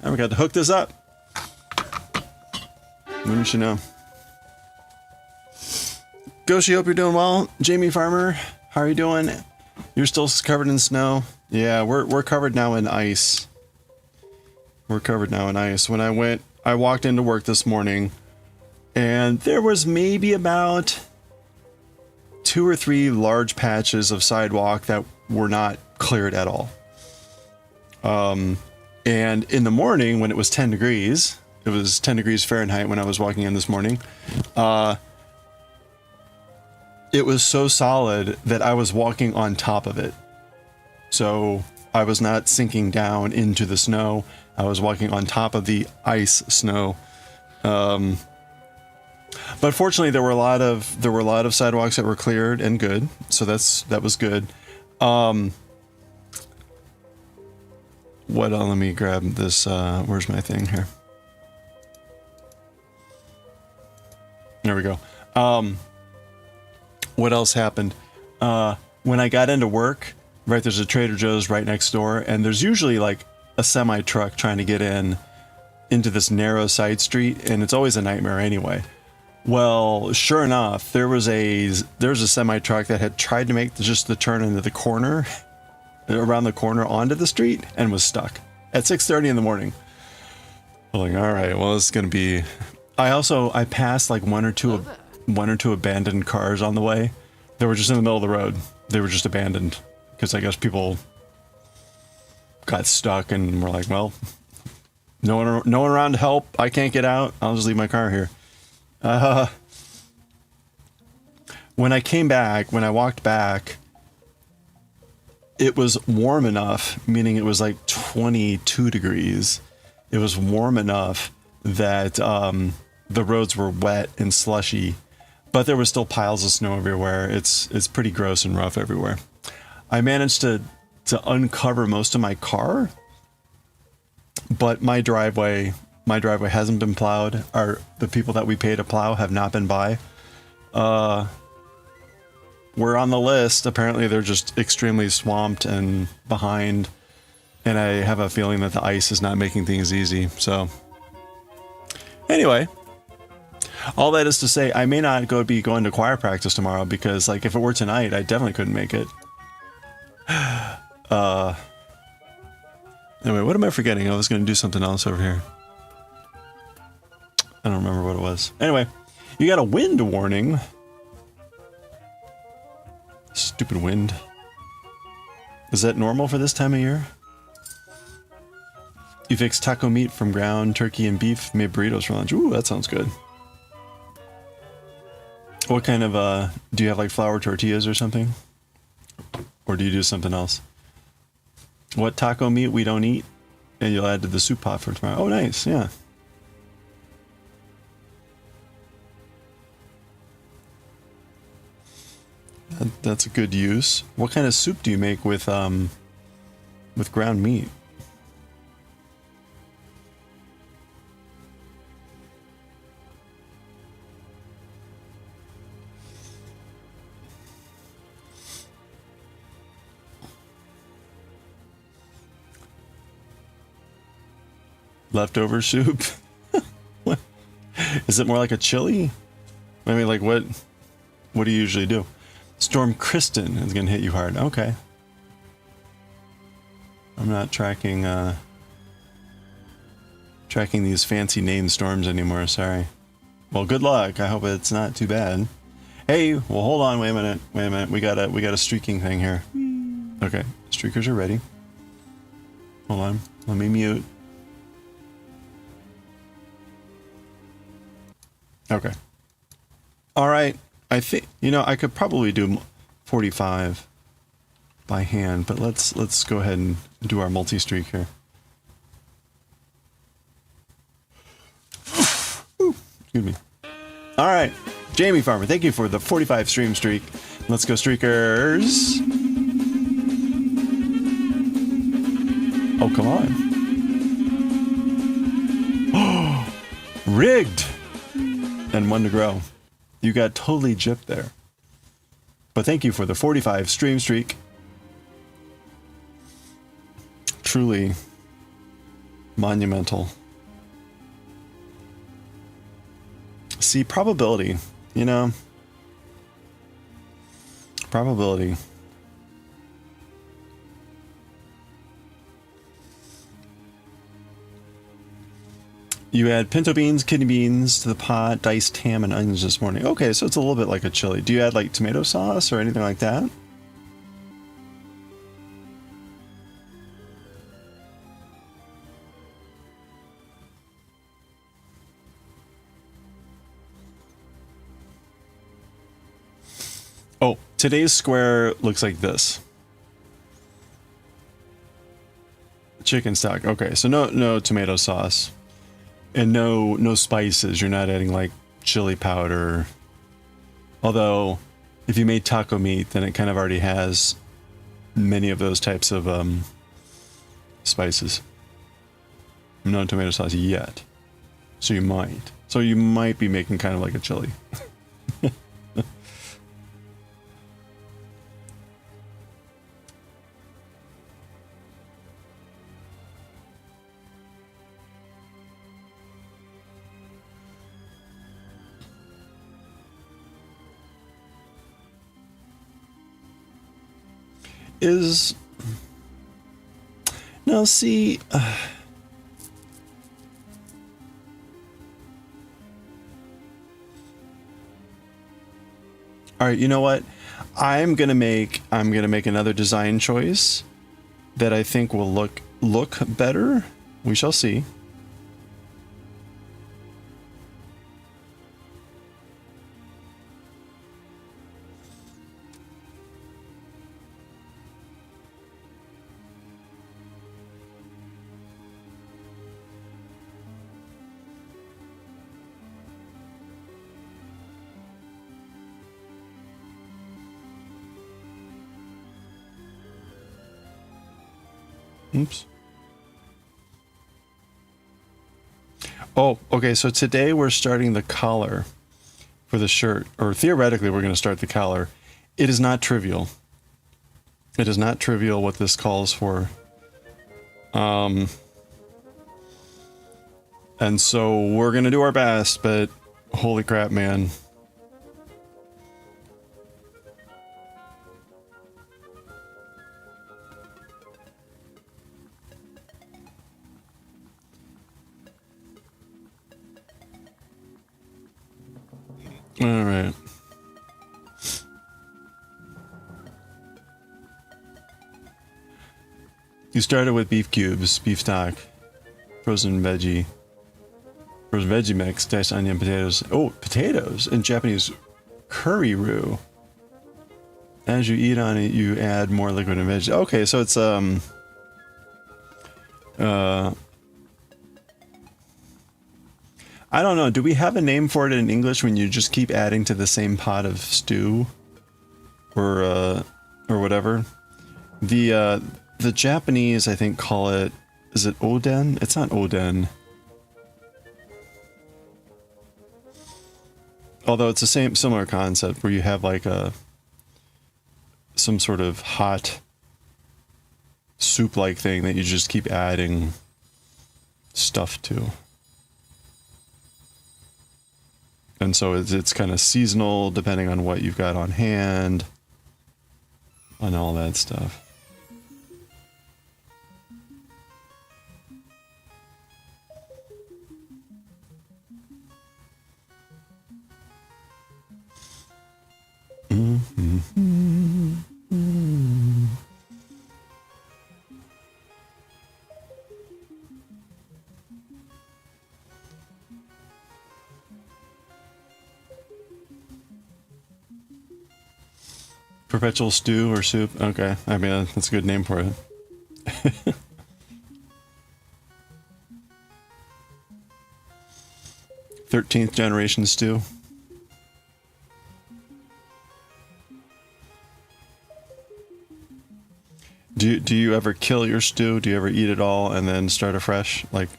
I got to hook this up. Wouldn't you know? Goshi, hope you're doing well. Jamie Farmer, how are you doing? You're still covered in snow? Yeah, we're covered now in ice. We're covered now in ice. When I walked into work this morning, and there was maybe about 2 or 3 large patches of sidewalk that were not cleared at all. And in the morning when it was 10 degrees, it was 10 degrees Fahrenheit when I was walking in this morning, it was so solid that I was walking on top of it. So I was not sinking down into the snow. I was walking on top of the ice snow. But fortunately, there were a lot of sidewalks that were cleared and good. So that was good. What? Let me grab this. Where's my thing here? There we go. What else happened? When I got into work, right, there's a Trader Joe's right next door, and there's usually like a semi truck trying to get into this narrow side street, and it's always a nightmare anyway. Well, sure enough, there was a semi truck that had tried to make just the turn into the corner, around the corner onto the street, and was stuck at 6:30 in the morning. I'm like, all right, well, it's gonna be. I passed like one or two abandoned cars on the way. They were just in the middle of the road. They were just abandoned because I guess people got stuck and were like, well, no one around to help. I can't get out. I'll just leave my car here. When I walked back, it was warm enough, meaning it was like 22 degrees. It was warm enough that the roads were wet and slushy, but there was still piles of snow everywhere. It's pretty gross and rough everywhere. I managed to uncover most of my car, but my driveway hasn't been plowed. The people that we pay to plow have not been by. We're on the list. Apparently they're just extremely swamped and behind, and I have a feeling that the ice is not making things easy. So anyway, all that is to say, I may not be going to choir practice tomorrow because, like, if it were tonight, I definitely couldn't make it. Anyway, what am I forgetting? I was going to do something else over here. I don't remember what it was. Anyway, you got a wind warning. Stupid wind. Is that normal for this time of year? You fixed taco meat from ground turkey and beef, made burritos for lunch. Ooh, that sounds good. What kind of, do you have like flour tortillas or something? Or do you do something else? What taco meat we don't eat? And you'll add to the soup pot for tomorrow. Oh, nice, yeah. That's a good use. What kind of soup do you make with ground meat? Leftover soup? What? Is it more like a chili? I mean, like what do you usually do? Storm Kristen is going to hit you hard. Okay. I'm not tracking these fancy named storms anymore, sorry. Well, good luck. I hope it's not too bad. Hey, well, hold on, wait a minute. We got a streaking thing here. Okay, streakers are ready. Hold on, let me mute. Okay. All right. I think, I could probably do 45 by hand, but let's go ahead and do our multi-streak here. Excuse me. All right. Jamie Farmer, thank you for the 45 stream streak. Let's go, streakers. Oh, come on. Rigged. And 1 to grow. You got totally gypped there. But thank you for the 45 stream streak. Truly Monumental. See, probability, you know, probability. You add pinto beans, kidney beans to the pot, diced ham and onions this morning. Okay, so it's a little bit like a chili. Do you add like tomato sauce or anything like that? Oh, today's square looks like this. Chicken stock. Okay, so no tomato sauce. And no spices. You're not adding like chili powder. Although, if you made taco meat, then it kind of already has many of those types of spices. No tomato sauce yet. So you might. So you might be making kind of like a chili. Is no, see, all right, you know what? I'm gonna make another design choice that I think will look better. We shall see. Oops. Oh, okay, so today we're starting the collar for the shirt, or theoretically we're going to start the collar. It is not trivial. It is not trivial what this calls for. And so we're going to do our best, but holy crap, man. All right. You started with beef cubes, beef stock, frozen veggie mix, diced onion, potatoes. Oh, potatoes and Japanese curry roux. As you eat on it, you add more liquid and veggie. Okay, so it's I don't know. Do we have a name for it in English when you just keep adding to the same pot of stew, or whatever? The Japanese, I think, call it. Is it oden? It's not oden. Although it's the similar concept where you have like some sort of hot soup-like thing that you just keep adding stuff to. And so it's kind of seasonal depending on what you've got on hand and all that stuff. Perpetual stew or soup? Okay, I mean, that's a good name for it. 13th generation stew. Do you ever kill your stew? Do you ever eat it all and then start afresh? Like,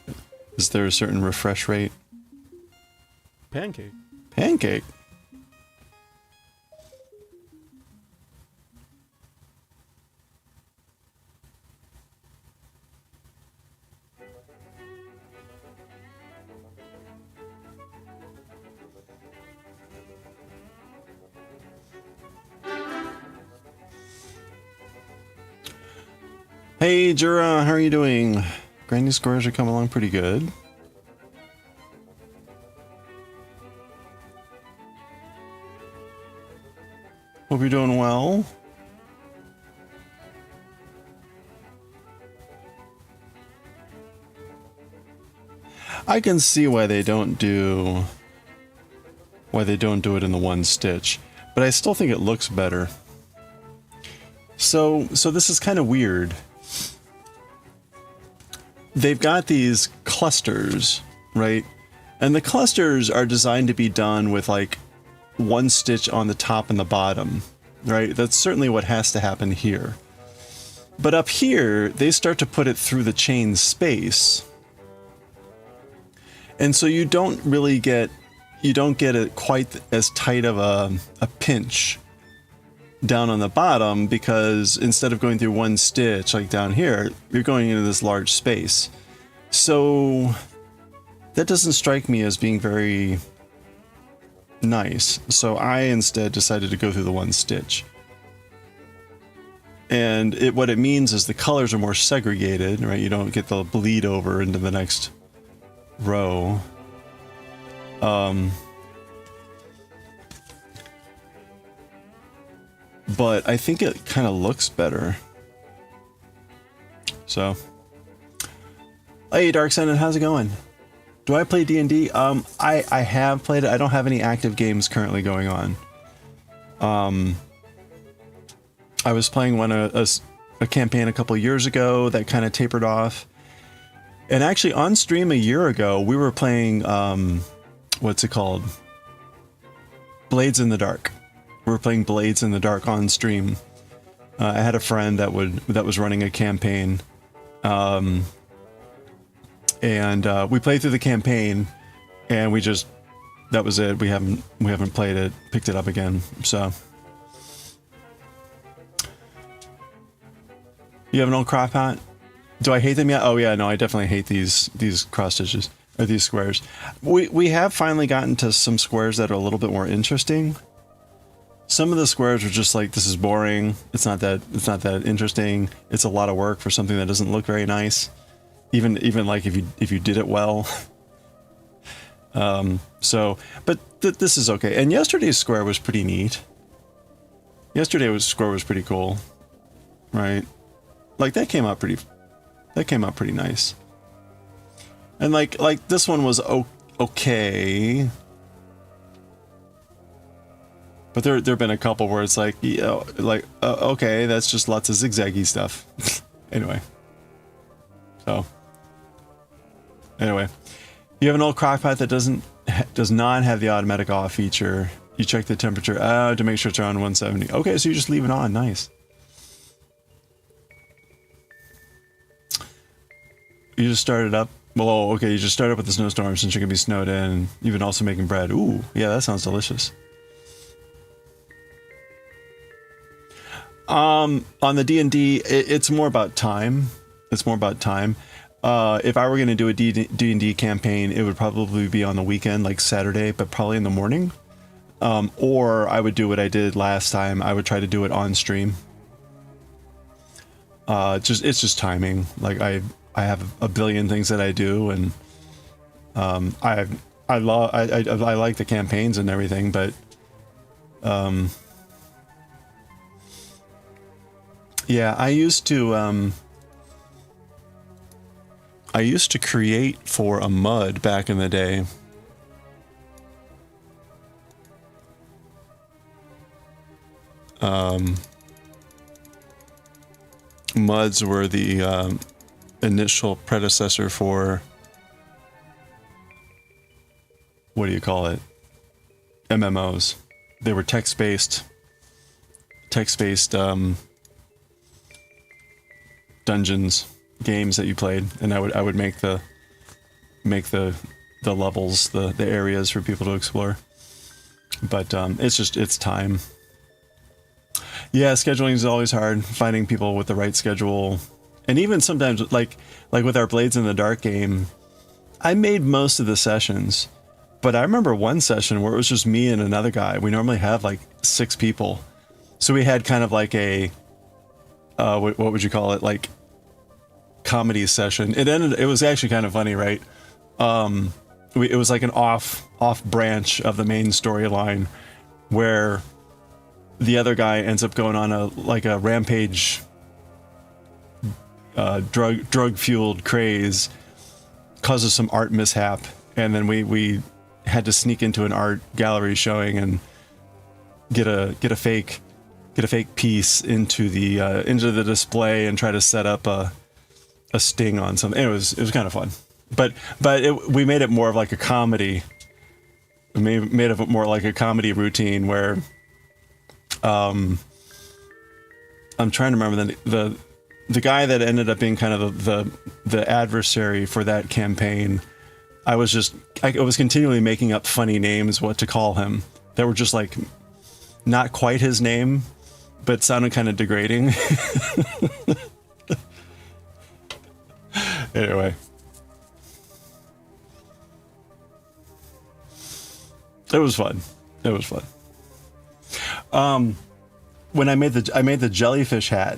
is there a certain refresh rate? Pancake. Pancake? Hey, Jura, how are you doing? Granny squares are coming along pretty good. Hope you're doing well. I can see why they don't do it in the one stitch, but I still think it looks better. So this is kind of weird. They've got these clusters, right? And the clusters are designed to be done with like one stitch on the top and the bottom, right? That's certainly what has to happen here. But up here, they start to put it through the chain space. And so you don't really get, it quite as tight of a pinch down on the bottom, because instead of going through one stitch like down here, you're going into this large space. So that doesn't strike me as being very nice. So I instead decided to go through the one stitch. And what it means is the colors are more segregated, right? You don't get the bleed over into the next row. But I think it kind of looks better. So, hey, Dark Senate, how's it going? Do I play D&D? I have played it. I don't have any active games currently going on. I was playing a campaign a couple years ago that kind of tapered off. And actually on stream a year ago, we were playing, what's it called? Blades in the Dark. We were playing Blades in the Dark on stream. I had a friend that was running a campaign. And we played through the campaign, and that was it. We haven't played it, picked it up again. So you have an old crop hat? Do I hate them yet? Oh yeah, no, I definitely hate these cross stitches or these squares. We have finally gotten to some squares that are a little bit more interesting. Some of the squares are just like, this is boring. It's not that interesting. It's a lot of work for something that doesn't look very nice. Even like if you did it well. But this is okay. And yesterday's square was pretty neat. Yesterday's square was pretty cool, right? Like that came out pretty nice. And like this one was okay. But there have been a couple where it's like, you know, like okay, that's just lots of zigzaggy stuff. Anyway. So anyway, you have an old crock pot that does not have the automatic off feature. You check the temperature to make sure it's around 170. Okay, so you just leave it on. Nice. You just started up. Well, okay, you just start up with the snowstorm since you're gonna be snowed in. You've been also making bread. Ooh, yeah, that sounds delicious. On the D&D, it's more about time. It's more about time. If I were going to do a D&D campaign, it would probably be on the weekend, like Saturday, but probably in the morning. Or I would do what I did last time. I would try to do it on stream. It's just timing. Like I have a billion things that I do, and I like the campaigns and everything, but yeah, I used to create for a mud back in the day. Muds were the initial predecessor for, what do you call it? MMOs. They were text-based dungeons games that you played, and I would make the levels, the areas for people to explore. But it's time. Yeah, scheduling is always hard, finding people with the right schedule. And even sometimes, like with our Blades in the Dark game, I made most of the sessions, but I remember one session where it was just me and another guy. We normally have like 6 people. So we had kind of like a, what would you call it? Like comedy session. It was actually kind of funny, right? It was like an off branch of the main storyline where the other guy ends up going on a rampage, drug fueled craze, causes some art mishap, and then we had to sneak into an art gallery showing and get a fake piece into the display and try to set up a sting on something. It was kind of fun, but we made it more of like a comedy. We made it more like a comedy routine where I'm trying to remember the guy that ended up being kind of the adversary for that campaign. I was continually making up funny names what to call him that were just like not quite his name, but sounded kind of degrading. Anyway, it was fun. When I made the jellyfish hat.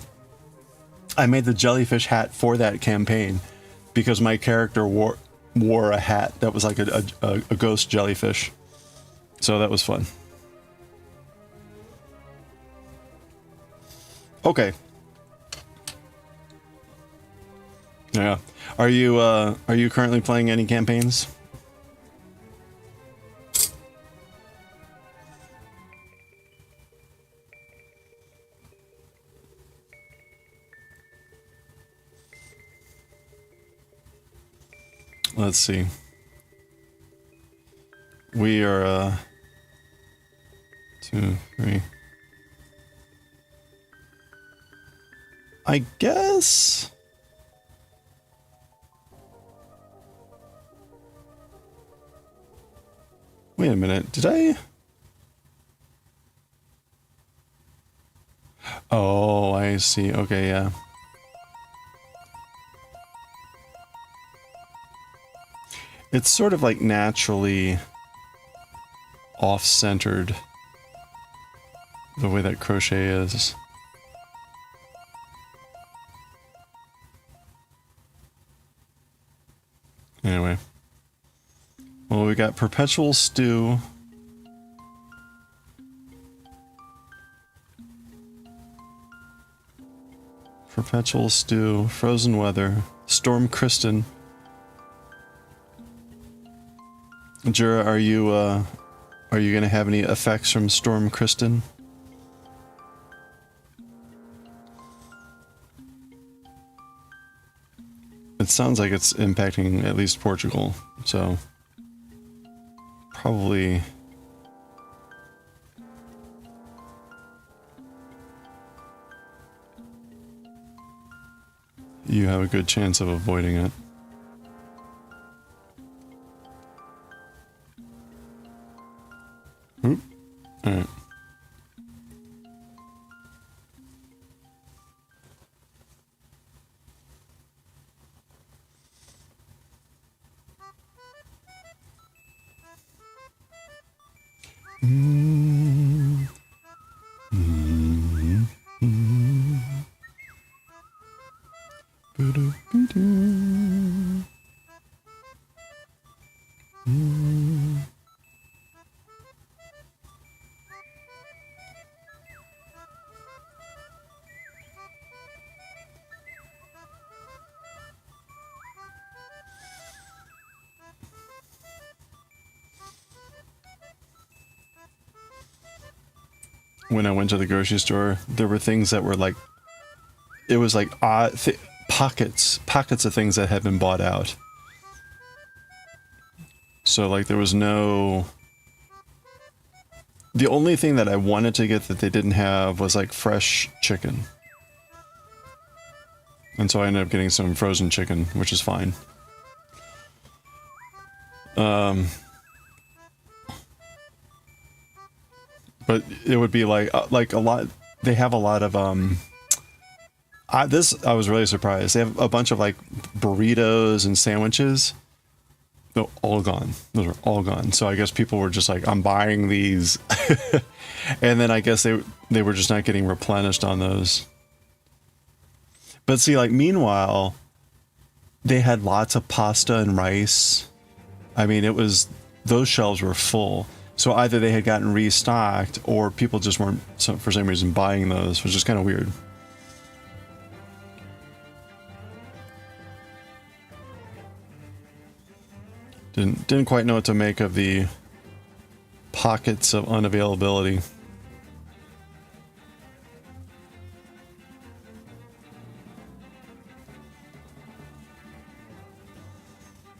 I made the jellyfish hat for that campaign because my character wore a hat that was like a ghost jellyfish. So that was fun. Okay. Yeah. Are you currently playing any campaigns? Let's see. We are 2, 3. I guess. Wait a minute. Did I? Oh, I see. Okay, yeah. It's sort of like naturally off-centered, the way that crochet is. Anyway. Well, we got Perpetual Stew. Perpetual Stew, Frozen Weather, Storm Kristen. Jura, are you gonna have any effects from Storm Kristen? It sounds like it's impacting at least Portugal, so probably you have a good chance of avoiding it. Oop. All right. When I went to the grocery store, there were things that were like, it was like odd pockets of things that had been bought out. So like there was no, the only thing that I wanted to get that they didn't have was like fresh chicken. And so I ended up getting some frozen chicken, which is fine. But it would be like a lot. They have a lot of I was really surprised. They have a bunch of like burritos and sandwiches. They're all gone. Those are all gone. So I guess people were just like, I'm buying these, and then I guess they were just not getting replenished on those. But see, like meanwhile, they had lots of pasta and rice. I mean, it was, those shelves were full. So either they had gotten restocked or people just weren't, for some reason, buying those, which is kind of weird. Didn't quite know what to make of the pockets of unavailability.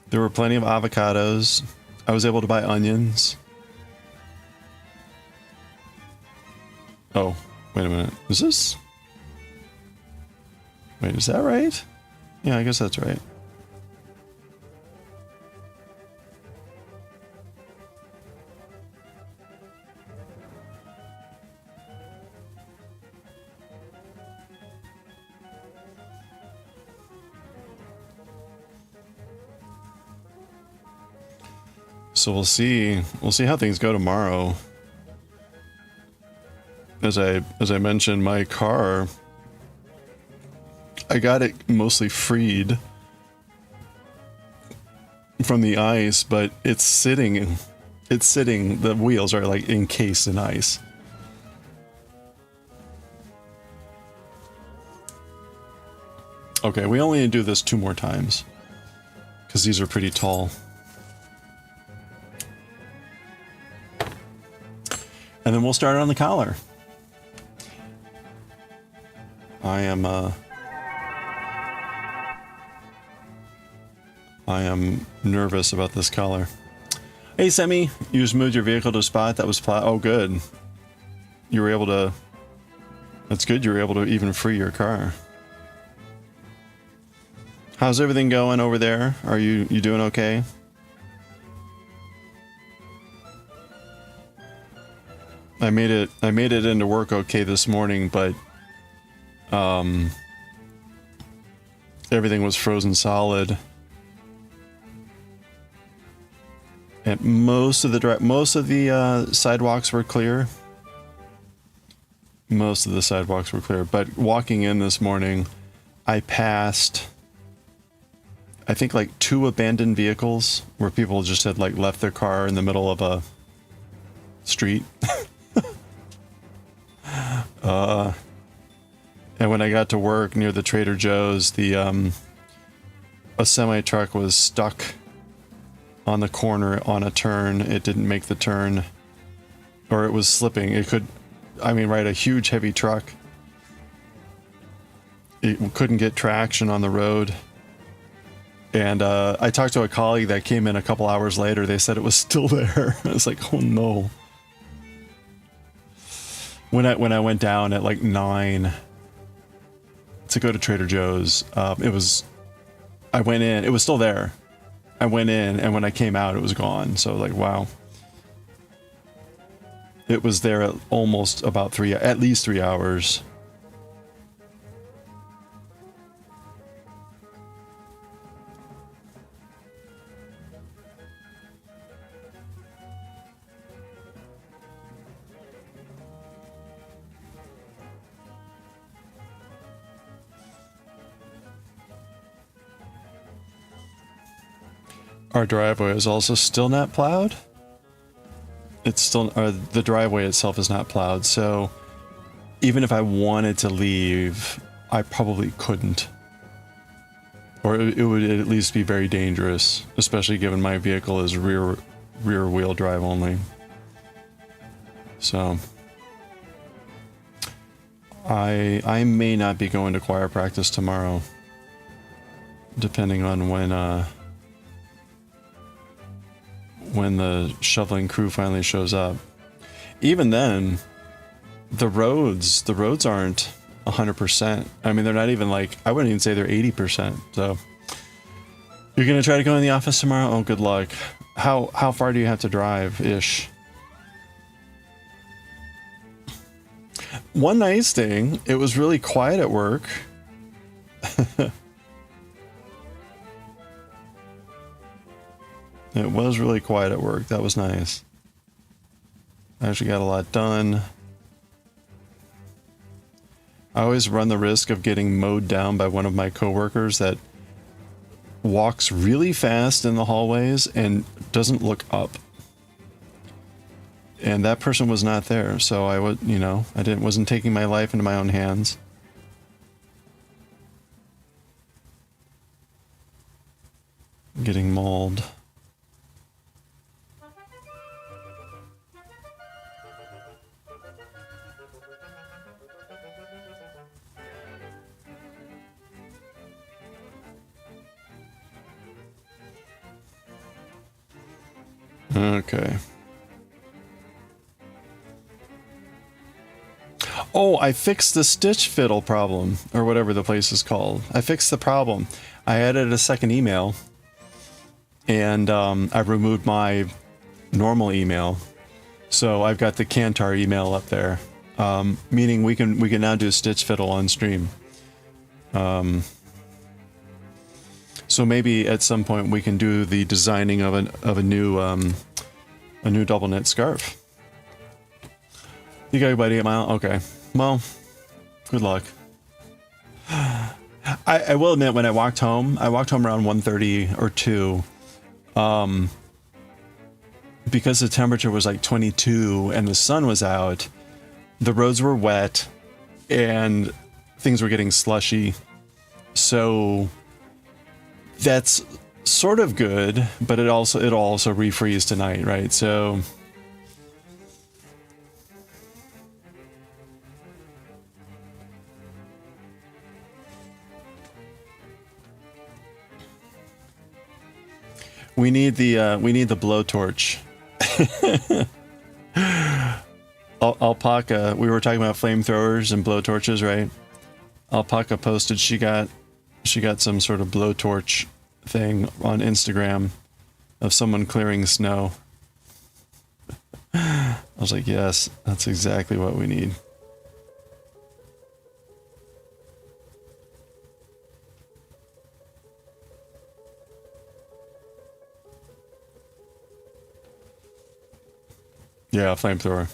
There were plenty of avocados. I was able to buy onions. Oh, wait a minute. Is this? Wait, is that right? Yeah, I guess that's right. So we'll see how things go tomorrow. As I mentioned, my car, I got it mostly freed from the ice, but it's sitting, the wheels are like encased in ice. Okay, we only need to do this 2 more times because these are pretty tall. And then we'll start on the collar. I am nervous about this collar. Hey, Semi, you just moved your vehicle to a spot that was oh, good. You were able to, that's good, you were able to even free your car. How's everything going over there? Are you doing okay? I made it into work okay this morning, but everything was frozen solid. And most of the sidewalks were clear. Most of the sidewalks were clear, but walking in this morning, I passed, I think, like 2 abandoned vehicles where people just had like left their car in the middle of a street. And when I got to work near the Trader Joe's, a semi truck was stuck on the corner on a turn. It didn't make the turn, or it was slipping. It could, I mean, right, a huge heavy truck. It couldn't get traction on the road. And I talked to a colleague that came in a couple hours later. They said it was still there. I was like, oh no. When I went down at like 9 to go to Trader Joe's, I went in, it was still there. I went in, and when I came out, it was gone. So like, wow. It was there at almost about at least 3 hours. Our driveway is also still not plowed. It's still, the driveway itself is not plowed, so even if I wanted to leave, I probably couldn't. Or it would at least be very dangerous, especially given my vehicle is rear wheel drive only. So I may not be going to choir practice tomorrow, depending on when the shoveling crew finally shows up. Even then, the roads aren't 100%. I mean, they're not even like, I wouldn't even say they're 80%. So you're gonna try to go in the office tomorrow? Oh, good luck. How far do you have to drive ish? One nice thing, it was really quiet at work. It was really quiet at work. That was nice. I actually got a lot done. I always run the risk of getting mowed down by one of my coworkers that walks really fast in the hallways and doesn't look up. And that person was not there, so I would, you know, wasn't taking my life into my own hands. Getting mauled. Okay. Oh, I fixed the stitch fiddle problem, or whatever the place is called. I fixed the problem. I added a second email, and I removed my normal email, so I've got the Kantar email up there, meaning we can now do stitch fiddle on stream. So maybe at some point we can do the designing of a new double knit scarf. You got everybody at mile? Okay. Well, good luck. I will admit, when I walked home around 1:30 or 2, because the temperature was like 22 and the sun was out, the roads were wet and things were getting slushy. So that's sort of good, but it'll also refreeze tonight, right? So we need the blowtorch. Alpaca, we were talking about flamethrowers and blowtorches, right? Alpaca posted she got some sort of blowtorch thing on Instagram of someone clearing snow. I was like, yes, that's exactly what we need. Yeah, flamethrower.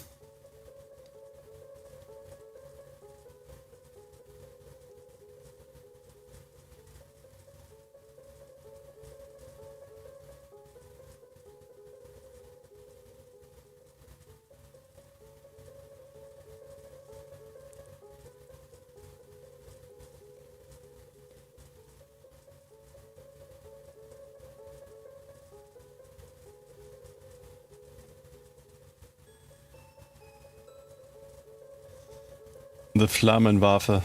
The Flammenwaffe.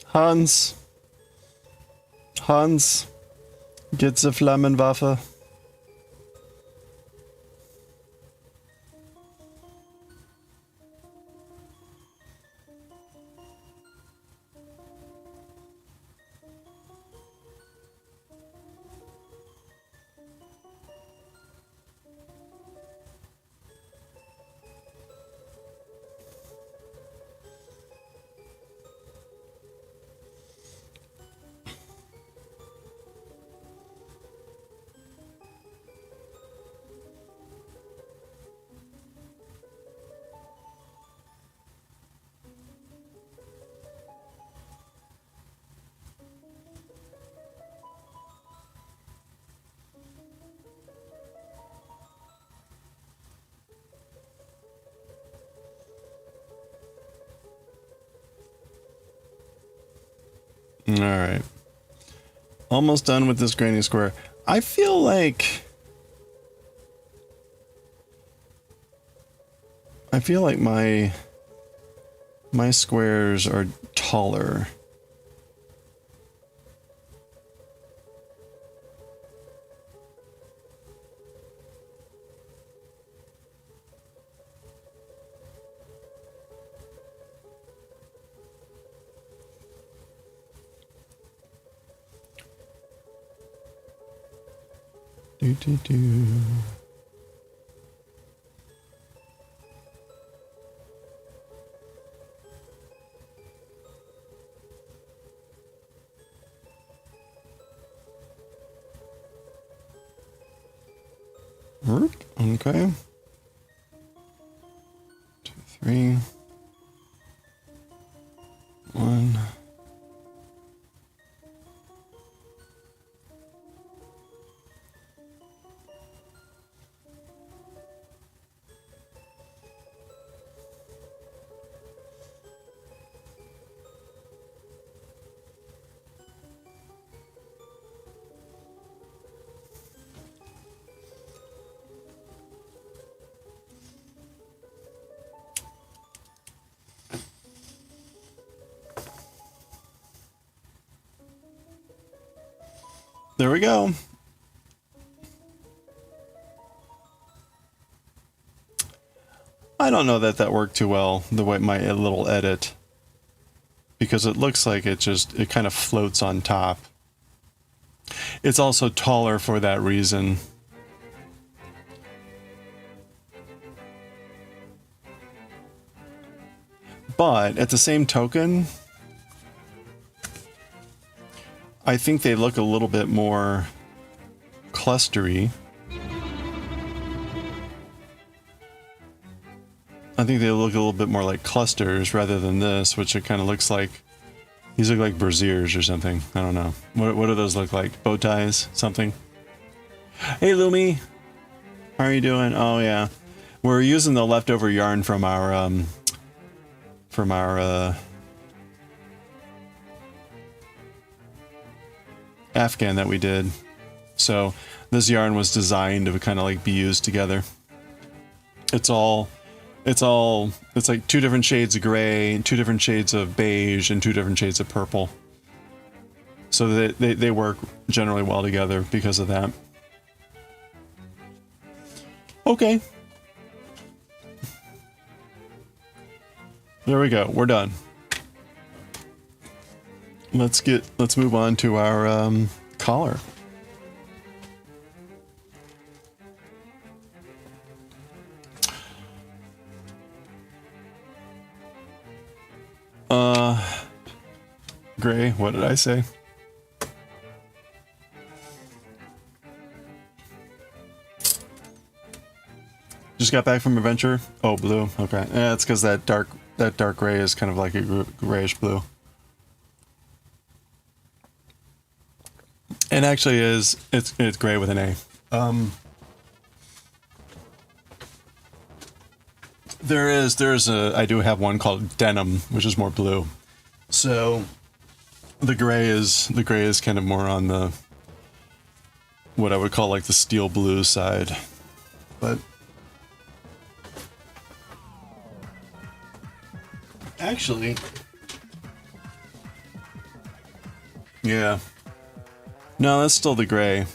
Hans, get the Flammenwaffe. All right. Almost done with this granny square. I feel like my squares are taller. Do. Okay. 2, 3. 1. There we go. I don't know that that worked too well, the way my little edit. Because it looks like it kind of floats on top. It's also taller for that reason. But at the same token, I think they look a little bit more clustery. I think they look a little bit more like clusters rather than this, which it kind of looks like. These look like brassieres or something. I don't know. What do those look like? Bow ties? Something? Hey, Lumi. How are you doing? Oh, yeah. We're using the leftover yarn from our Afghan that we did. So this yarn was designed to kind of like be used together. It's like 2 different shades of gray, 2 different shades of beige, and 2 different shades of purple. So they work generally well together because of that. Okay. There we go. We're done. Let's move on to our collar. Gray, what did I say? Just got back from adventure. Oh, blue. Okay. Yeah, it's because that dark gray is kind of like a grayish blue. It actually is. It's gray with an A. I do have one called denim, which is more blue. So the gray is kind of more on the what I would call like the steel blue side. But actually, yeah. No, that's still the gray.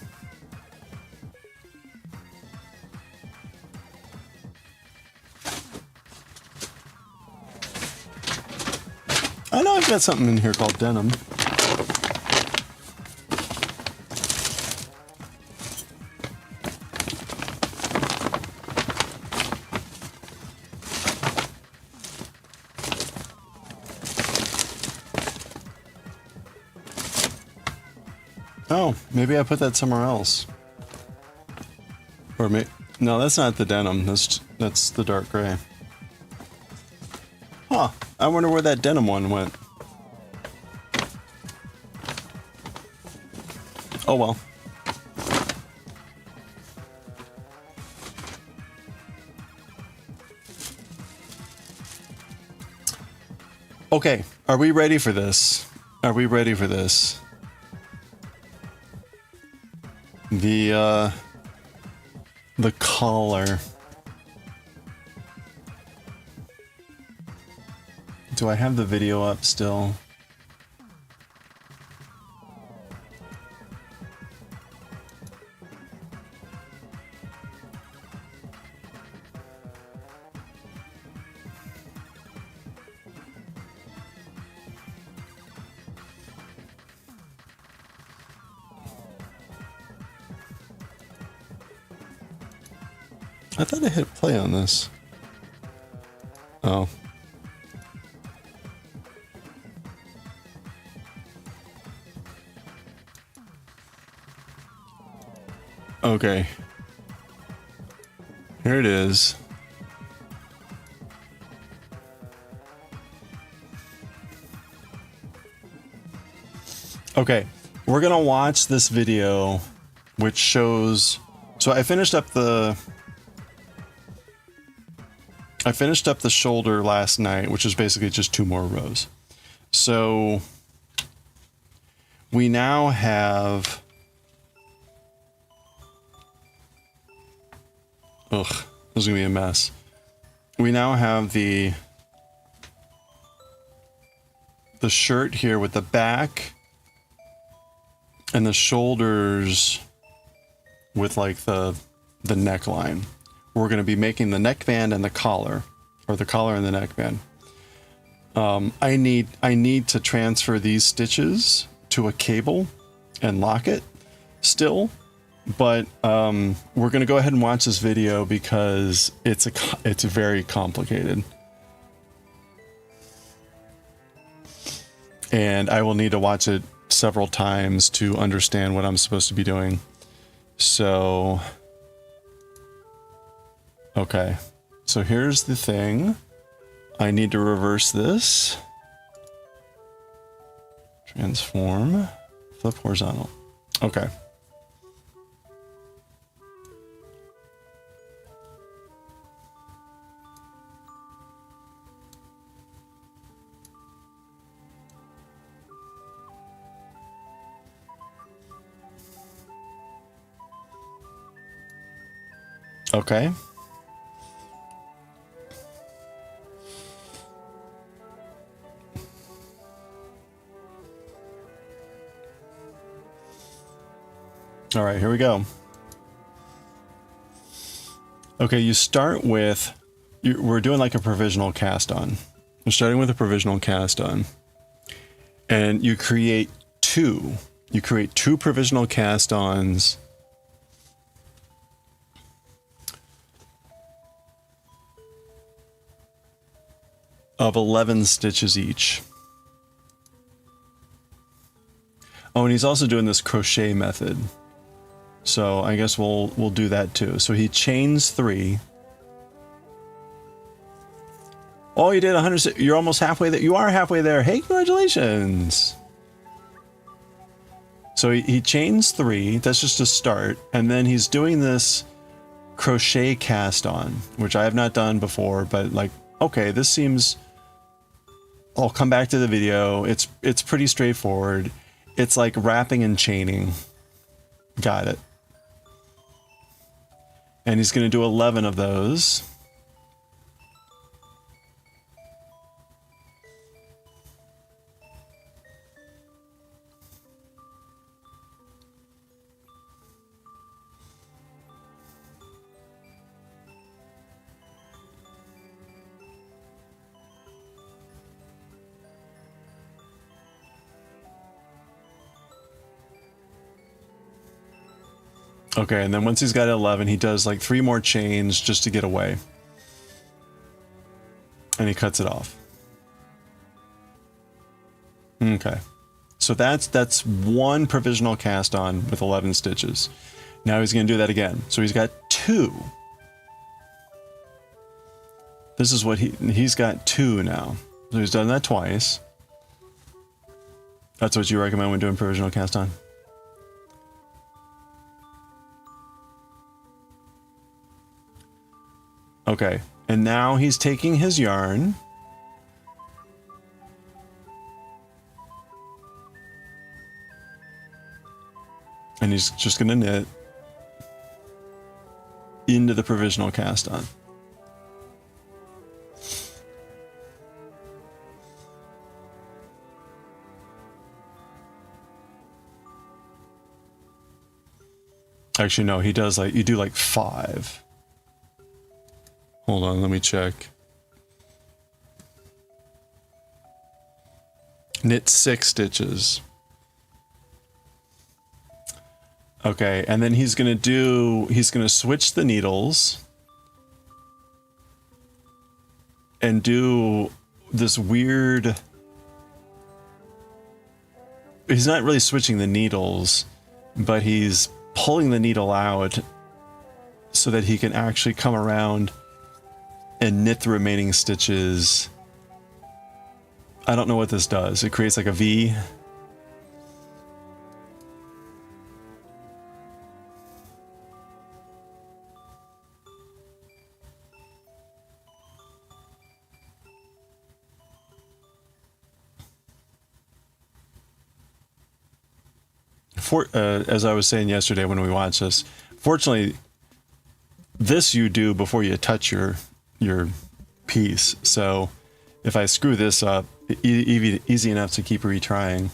I know I've got something in here called denim. Oh, maybe I put that somewhere else. Or no, that's not the denim. That's the dark gray. Huh. I wonder where that denim one went. Oh well. Okay, are we ready for this? Are we ready for this? The collar. Do I have the video up still? I thought I hit play on this. Oh. Okay. Here it is. Okay, we're gonna watch this video which shows, so I finished up the shoulder last night, which is basically just 2 more rows. So we now have, ugh, this is gonna be a mess. We now have the shirt here with the back and the shoulders with like the neckline. We're going to be making the neckband and the collar, or the collar and the neckband. I need to transfer these stitches to a cable and lock it still, but we're going to go ahead and watch this video because it's very complicated. And I will need to watch it several times to understand what I'm supposed to be doing. So, okay. So here's the thing. I need to reverse this. Transform. Flip horizontal. Okay. Okay. All right, here we go. Okay, you start with, we're doing like a provisional cast on. We're starting with a provisional cast on. And you create two. You create two provisional cast ons. Of 11 stitches each. Oh, and he's also doing this crochet method. So I guess we'll do that too. So he chains 3. Oh, you did 100. You're almost halfway there. You are halfway there. Hey, congratulations. So he chains 3. That's just a start. And then he's doing this crochet cast on, which I have not done before, but like, okay, this seems, I'll come back to the video. It's pretty straightforward. It's like wrapping and chaining. Got it. And he's going to do 11 of those. Okay, and then once he's got 11, he does like 3 more chains just to get away. And he cuts it off. Okay. So that's one provisional cast on with 11 stitches. Now he's going to do that again. So he's got 2. This is what he's got 2 now. So he's done that twice. That's what you recommend when doing provisional cast on? Okay, and now he's taking his yarn. And he's just going to knit into the provisional cast on. Actually, no, he does like, you do like 5. Hold on, let me check. Knit 6 stitches. Okay, and then he's gonna switch the needles and do this weird, he's not really switching the needles, but he's pulling the needle out so that he can actually come around and knit the remaining stitches. I don't know what this does. It creates like a V. As I was saying yesterday when we watched this, fortunately, this you do before you touch your piece. So if I screw this up, easy enough to keep retrying.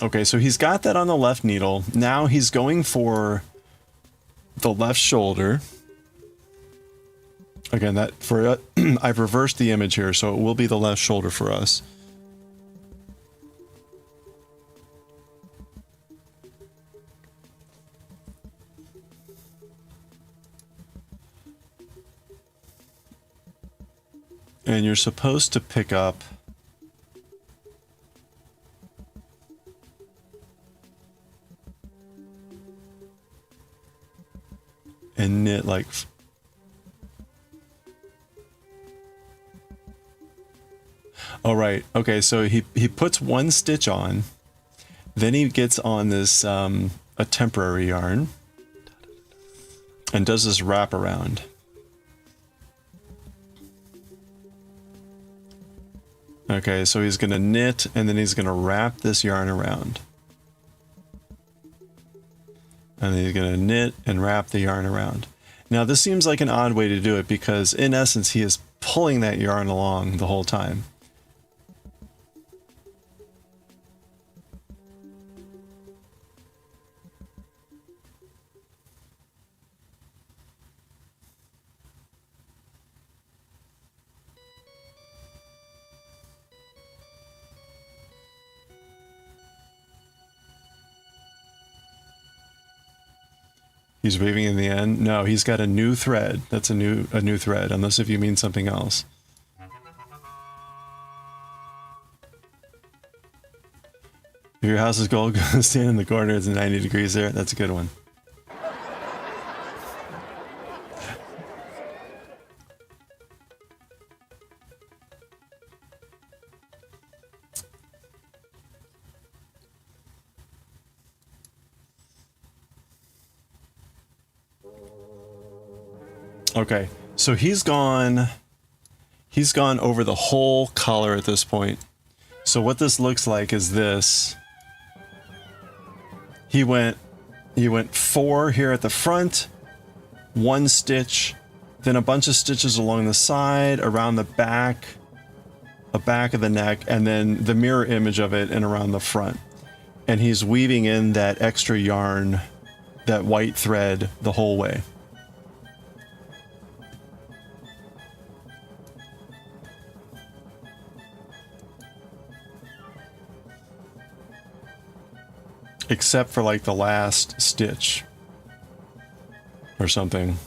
Okay, so he's got that on the left needle. Now he's going for the left shoulder. Again, that for I've reversed the image here, so it will be the left shoulder for us. And you're supposed to pick up and knit like oh right, okay, so he puts one stitch on, then he gets on this a temporary yarn and does this wrap around. Okay, so he's gonna knit and then he's gonna wrap this yarn around. And then he's gonna knit and wrap the yarn around. Now this seems like an odd way to do it because in essence he is pulling that yarn along the whole time. He's weaving in the end. No, he's got a new thread. That's a new thread, unless if you mean something else. If your house is gold, go stand in the corner. It's 90 degrees there. That's a good one. Okay, so he's gone over the whole collar at this point. So what this looks like is this. He went 4 here at the front, 1 stitch, then a bunch of stitches along the side, around the back of the neck, and then the mirror image of it and around the front. And he's weaving in that extra yarn, that white thread, the whole way. Except for like the last stitch or something,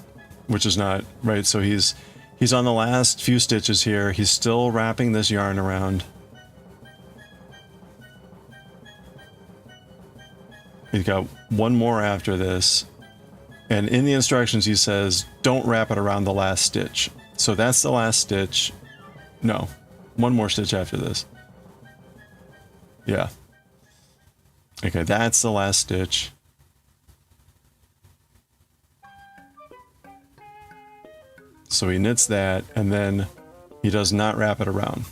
which is not right. So he's on the last few stitches here. He's still wrapping this yarn around. He's got one more after this. And in the instructions he says, don't wrap it around the last stitch. So that's the last stitch. No, one more stitch after this. Yeah. Okay, that's the last stitch. So he knits that, and then he does not wrap it around.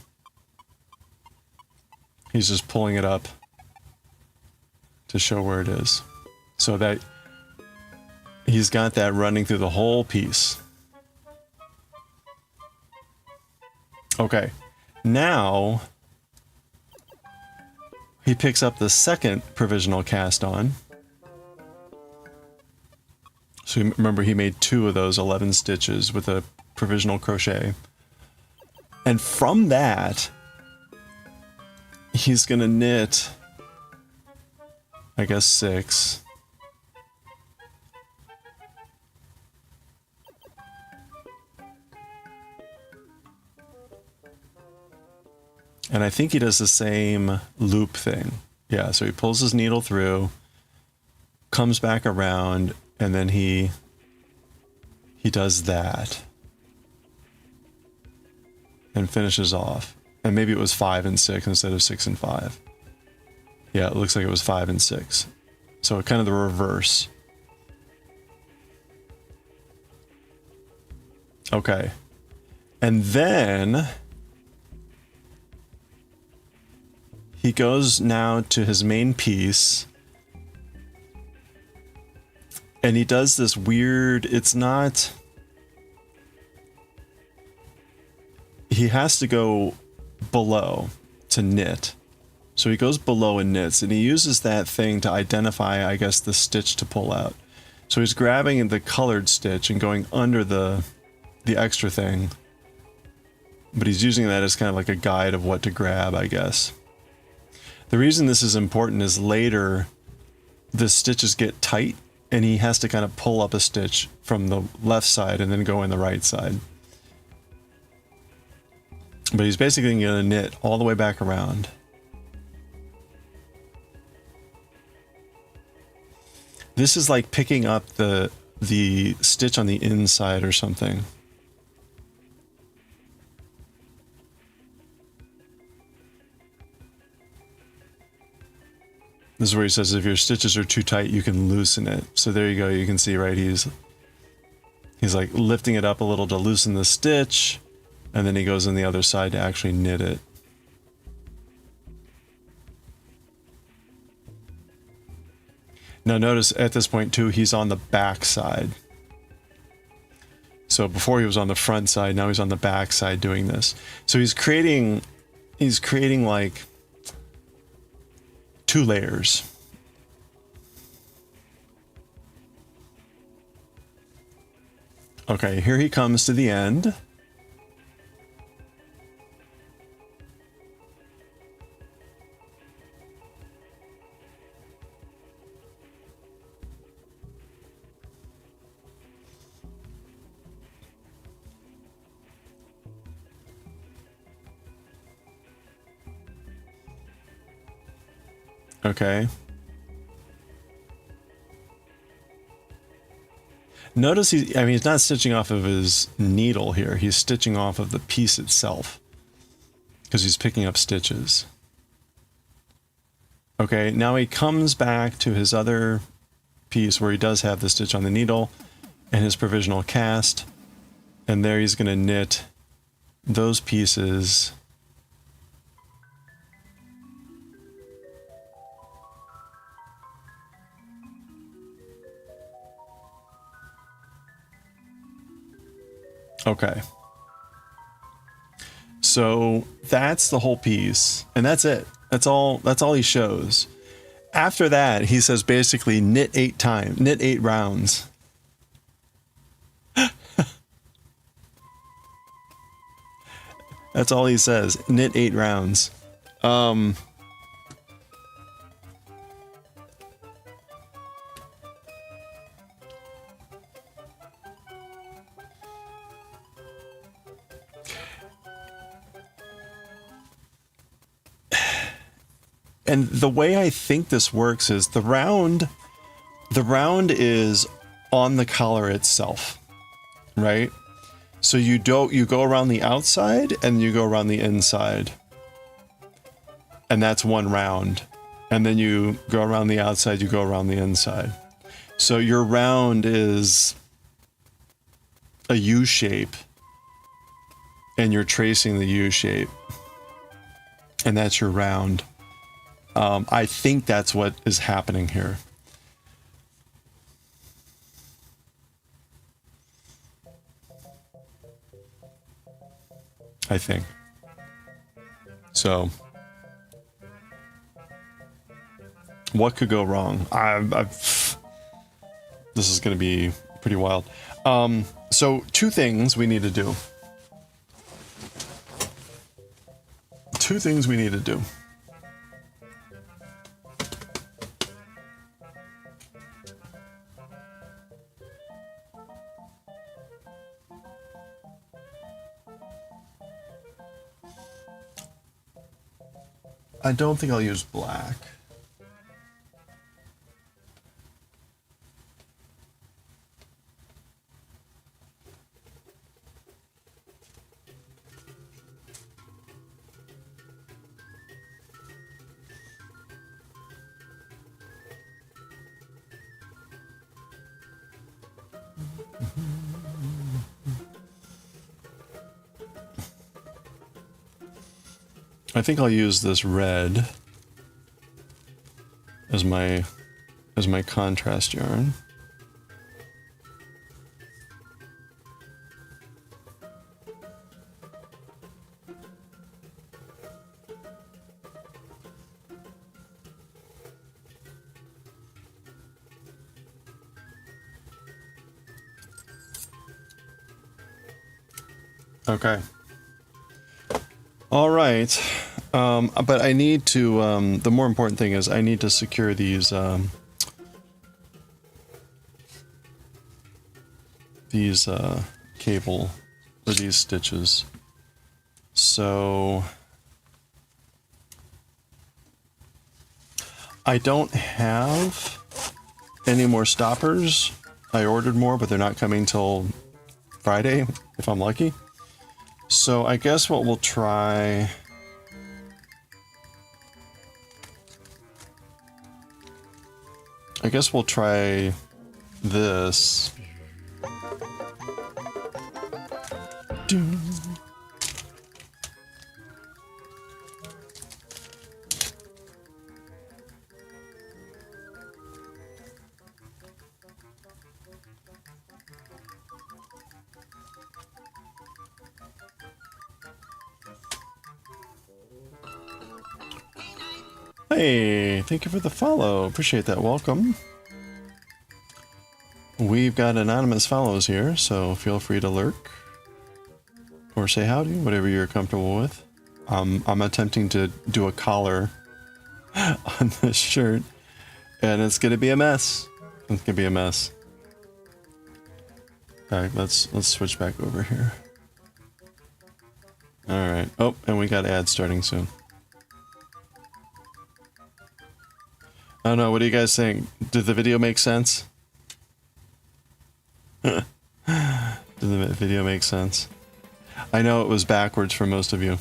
He's just pulling it up to show where it is. So that he's got that running through the whole piece. Okay, now he picks up the second provisional cast on. So remember, he made 2 of those 11 stitches with a provisional crochet. And from that, he's gonna knit, I guess 6. And I think he does the same loop thing. Yeah, so he pulls his needle through, comes back around, and then he does that. And finishes off. And maybe it was 5 and 6 instead of 6 and 5. Yeah, it looks like it was 5 and 6. So kind of the reverse. Okay. And then he goes now to his main piece, and he does this weird, it's not, he has to go below to knit. So he goes below and knits, and he uses that thing to identify, I guess, the stitch to pull out. So he's grabbing the colored stitch and going under the extra thing. But he's using that as kind of like a guide of what to grab, I guess. The reason this is important is later the stitches get tight and he has to kind of pull up a stitch from the left side and then go in the right side. But he's basically going to knit all the way back around. This is like picking up the stitch on the inside or something. This is where he says if your stitches are too tight, you can loosen it. So there you go. You can see, right? He's like lifting it up a little to loosen the stitch, and then he goes on the other side to actually knit it. Now notice at this point too, he's on the back side. So before he was on the front side, now he's on the back side doing this. So he's creating like 2 layers. Okay, here he comes to the end. Okay. Notice he's not stitching off of his needle here. He's stitching off of the piece itself because he's picking up stitches. Okay, now he comes back to his other piece where he does have the stitch on the needle and his provisional cast. And there he's going to knit those pieces. Okay. So that's the whole piece, and that's it. That's all he shows. After that, he says basically knit 8 times, knit 8 rounds. That's all he says, knit 8 rounds. And the way I think this works is the round is on the collar itself, right? So you go around the outside and you go around the inside. And that's 1 round. And then you go around the outside, you go around the inside. So your round is a U shape and you're tracing the U shape. And that's your round. I think that's what is happening here. I think. So, what could go wrong? This is going to be pretty wild. So 2 things we need to do. 2 things we need to do. I don't think I'll use black. I think I'll use this red as my contrast yarn. Okay. All right. But I need to, the more important thing is I need to secure these cable, or these stitches. So I don't have any more stoppers. I ordered more, but they're not coming till Friday, if I'm lucky. So I guess what we'll try... I guess we'll try this. Doom. Hey, thank you for the follow. Appreciate that. Welcome. We've got anonymous follows here, so feel free to lurk or say howdy, whatever you're comfortable with. I'm attempting to do a collar on this shirt, and it's gonna be a mess. It's gonna be a mess. All right, let's switch back over here. All right. Oh, and we got ads starting soon. I don't know. What do you guys think? Did the video make sense? Did the video make sense? I know it was backwards for most of you.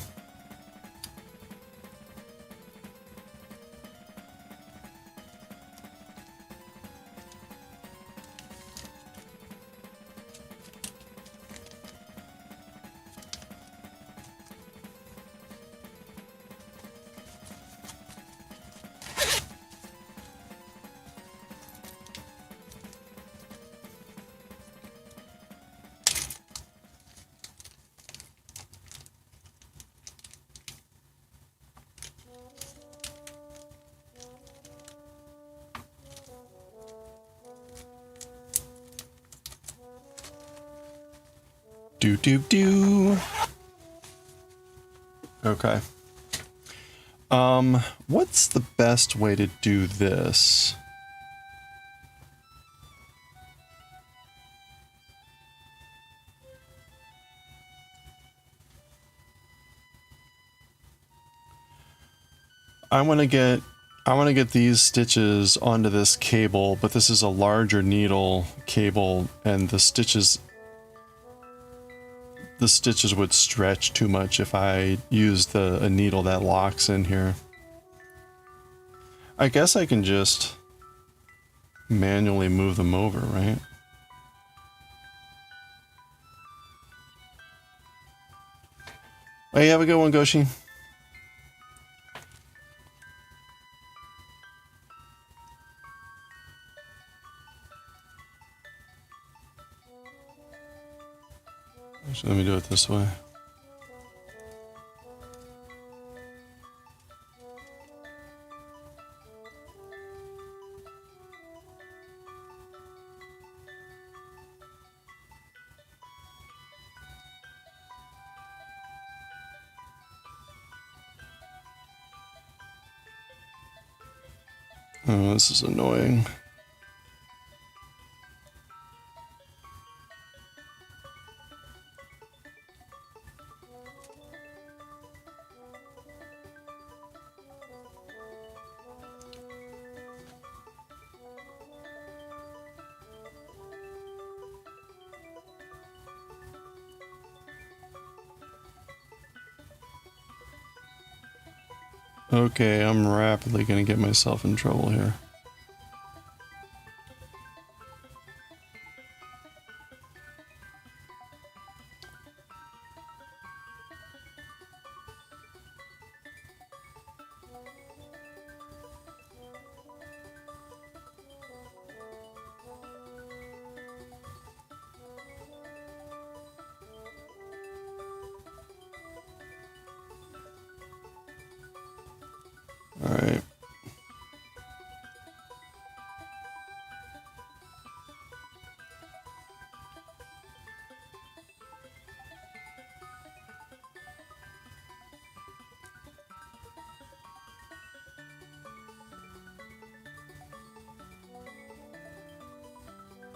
Do. Okay. What's the best way to do this? I want to get these stitches onto this cable, but this is a larger needle cable, and the stitches would stretch too much if I used a needle that locks in here. I guess I can just manually move them over, right? Hey, have a good one, Goshi. Actually, let me do it this way. Oh, this is annoying. Okay, I'm rapidly gonna get myself in trouble here. All right.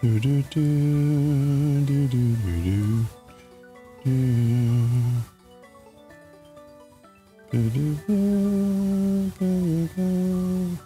Do do do do do do do. Do do do do do.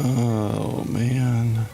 Oh man.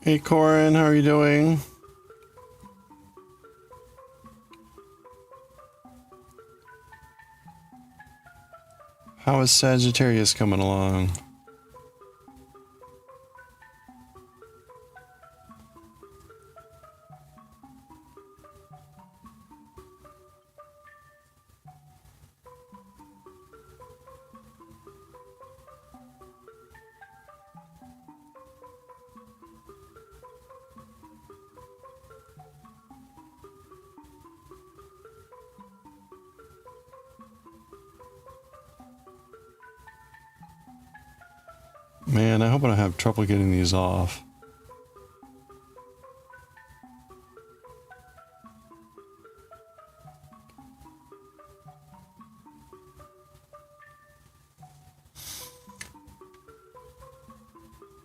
Hey Corin, how are you doing? How is Sagittarius coming along? Man, I hope I don't have trouble getting these off.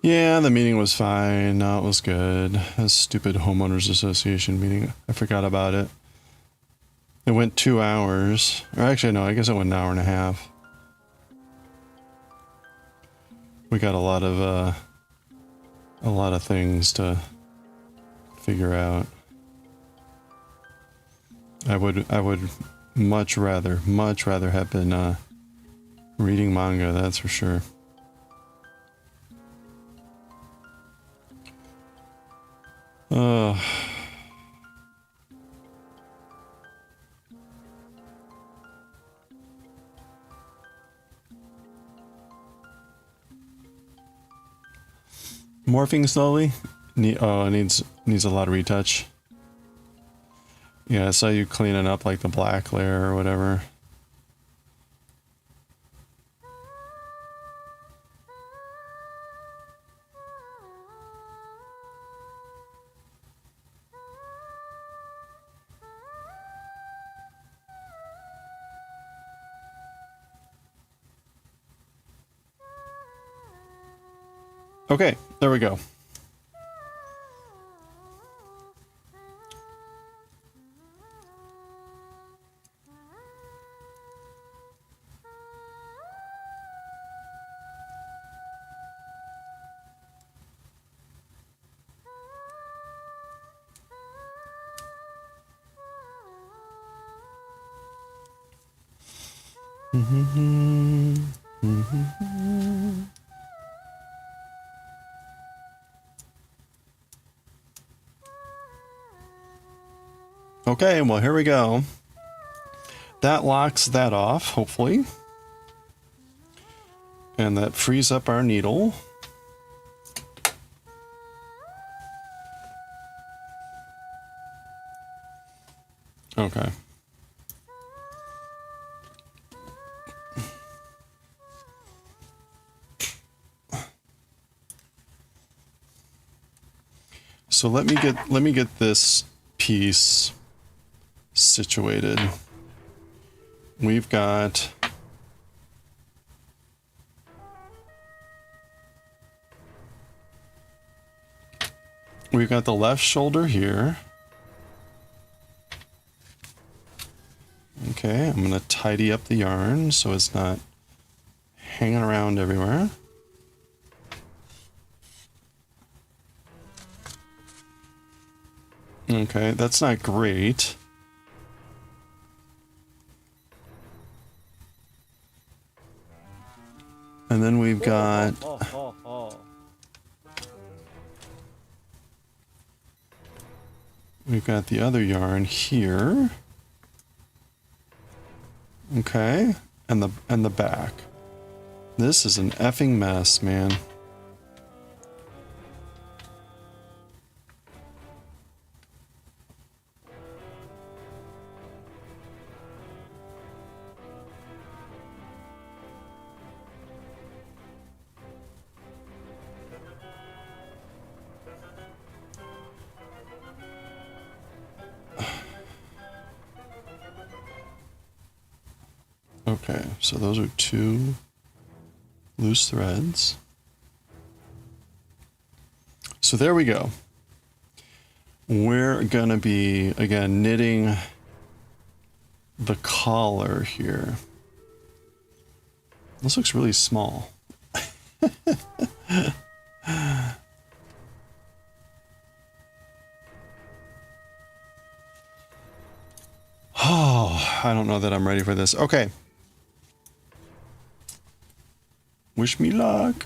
Yeah, the meeting was fine. No, it was good. A stupid homeowners association meeting. I forgot about it. It went 2 hours. Or actually, no, I guess it went an hour and a half. We got a lot of things to figure out. I would much rather have been reading manga, that's for sure. Morphing slowly? It needs a lot of retouch. Yeah, I saw you cleaning up like the black layer or whatever. Okay, there we go. Okay, well, here we go. That locks that off, hopefully. And that frees up our needle. Okay. So let me get this piece situated. We've got we've got the left shoulder here. Okay, I'm going to tidy up the yarn so it's not hanging around everywhere. Okay, that's not great. And then we've got... We've got the other yarn here. Okay, and the back. This is an effing mess, man. Okay, so those are 2 loose threads. So there we go. We're gonna be, again, knitting the collar here. This looks really small. Oh, I don't know that I'm ready for this. Okay. Wish me luck.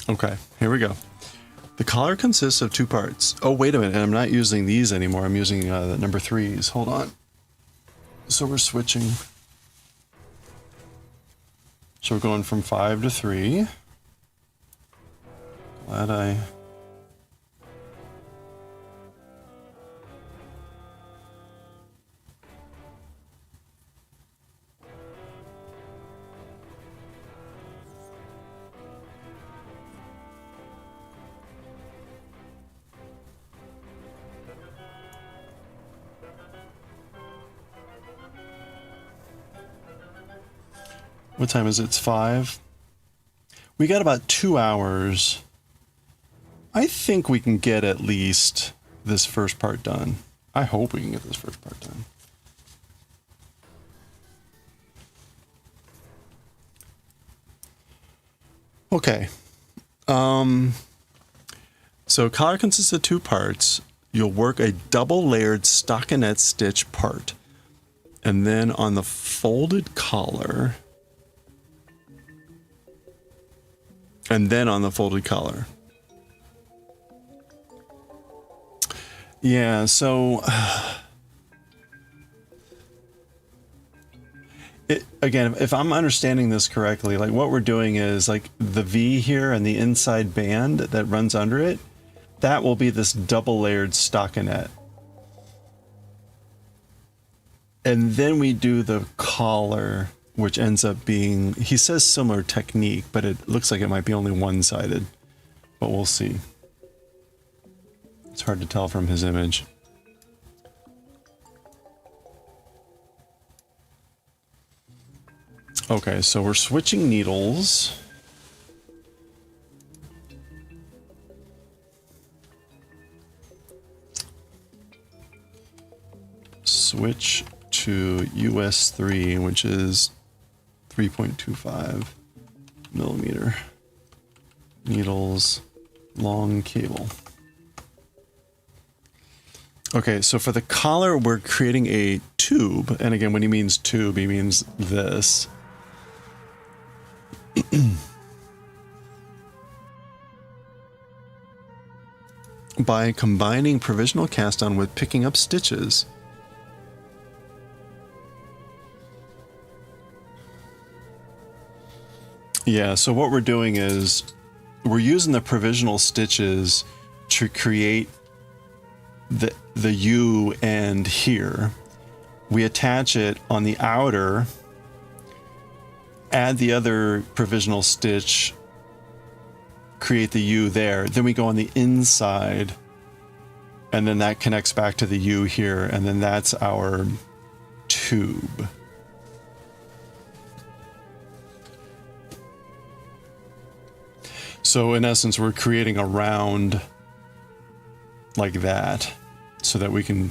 Okay, here we go. The collar consists of 2 parts. Oh, wait a minute. I'm not using these anymore. I'm using the number 3s. Hold on. So we're switching. So we're going from 5 to 3. Glad I... What time is it? It's 5. We got about 2 hours. I think we can get at least this first part done. I hope we can get this first part done. Okay. So collar consists of 2 parts. You'll work a double layered stockinette stitch part. And then on the folded collar. And then on the folded collar. Yeah, so again, if I'm understanding this correctly, like what we're doing is like the V here and the inside band that runs under it, that will be this double layered stockinette. And then we do the collar, which ends up being, he says similar technique, but it looks like it might be only one-sided, but we'll see. It's hard to tell from his image. Okay, so we're switching needles. Switch to US 3, which is 3.25 millimeter needles, long cable. Okay, so for the collar, we're creating a tube. And again, when he means tube, he means this. By combining provisional cast on with picking up stitches. Yeah, so what we're doing is we're using the provisional stitches to create the U end here. We attach it on the outer, add the other provisional stitch, create the U there. Then we go on the inside And then that connects back to the U here, and then that's our tube. So in essence, we're creating a round like that so that we can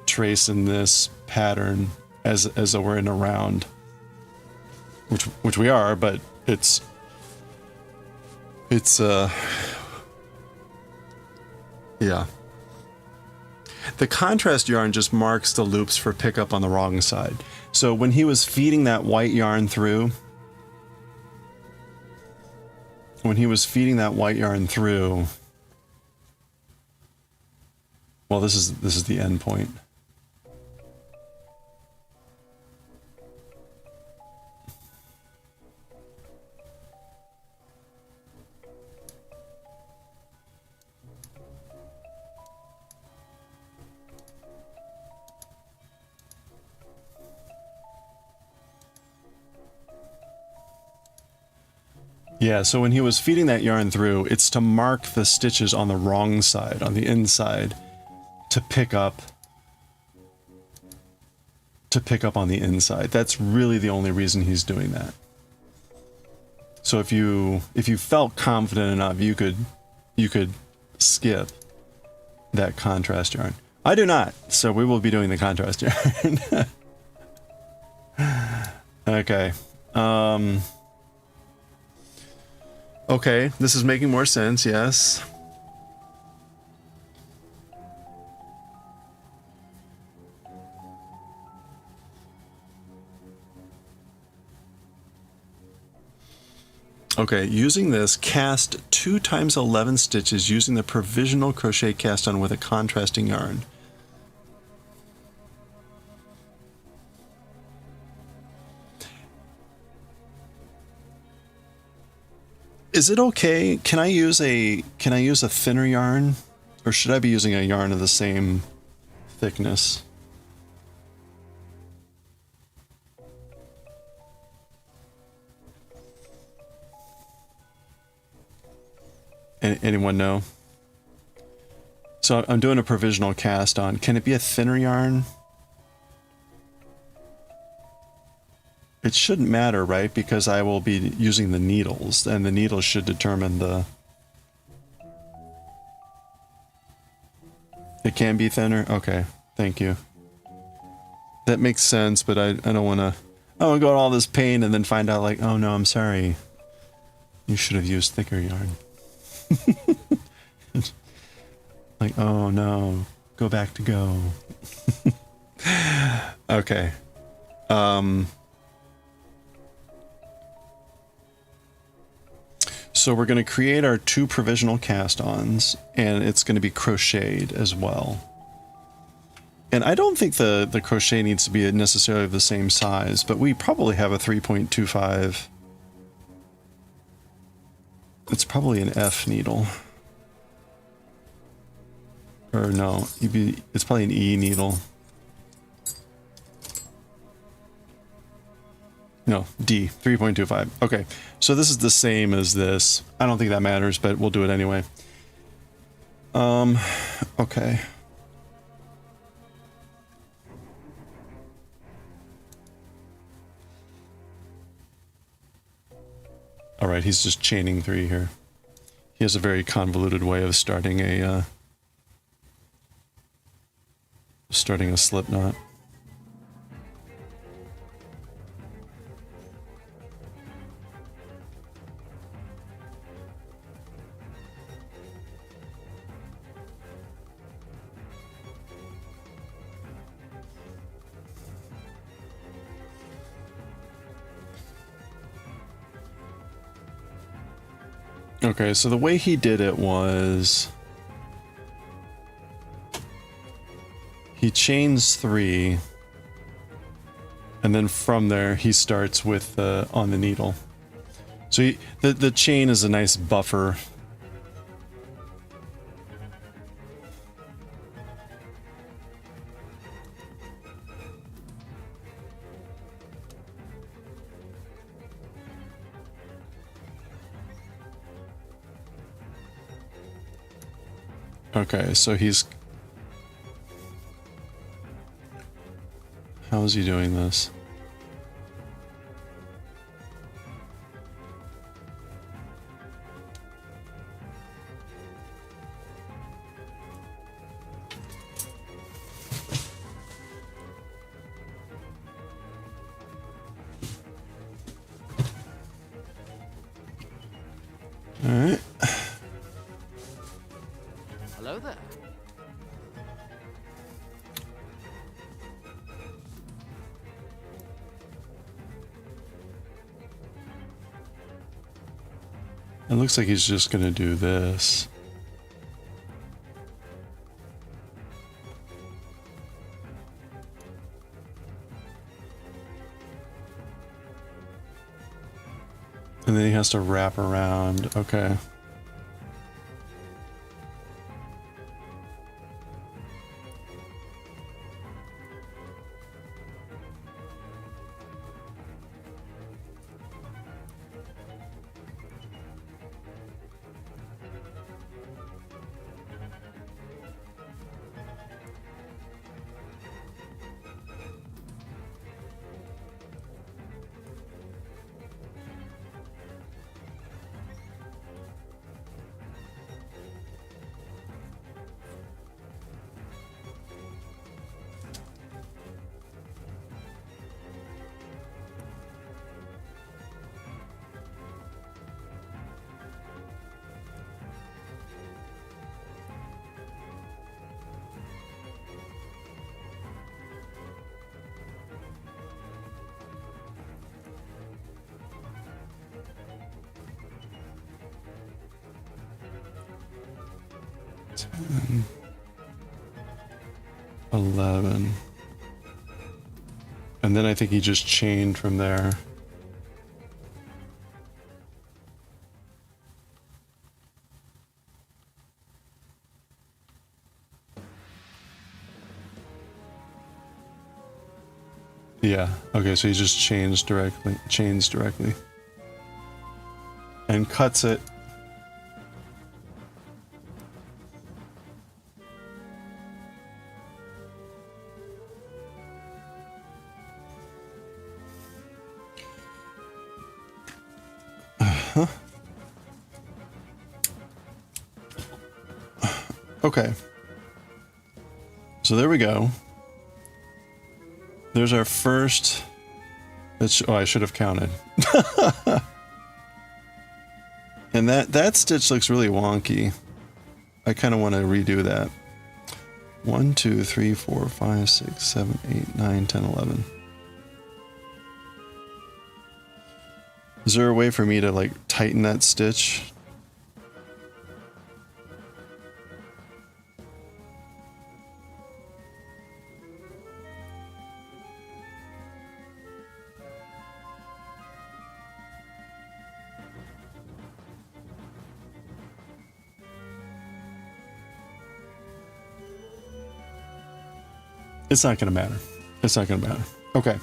trace in this pattern as though we're in a round, which we are, but it's yeah. The contrast yarn just marks the loops for pickup on the wrong side. So when he was feeding that white yarn through, well, this is the end point. Yeah, so when he was feeding that yarn through, it's to mark the stitches on the wrong side, on the inside, to pick up on the inside. That's really the only reason he's doing that. So if you felt confident enough, you could skip that contrast yarn. I do not, so we will be doing the contrast yarn. Okay. Okay, this is making more sense, yes. Okay, using this, cast 2 times 11 stitches using the provisional crochet cast on with a contrasting yarn. Is it okay? Can I use a thinner yarn, or should I be using a yarn of the same thickness? Anyone know? So I'm doing a provisional cast on. Can it be a thinner yarn? It shouldn't matter, right? Because I will be using the needles, and the needles should determine the... It can be thinner? Okay, thank you. That makes sense, but I don't want to... I want to go to all this pain and then find out like, oh no, I'm sorry. You should have used thicker yarn. Like, oh no, go back to go. Okay. So we're going to create our 2 provisional cast-ons, and it's going to be crocheted as well. And I don't think the crochet needs to be necessarily the same size, but we probably have a 3.25. It's probably an F needle. Or no, it's probably an E needle. No, D, 3.25. Okay, so this is the same as this. I don't think that matters, but we'll do it anyway. Okay. All right, he's just chaining 3 here. He has a very convoluted way of starting a slip knot. Okay, so the way he did it was he chains 3, and then from there he starts with on the needle. So the chain is a nice buffer. Okay, so he's How is he doing this? All right. Hello there. It looks like he's just gonna do this. And then he has to wrap around. Okay. And 11. And then I think he just chained from there. Yeah, okay, so he just chains directly. And cuts it. Okay. So there we go. There's our first. Oh, I should have counted. And that stitch looks really wonky. I kind of want to redo that. 1, 2, 3, 4, 5, 6, 7, 8, 9, 10, 11. Is there a way for me to like tighten that stitch? It's not going to matter. It's not going to matter. Okay.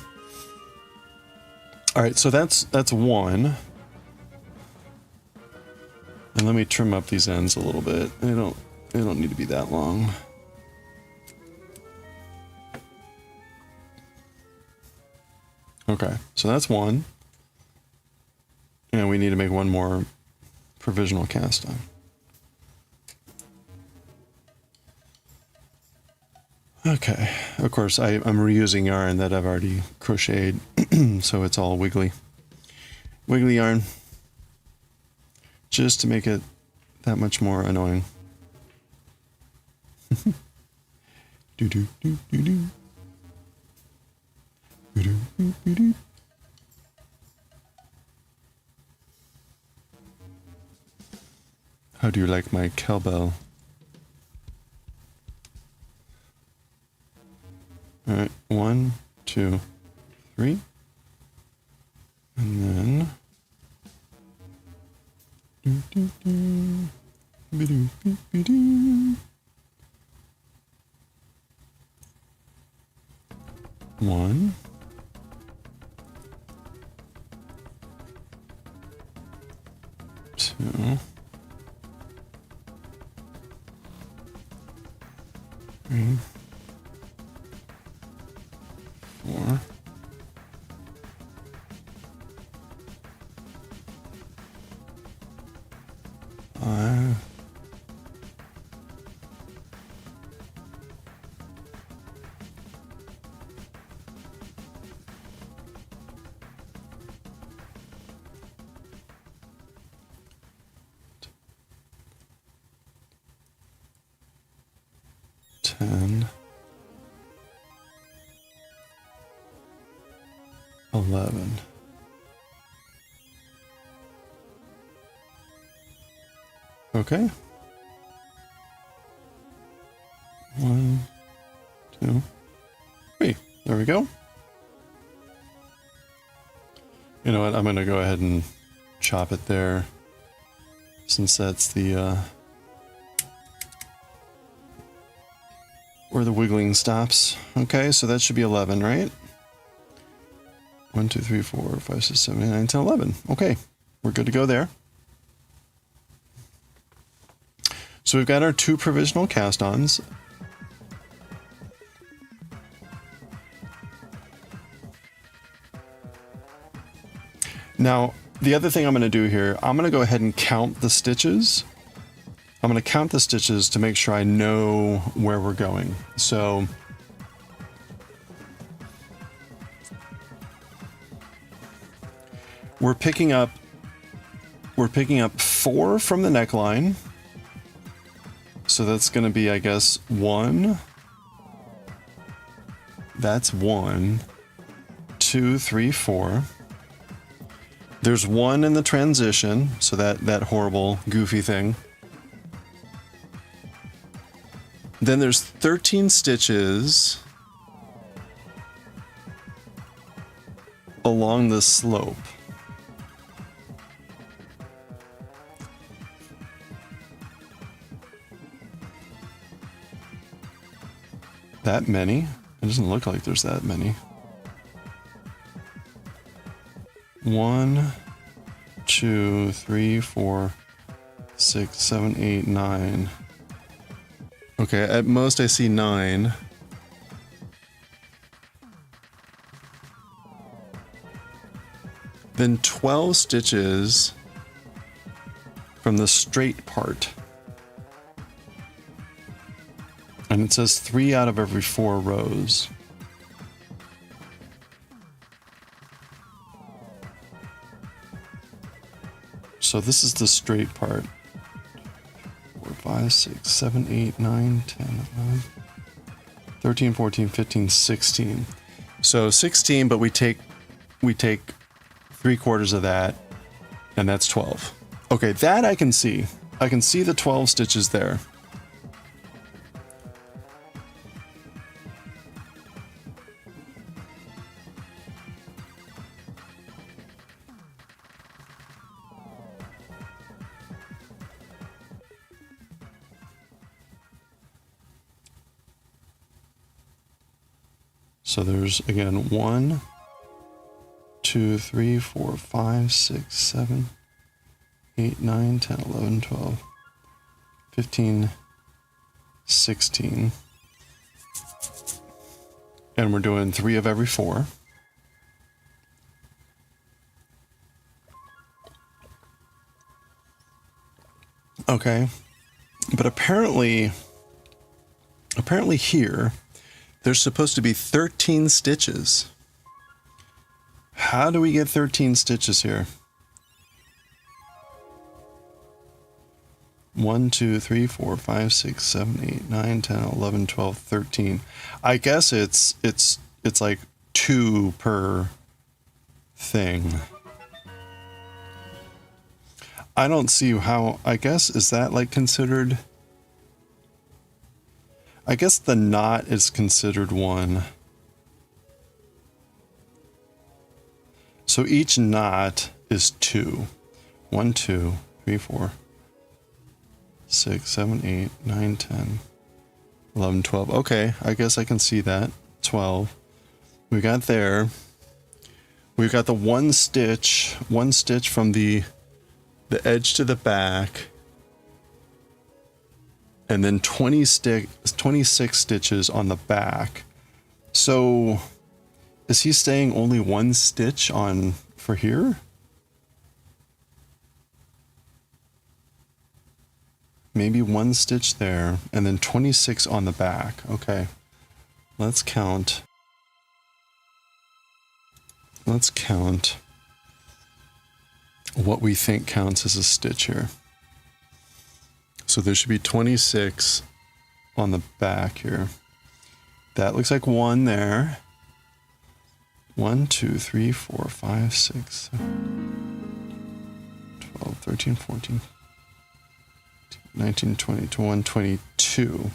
All right, so that's one. And let me trim up these ends a little bit. They don't need to be that long. Okay, so that's one. And we need to make one more provisional cast on. Okay, of course I'm reusing yarn that I've already crocheted, so it's all wiggly yarn, just to make it that much more annoying. do do do do do. Do do do do do. How do you like my cowbell? All right, 1, 2, 3, and then one, two, three, 4, 5. Ten, 11. Okay. 1, 2, 3. There we go. You know what? I'm going to go ahead and chop it there, since that's the where the wiggling stops. Okay, so that should be 11, right? 1, 2, 3, 4, 5, 6, 7, 8, 9, 10, 11. Okay, we're good to go there. So we've got our 2 provisional cast-ons. Now, the other thing I'm going to do here, I'm going to go ahead and count the stitches. I'm going to count the stitches to make sure I know where we're going. So we're picking up 4 from the neckline. So that's going to be, I guess, 1. That's 1, 2, 3, 4. There's 1 in the transition, so that horrible, goofy thing. Then there's 13 stitches along the slope. That many? It doesn't look like there's that many. 1, 2, 3, 4, 6, 7, 8, 9. Okay, at most I see 9. Then 12 stitches from the straight part. And it says 3 out of every 4 rows. So this is the straight part. 4, 5, 6, 7, 8, 9, 10, 11, 13, 14, 15, 16. So 16, but we take 3/4 of that, and that's 12. Okay, that I can see. I can see the 12 stitches there. So there's, again, 1, 2, 3, 4, 5, 6, 7, 8, 9, 10, 11, 12, 15, 16. And we're doing 3 of every 4. Okay. But apparently here, there's supposed to be 13 stitches. How do we get 13 stitches here? 1, 2, 3, 4, 5, 6, 7, 8, 9, 10, 11, 12, 13. I guess it's like 2 per thing. I don't see how, I guess, is that like considered? I guess the knot is considered 1. So each knot is 2. 1, 2, 3, 4, 6, 7, 8, 9, 10, 11, 12. Okay, I guess I can see that. 12. We got there. We've got the one stitch from the edge to the back. And then 26 stitches on the back. So is he saying only 1 stitch on for here? maybe 1 stitch there, and then 26 on the back. Okay, let's count. Let's count what we think counts as a stitch here. So there should be 26 on the back here. That looks like 1 there. 1, 2, 3, 4, 5, 6, 7, 12, 13, 14, 19, 20, 21, 22.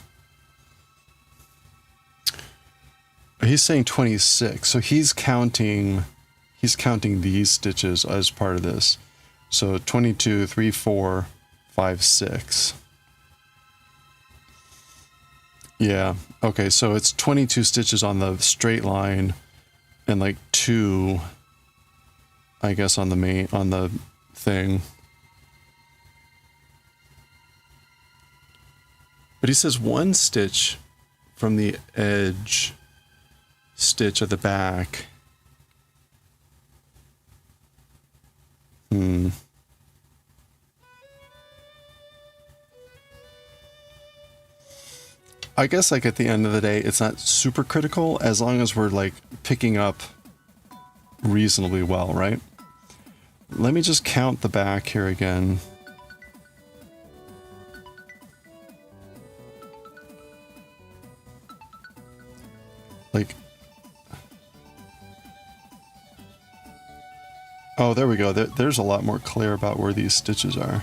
He's saying 26, so he's counting these stitches as part of this. So 22, 3, 4, 5, 6. Yeah, okay, so it's 22 stitches on the straight line and like 2, I guess, on the thing. But he says 1 stitch from the edge stitch at the back. I guess, like, at the end of the day, it's not super critical as long as we're, like, picking up reasonably well, right? Let me just count the back here again. Like, oh, there we go. There's a lot more clear about where these stitches are.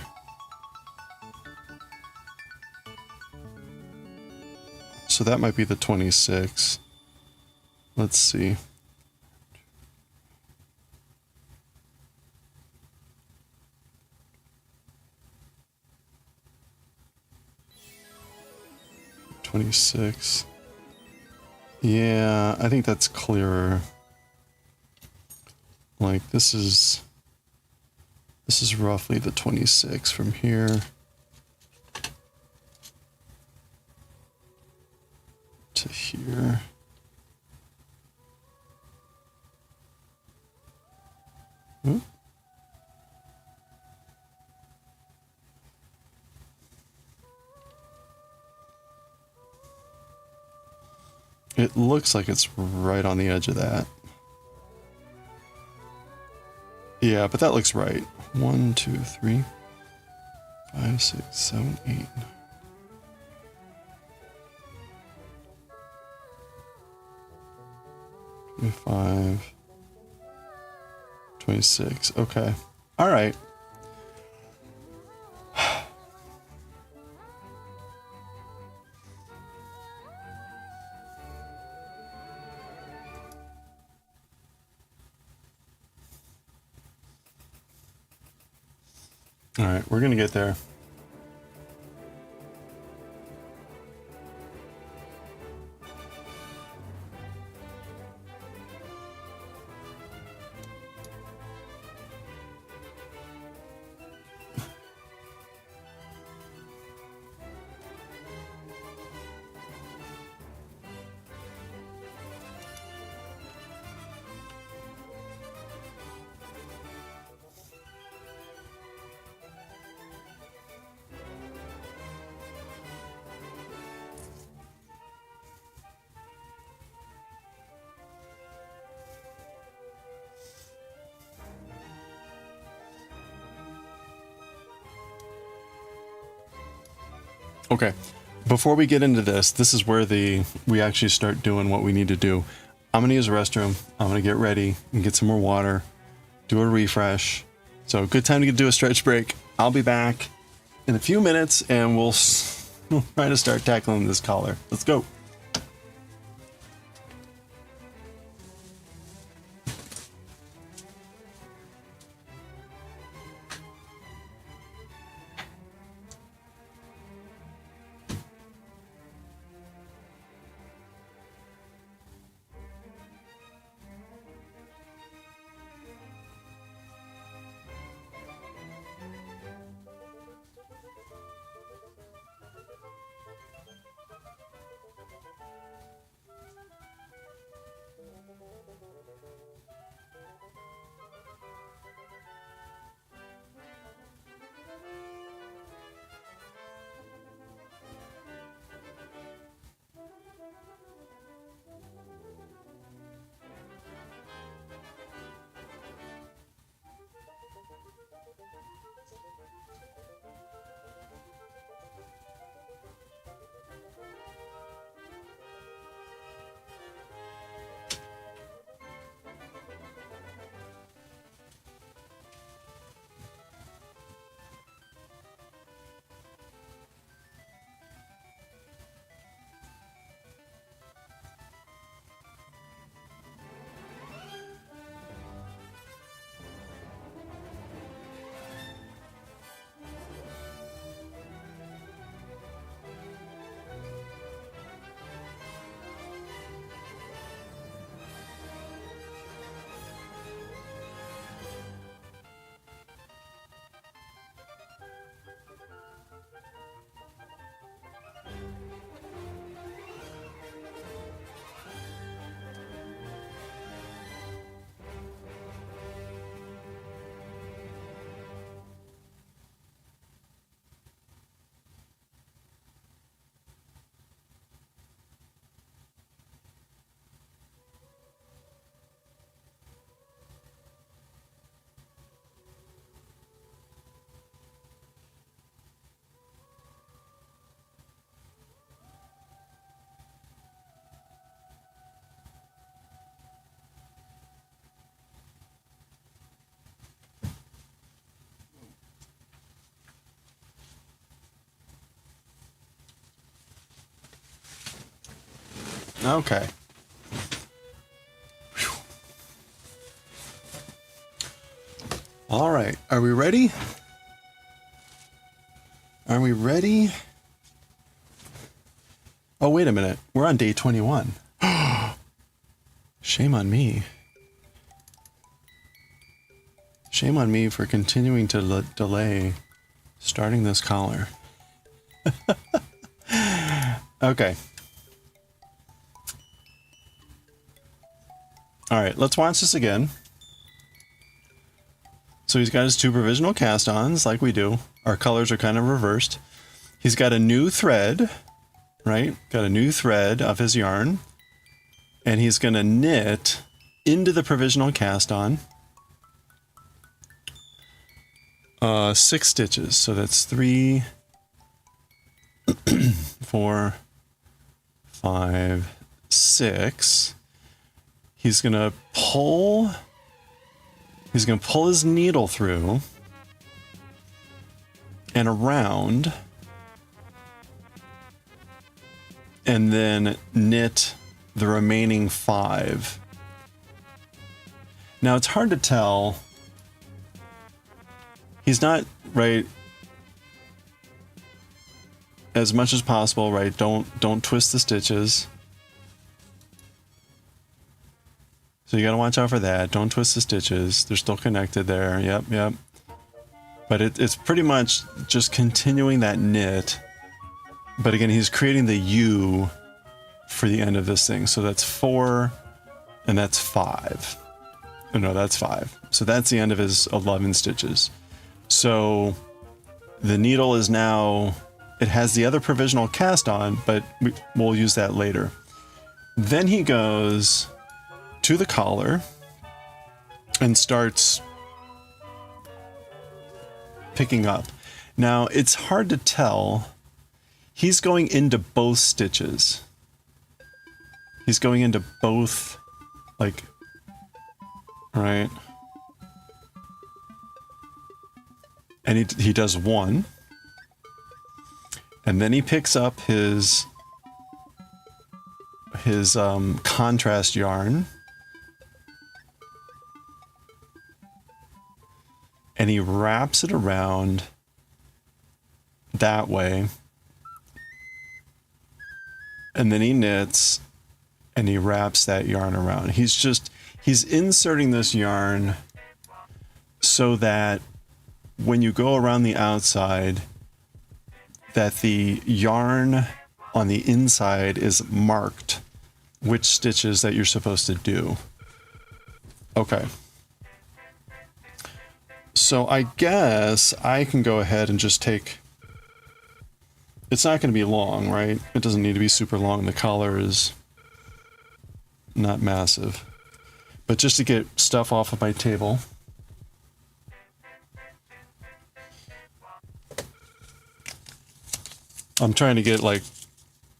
So that might be the 26. Let's see. $26. Yeah, I think that's clearer. Like, this is roughly the 26 from here to here. Hmm? It looks like it's right on the edge of that. Yeah, but that looks right. 1, 2, 3, 5, 6, 7, 8. 25, 26. Okay. All right. All right, we're going to get there. Okay, before we get into this is where we actually start doing what we need to do. I'm gonna use the restroom. I'm gonna get ready and get some more water, do a refresh. So good time to do a stretch break. I'll be back in a few minutes and we'll try to start tackling this collar. Let's go. Okay. Whew. All right. Are we ready? Are we ready? Oh, wait a minute. We're on day 21. Shame on me. Shame on me for continuing to delay starting this collar. Okay. All right, let's watch this again. So he's got his 2 provisional cast-ons, like we do. Our colors are kind of reversed. He's got a new thread, right? Got a new thread of his yarn. And he's going to knit into the provisional cast-on 6 stitches. So that's 3, 4, 5, 6. He's going to pull his needle through and around, and then knit the remaining 5. Now it's hard to tell. He's not, right, as much as possible, right? Don't twist the stitches. So you gotta watch out for that. Don't twist the stitches. They're still connected there. Yep, yep. But it's pretty much just continuing that knit. But again, he's creating the U for the end of this thing. So that's 4 and that's 5. Oh, no, that's 5. So that's the end of his 11 stitches. So the needle is now, it has the other provisional cast on, but we'll use that later. Then he goes to the collar and starts picking up. Now it's hard to tell. He's going into both stitches. He's going into both, like, right? And he does 1. And then he picks up his contrast yarn. And he wraps it around that way. And then he knits and he wraps that yarn around. He's inserting this yarn so that when you go around the outside, that the yarn on the inside is marked which stitches that you're supposed to do. Okay. So I guess I can go ahead and just take, it's not going to be long, right? It doesn't need to be super long. The collar is not massive. But just to get stuff off of my table, I'm trying to get like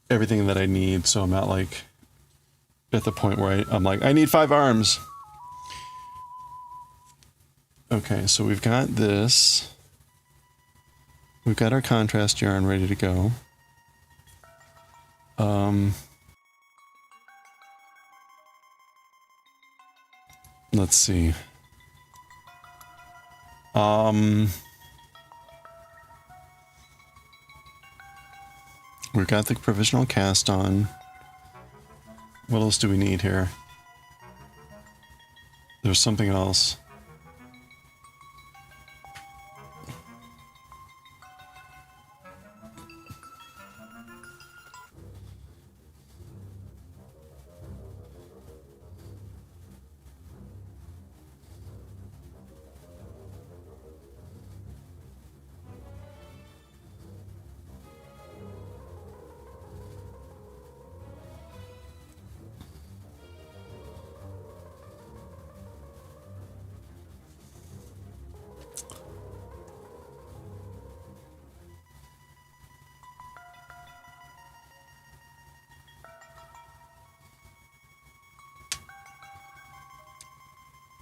everything that I need, so I'm not like at the point where I'm like, I need 5 arms. Okay, so we've got this. We've got our contrast yarn ready to go. Let's see. We've got the provisional cast on. What else do we need here? There's something else.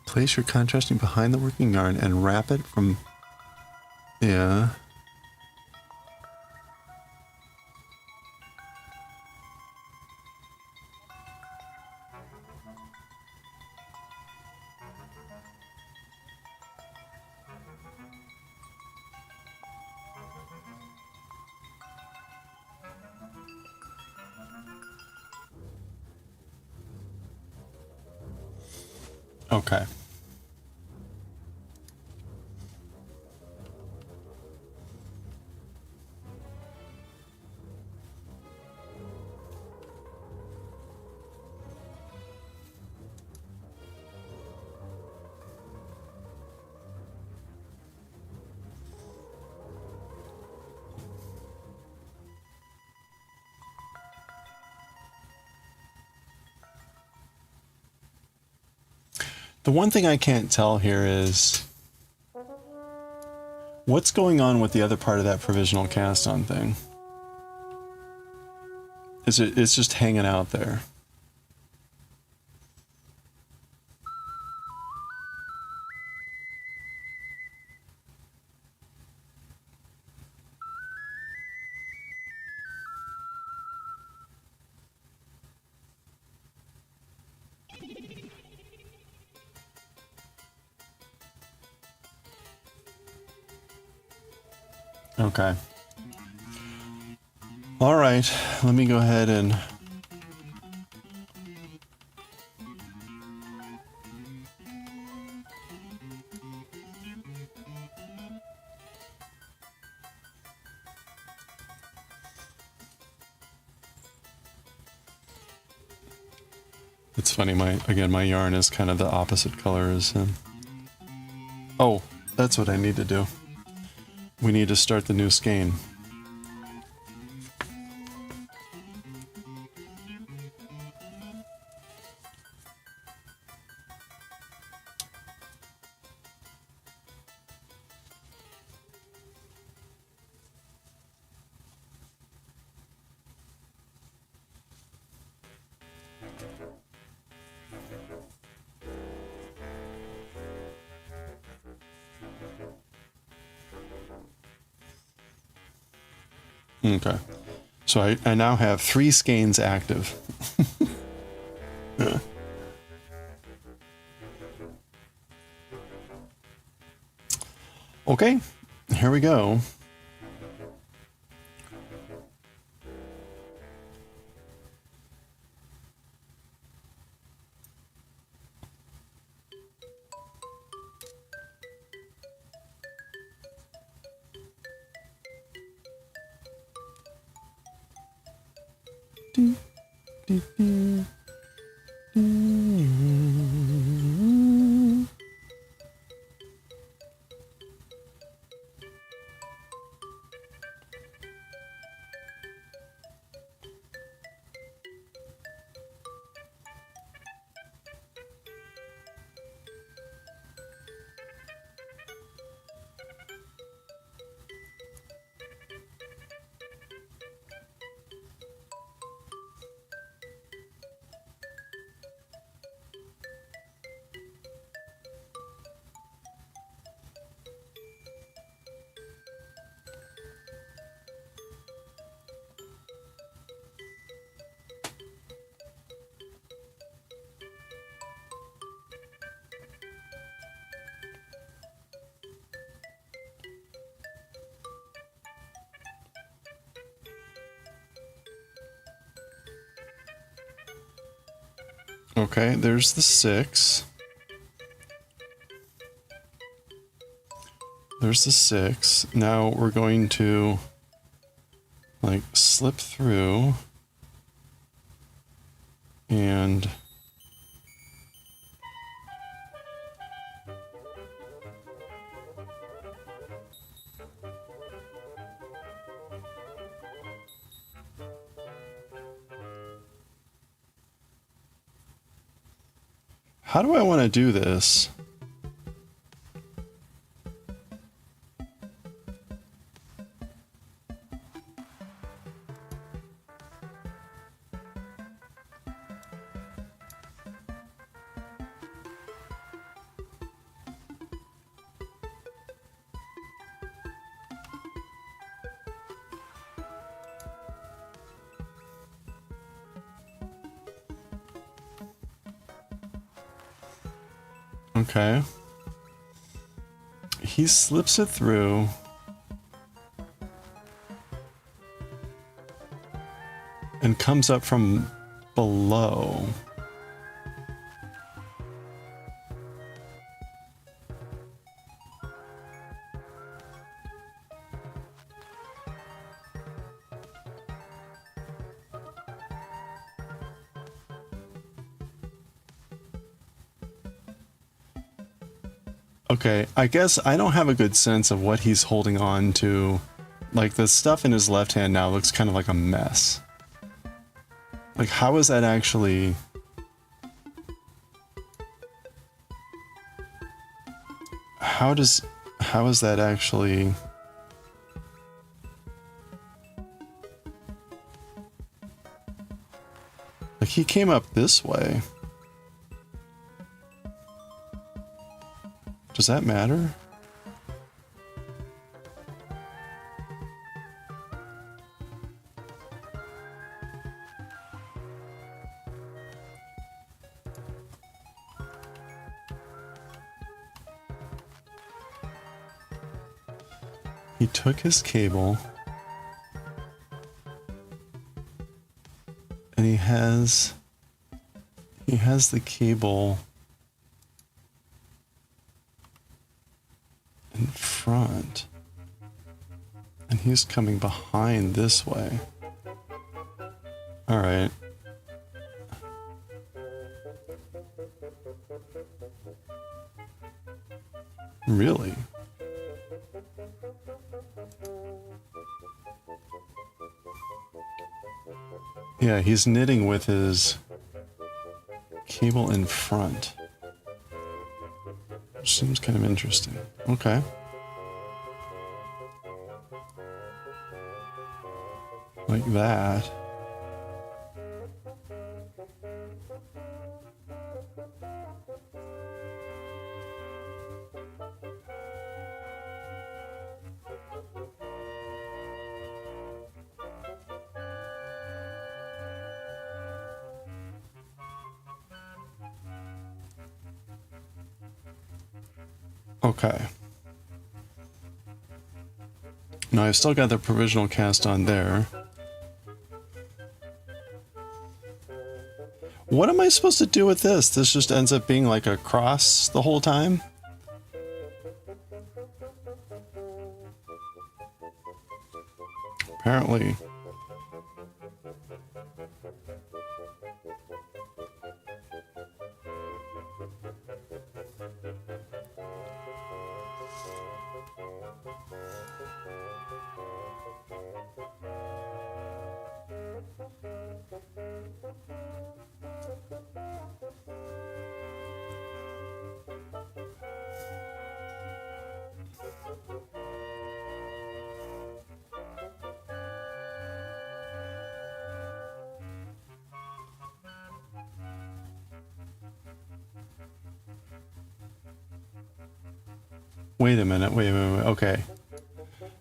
Place your contrasting behind the working yarn and wrap it from... Yeah. Okay. The one thing I can't tell here is what's going on with the other part of that provisional cast on thing. It's just hanging out there. Okay. All right, let me go ahead and it's funny, my yarn is kind of the opposite color as him. Oh, that's what I need to do. We need to start the new skein. Okay. So I now have 3 skeins active. Okay, here we go. Okay, there's the 6. There's the 6. Now we're going to like slip through and how do I want to do this? Okay. He slips it through. And comes up from below. Okay, I guess I don't have a good sense of what he's holding on to. Like, the stuff in his left hand now looks kind of like a mess. Like, how is that actually... How is that actually... Like, he came up this way. Does that matter? He took his cable and he has the cable in front and he's coming behind this way. All right. Really? Yeah, he's knitting with his cable in front. Which seems kind of interesting. Okay. Like that. Okay. Now I've still got the provisional cast on there. What am I supposed to do with this? This just ends up being like a cross the whole time? Apparently. Wait a minute, wait, okay.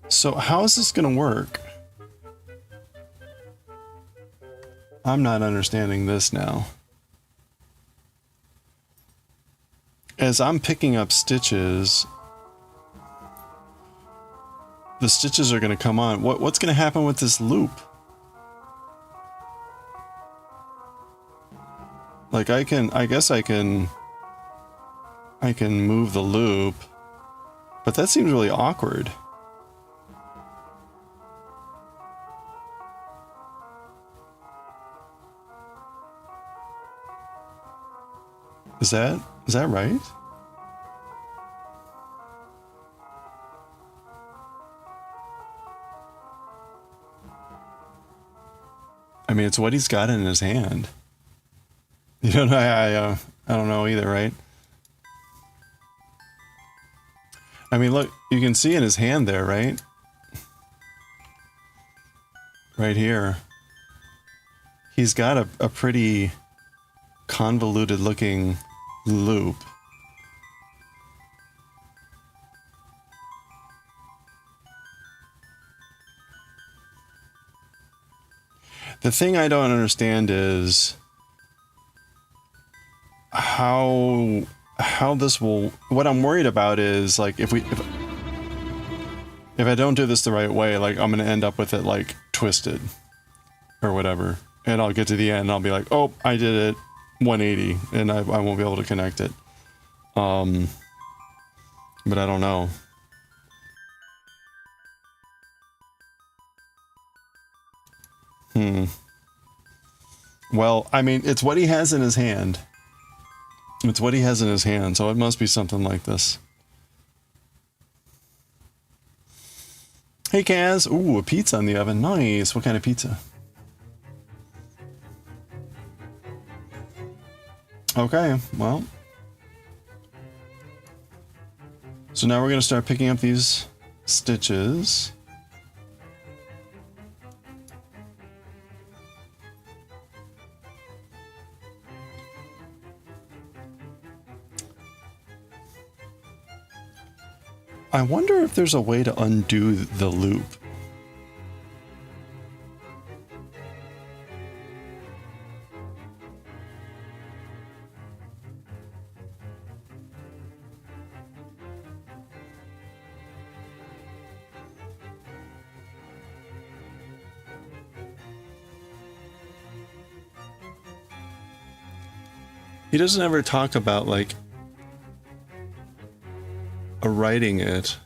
So how is this gonna work? I'm not understanding this now. As I'm picking up stitches, the stitches are gonna come on. What's gonna happen with this loop? Like I guess I can move the loop. But that seems really awkward. Is that right? I mean, it's what he's got in his hand. You don't know, I don't know either, right? I mean, look, you can see in his hand there, right? Right here. He's got a pretty convoluted looking loop. The thing I don't understand is how this will, what I'm worried about is like if I don't do this the right way, like I'm gonna end up with it like twisted or whatever, and I'll get to the end and I'll be like, oh, I did it 180 and I won't be able to connect it. But I don't know. Well, I mean, it's what he has in his hand. It's what he has in his hand, so it must be something like this. Hey, Kaz. Ooh, a pizza in the oven. Nice. What kind of pizza? Okay, well. So now we're going to start picking up these stitches. I wonder if there's a way to undo the loop. He doesn't ever talk about, like, writing it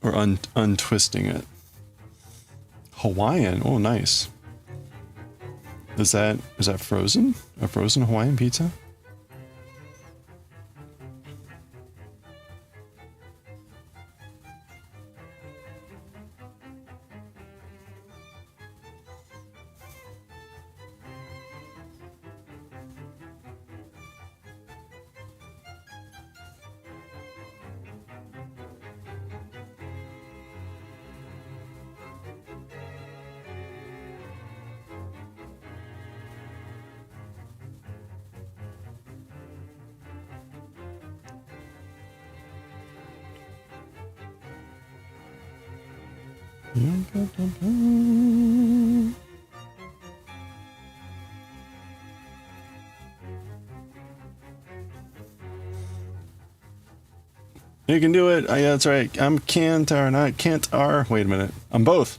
or untwisting it. Hawaiian. Oh, nice. Is that frozen? A frozen Hawaiian pizza? You can do it. Yeah, that's right. I'm Kantar, not Kantar. Wait a minute. I'm both.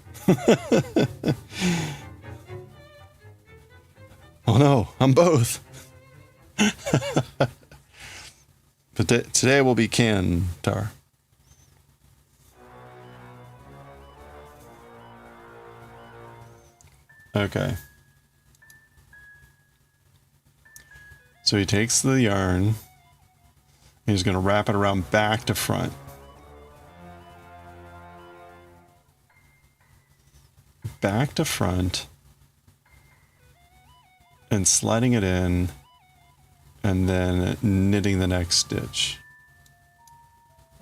Oh no, I'm both. But today will be Kantar. Okay. So he takes the yarn. He's going to wrap it around back to front. Back to front. And sliding it in. And then knitting the next stitch.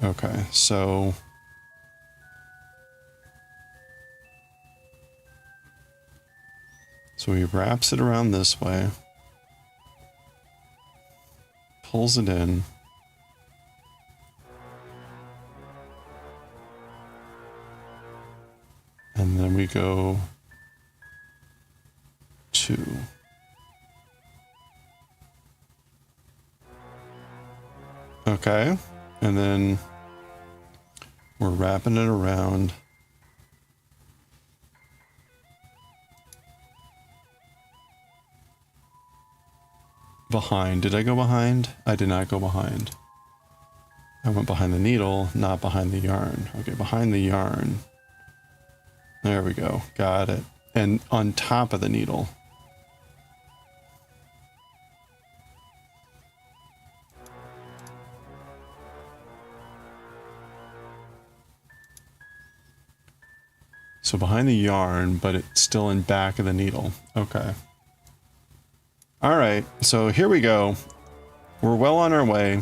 Okay, so... So he wraps it around this way. Pulls it in. And then we go 2. Okay, and then we're wrapping it around. Behind. Did I go behind? I did not go behind. I went behind the needle, not behind the yarn. Okay, behind the yarn. There we go. Got it. And on top of the needle. So behind the yarn, but it's still in back of the needle. Okay. All right. So here we go. We're well on our way.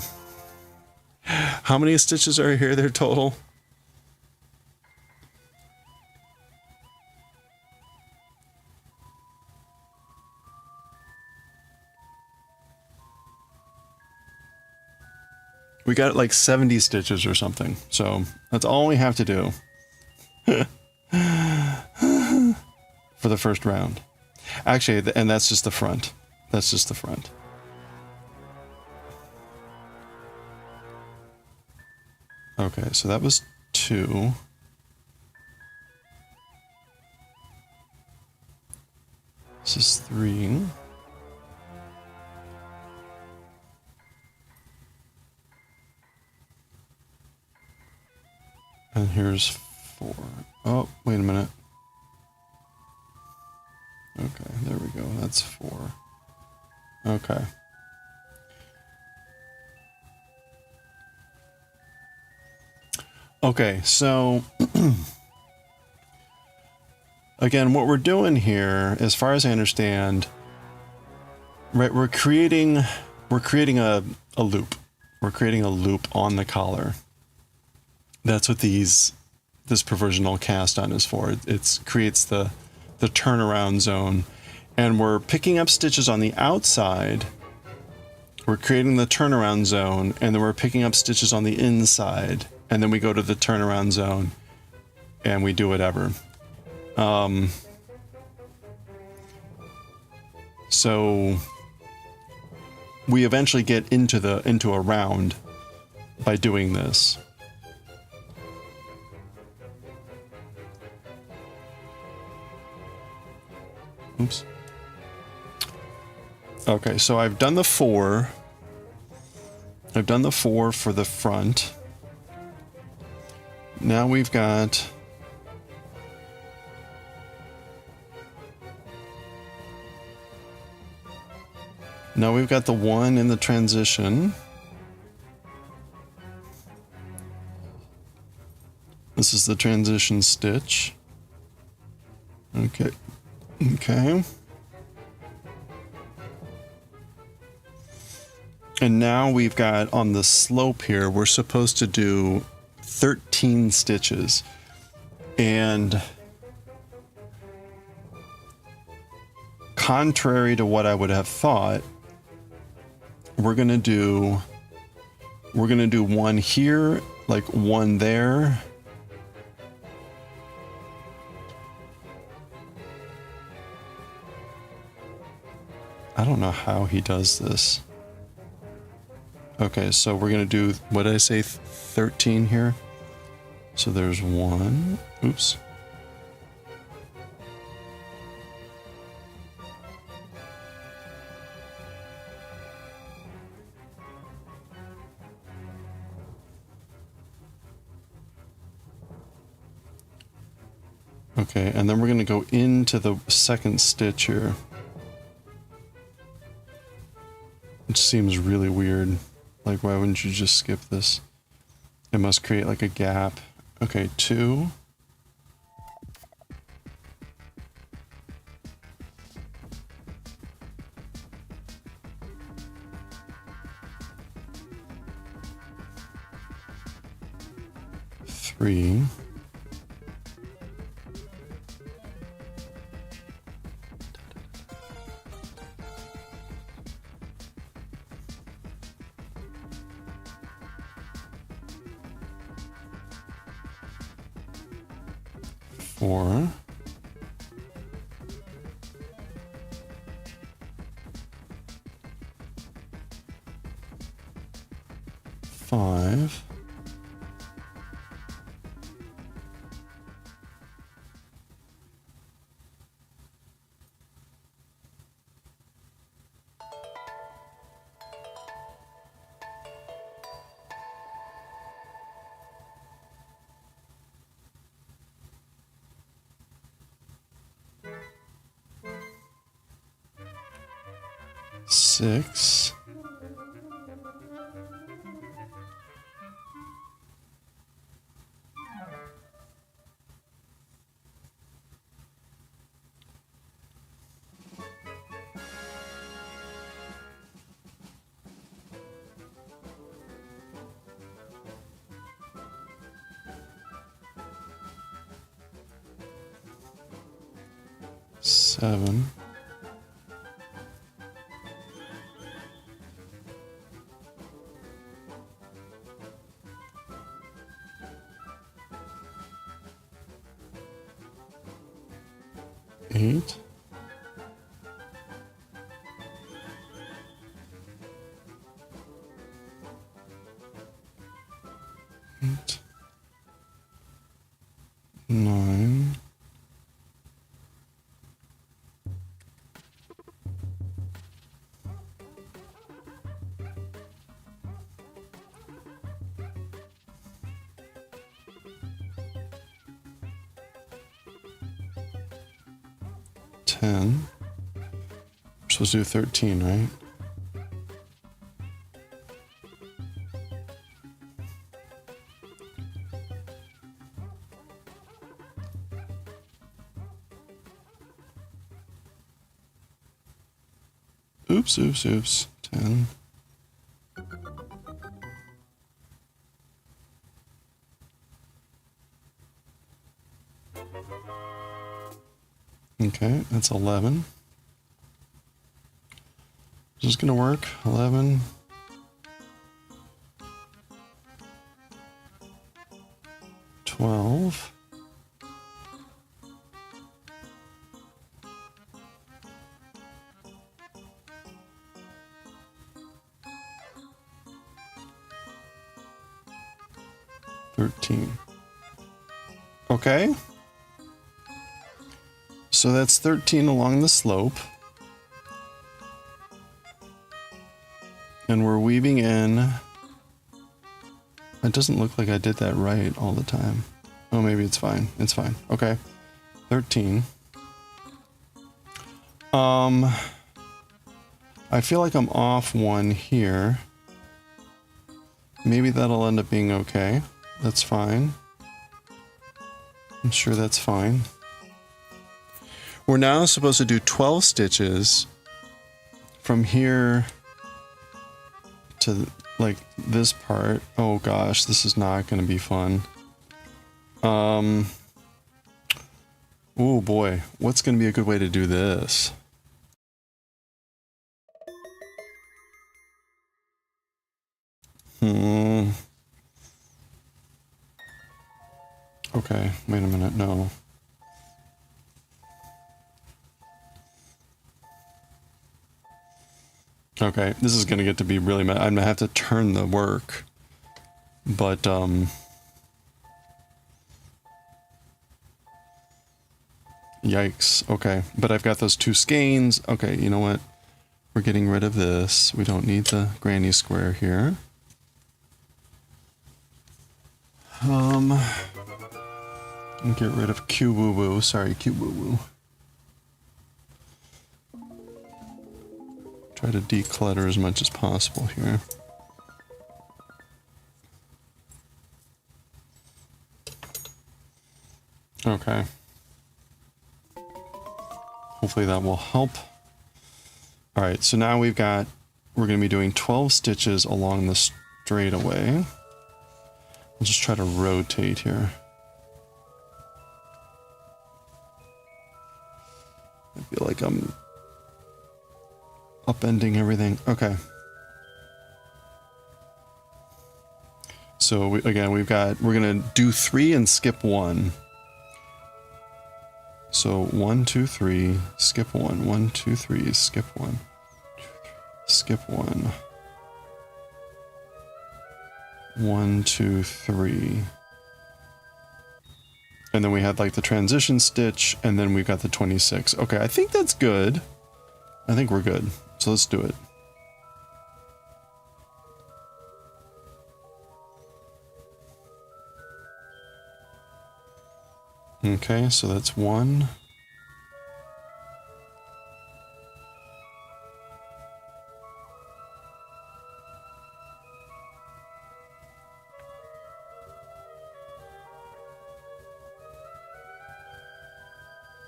How many stitches are here there total? We got like 70 stitches or something. So that's all we have to do. For the first round. Actually, and that's just the front. That's just the front. Okay, so that was 2. This is 3. And here's 4. Oh, wait a minute. Okay, there we go. That's 4. Okay. Okay, so again, what we're doing here, as far as I understand, right, we're creating a loop. We're creating a loop on the collar. That's what this provisional cast on is for. It creates the turnaround zone, and we're picking up stitches on the outside. We're creating the turnaround zone, and then we're picking up stitches on the inside, and then we go to the turnaround zone, and we do whatever. So we eventually get into a round by doing this. Oops. Okay, so I've done the 4. I've done the 4 for the front. Now we've got... Now we've got the 1 in the transition. This is the transition stitch. Okay. Okay. And now we've got on the slope here, we're supposed to do 13 stitches. And contrary to what I would have thought, we're gonna do 1 here, like 1 there. I don't know how he does this. Okay, so we're gonna do, what did I say, 13 here? So there's 1, oops. Okay, and then we're gonna go into the second stitch here. Which seems really weird. Like, why wouldn't you just skip this? It must create like a gap. Okay, 2. Three. 4. 5. 6. 7. 8. 8. 9. 10. We're supposed to do 13, right? Oops, oops, oops. 10. Okay, that's 11. Is this gonna work? 11. 12. 13. Okay. So that's 13 along the slope. And we're weaving in. It doesn't look like I did that right all the time. Oh, maybe it's fine. It's fine. Okay. 13. I feel like I'm off one here. Maybe that'll end up being okay. That's fine. I'm sure that's fine. We're now supposed to do 12 stitches from here to like this part. Oh gosh, this is not going to be fun. Oh boy, what's going to be a good way to do this? Okay, wait a minute, no. Okay, this is gonna get to be really I'm gonna have to turn the work. But, yikes. Okay, but I've got those two skeins. Okay, you know what? We're getting rid of this. We don't need the granny square here. And get rid of Q woo woo. Sorry, Q woo woo. Try to declutter as much as possible here. Okay. Hopefully that will help. All right, so now we're going to be doing 12 stitches along the straightaway. I'll just try to rotate here. I feel like I'm upending everything. Okay. So we're gonna do 3 and skip 1. So 1, 2, 3, skip 1. 1, 2, 3, skip 1. 2, 3, skip 1. 1, 2, 3. And then we had like the transition stitch, and then we've got the 26. Okay, I think that's good. I think we're good. So let's do it. Okay, so that's 1.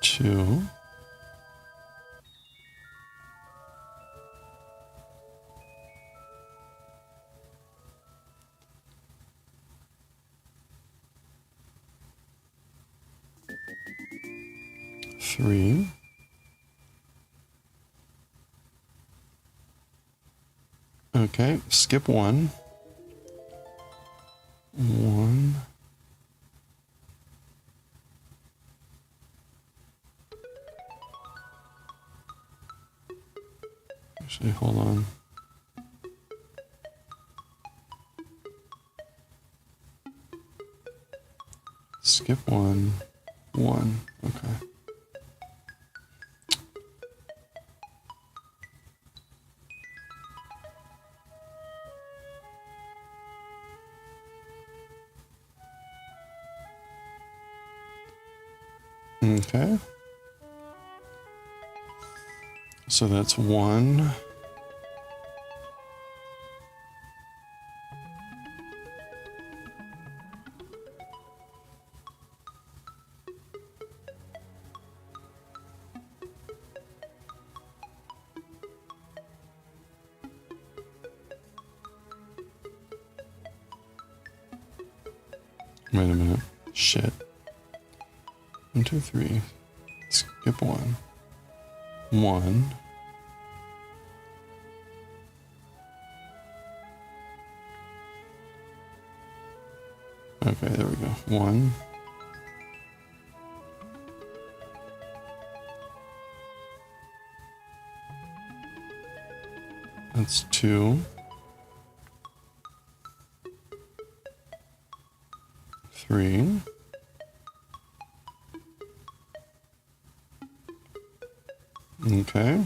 Two. Three. Okay, skip 1. 1. Actually, hold on. Skip 1. 1. Okay. Okay. So that's 1. Wait a minute. Shit. 1, 2, 3. Skip 1. 1. Okay, there we go. 1. That's 2. 3. Okay.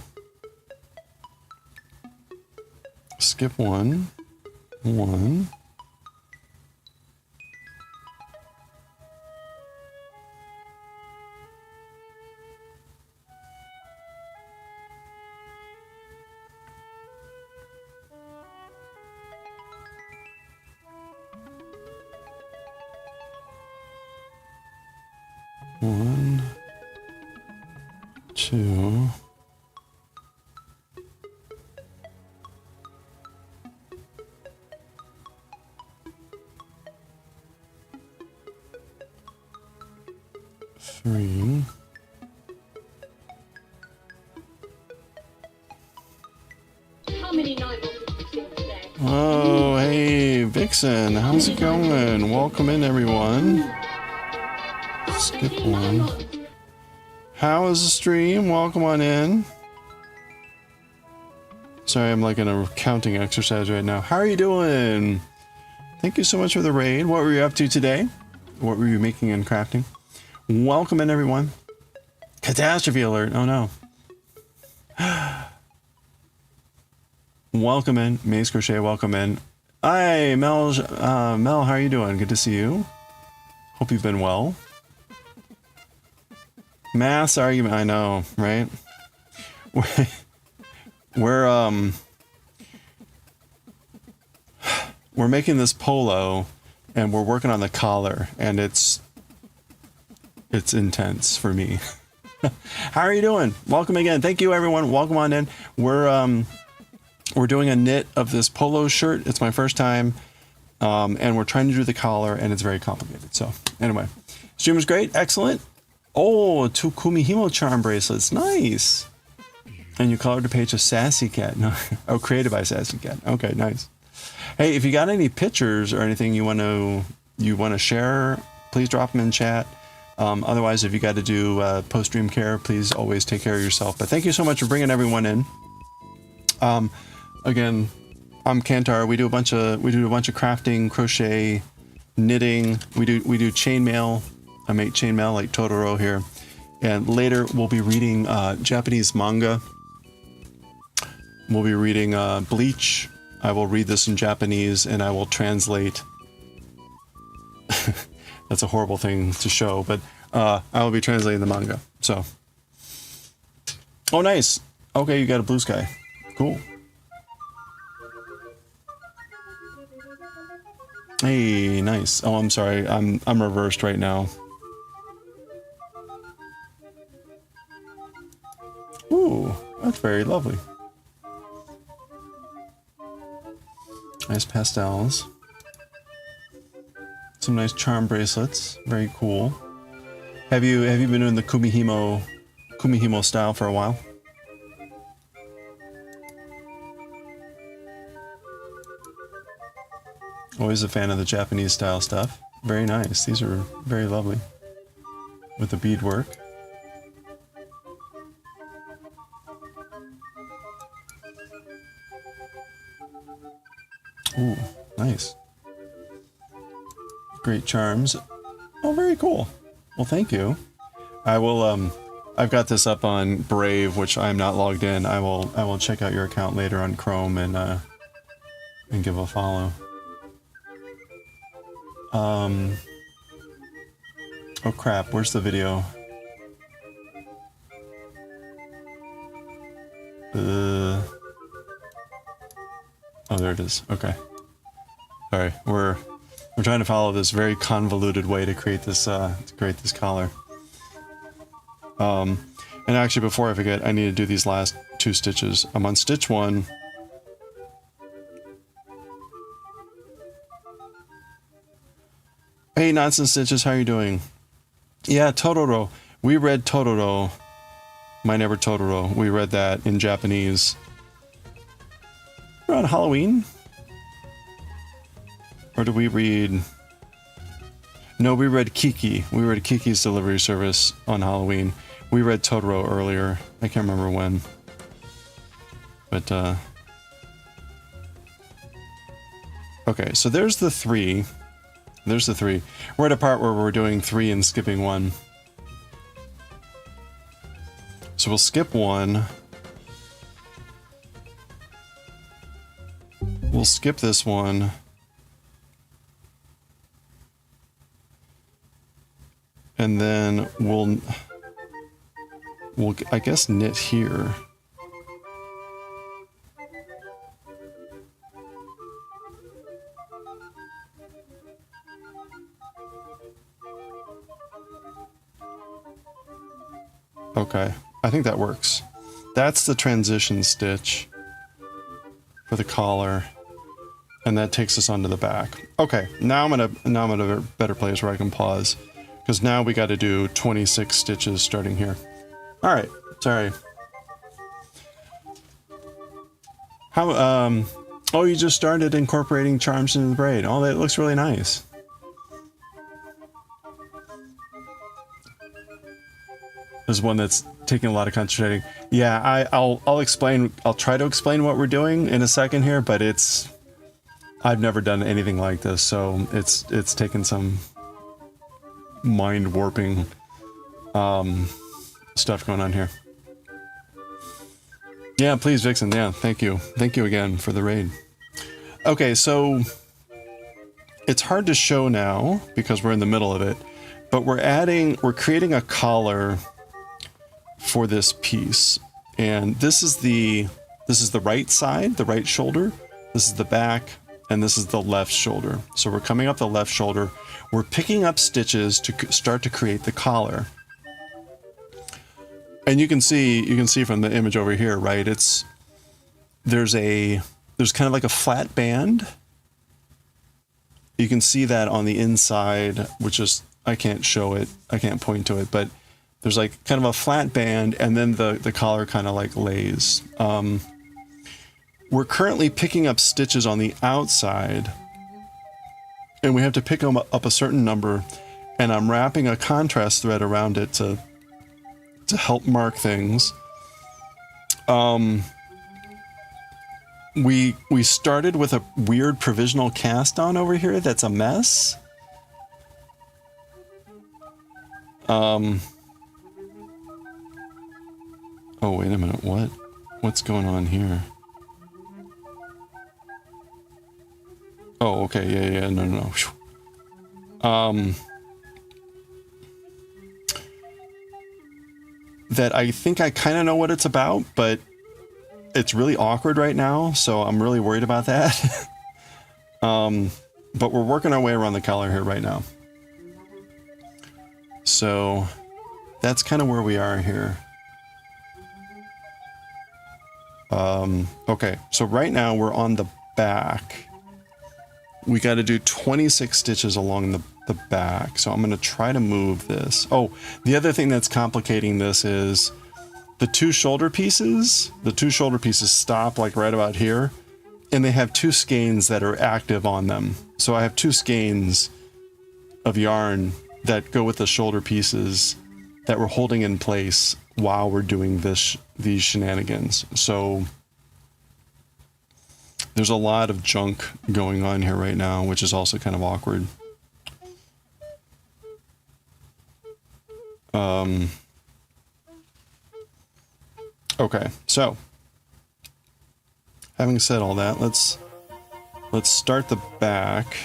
Skip 1. 1. One, 2. Three. How many night walkers have you seen today? Oh, hey, Vixen, how's it going? Welcome in, everyone. Skip 1. How is the stream? Welcome on in. Sorry, I'm like in a counting exercise right now. How are you doing? Thank you so much for the raid. What were you up to today? What were you making and crafting? Welcome in, everyone. Catastrophe alert. Oh, no. Welcome in. Maze Crochet, welcome in. Hi, Mel. Mel, how are you doing? Good to see you. Hope you've been well. Mass argument. I know, right? We're making this polo, and we're working on the collar, and it's intense for me. How are you doing? Welcome again. Thank you, everyone. Welcome on in. We're doing a knit of this polo shirt. It's my first time, and we're trying to do the collar, and it's very complicated. So anyway, stream was great. Excellent. Oh, 2 Kumihimo charm bracelets. Nice. And you colored the page of Sassy Cat. No, oh, created by Sassy Cat. Okay, nice. Hey, if you got any pictures or anything you want to share, please drop them in chat. Otherwise, if you got to do post-stream care, please always take care of yourself. But thank you so much for bringing everyone in. Again, I'm Kantar. We do a bunch of crafting, crochet, knitting. We do chainmail. I make chainmail like Totoro here. And later we'll be reading Japanese manga. We'll be reading Bleach. I will read this in Japanese and I will translate. That's a horrible thing to show, but I will be translating the manga. So, oh, nice. Okay, you got a blue sky. Cool. Hey, nice. Oh, I'm sorry. I'm reversed right now. Ooh, that's very lovely. Nice pastels. Some nice charm bracelets. Very cool. Have you been doing the Kumihimo style for a while? Always a fan of the Japanese style stuff. Very nice. These are very lovely. With the beadwork. Ooh, nice. Great charms. Oh, very cool. Well, thank you. I will, I've got this up on Brave, which I'm not logged in. I will check out your account later on Chrome and give a follow. Oh crap, where's the video? Oh, there it is. Okay. Sorry, we're trying to follow this very convoluted way to create this collar. And actually, before I forget, I need to do these last 2 stitches. I'm on stitch 1. Hey, Nonsense Stitches, how are you doing? Yeah, Totoro. We read Totoro. My Neighbor Totoro. We read that in Japanese. Around Halloween? Or did we read... No, we read Kiki. We read Kiki's Delivery Service on Halloween. We read Totoro earlier. I can't remember when. But, okay, so there's the 3. There's the 3. We're at a part where we're doing 3 and skipping 1. So we'll skip 1. We'll skip this one. And then we'll I guess knit here. Okay, I think that works. That's the transition stitch for the collar, and that takes us onto the back. Okay, now I'm at a better place where I can pause, because now we got to do 26 stitches starting here. All right, sorry. How oh, you just started incorporating charms into the braid. Oh, that looks really nice. There's one that's taking a lot of concentrating. Yeah, I'll explain. I'll try to explain what we're doing in a second here, but I've never done anything like this, so it's taken some mind warping stuff going on here. Yeah, please, Vixen. Yeah, thank you again for the raid. Okay, so it's hard to show now because we're in the middle of it, but we're creating a collar for this piece, and this is the right side, the right shoulder. This is the back, and this is the left shoulder. So we're coming up the left shoulder. We're picking up stitches to start to create the collar. And you can see from the image over here, right? There's kind of like a flat band. You can see that on the inside, which is, I can't show it, I can't point to it, but there's like kind of a flat band, and then the collar kind of like lays. We're currently picking up stitches on the outside, and we have to pick them up a certain number, and I'm wrapping a contrast thread around it to help mark things. We started with a weird provisional cast on over here that's a mess. Oh, wait a minute, what's going on here? Oh, okay, yeah, no. That I think I kind of know what it's about, but it's really awkward right now, so I'm really worried about that. But we're working our way around the collar here right now. So that's kind of where we are here. Okay, so right now we're on the back. We got to do 26 stitches along the back. So I'm going to try to move this. Oh, the other thing that's complicating this is the two shoulder pieces. The two shoulder pieces stop like right about here, and they have 2 skeins that are active on them. So I have 2 skeins of yarn that go with the shoulder pieces that we're holding in place while we're doing these shenanigans. So there's a lot of junk going on here right now, which is also kind of awkward. Okay, so having said all that, let's start the back.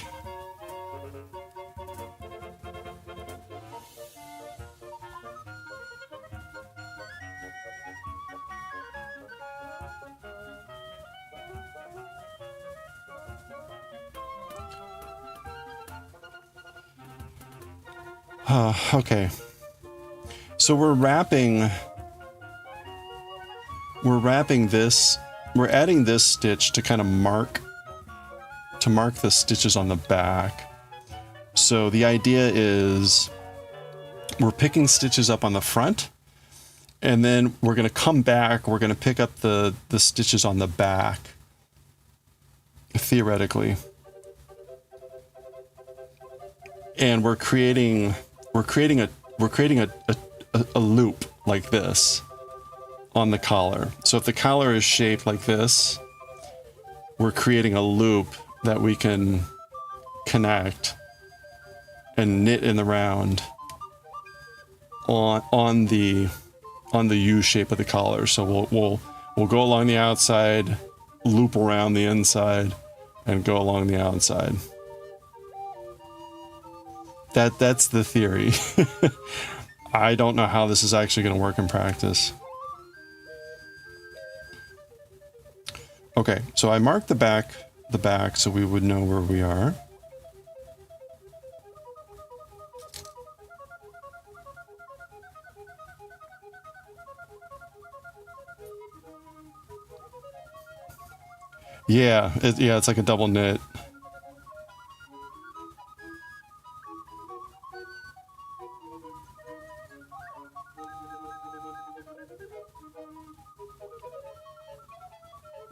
Okay. So we're wrapping this, we're adding this stitch to kind of mark the stitches on the back. So the idea is we're picking stitches up on the front, and then we're going to come back, we're going to pick up the stitches on the back, theoretically. And we're creating a loop like this on the collar. So if the collar is shaped like this, we're creating a loop that we can connect and knit in the round on the U shape of the collar. So we'll go along the outside, loop around the inside, and go along the outside. That's the theory. I don't know how this is actually going to work in practice. Okay, so I marked the back so we would know where we are. Yeah, it's like a double knit.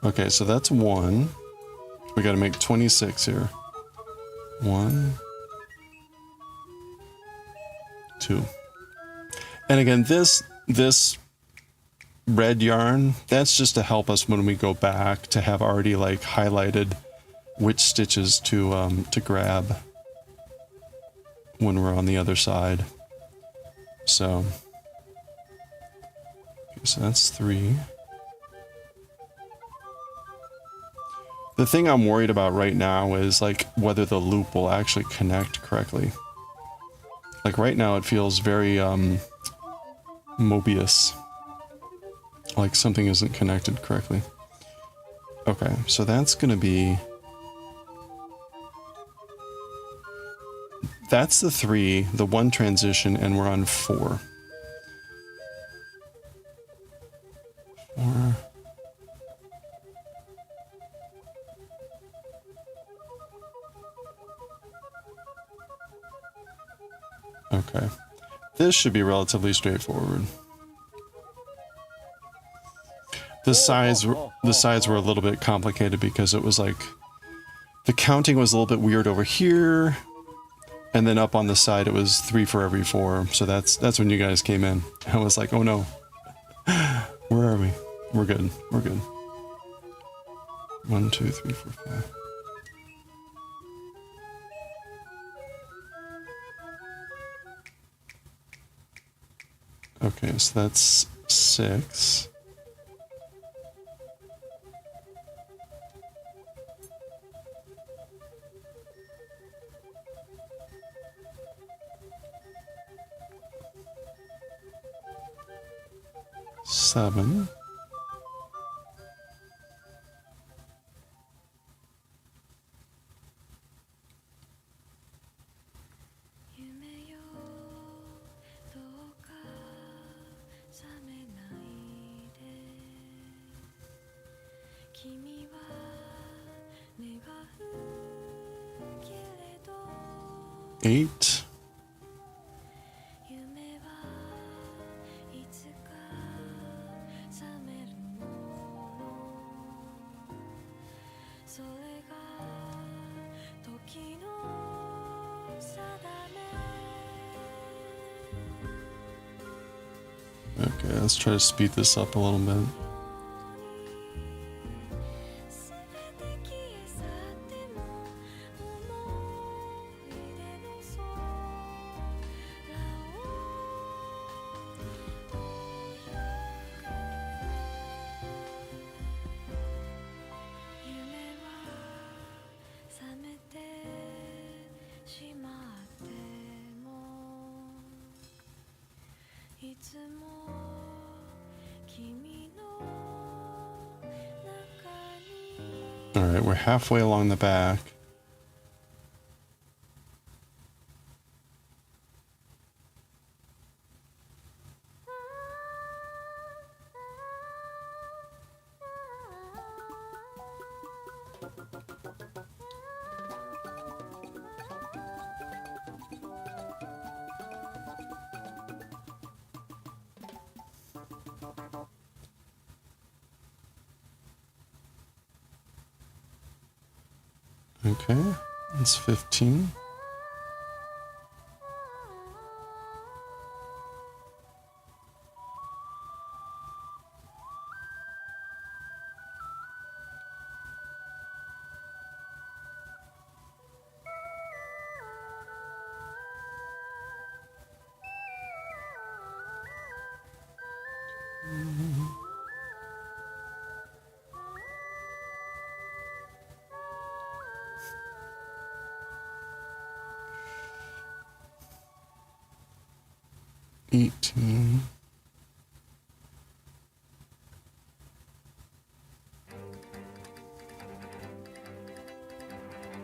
Okay, so that's 1. We got to make 26 here. 1, 2. And again, this red yarn, that's just to help us when we go back to have already like highlighted which stitches to grab when we're on the other side. So, okay, so that's 3. The thing I'm worried about right now is like whether the loop will actually connect correctly. Like right now it feels very Mobius. Like something isn't connected correctly. Okay, so that's gonna be... That's the 3, the 1 transition, and we're on 4. 4. Okay. This should be relatively straightforward. The sides were a little bit complicated because it was like the counting was a little bit weird over here, and then up on the side it was 3 for every 4. So that's when you guys came in. I was like, oh no, where are we? We're good. We're good. 1, 2, 3, 4, 5. Okay, so that's 6. Seven. Eight. Okay, let's try to speed this up a little bit. All right, we're halfway along the back. Okay, that's 15. $18.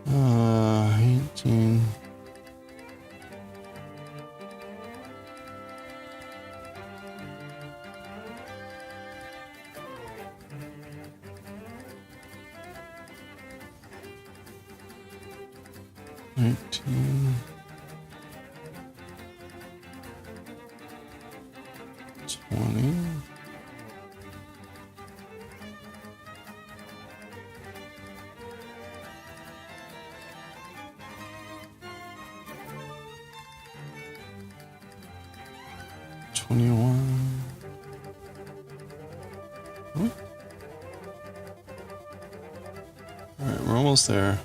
18. $19. 20. $21. Oh. All right, we're almost there.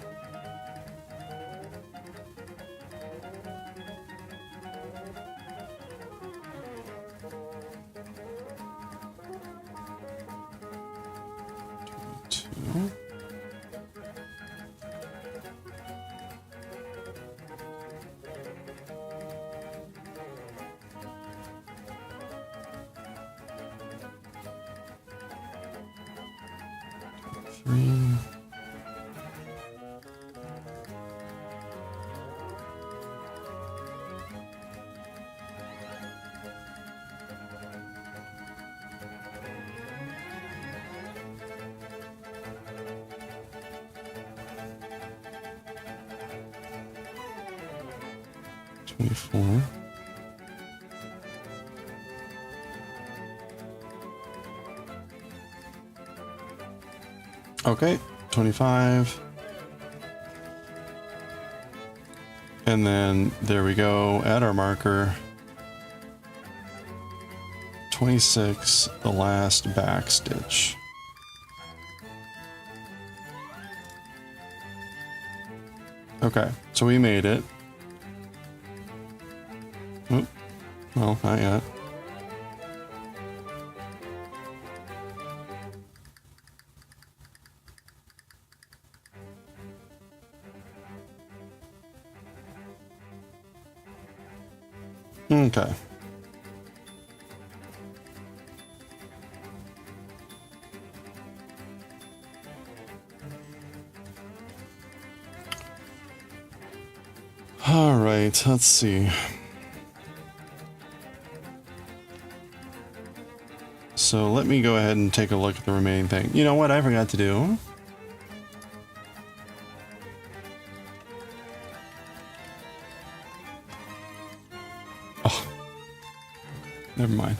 Three. $24. Okay, 25. And then there we go, add our marker. 26, the last back stitch. Okay, so we made it. Oop, well, not yet. Okay. All right, let's see. So let me go ahead and take a look at the remaining thing. You know what I forgot to do? Oh, never mind.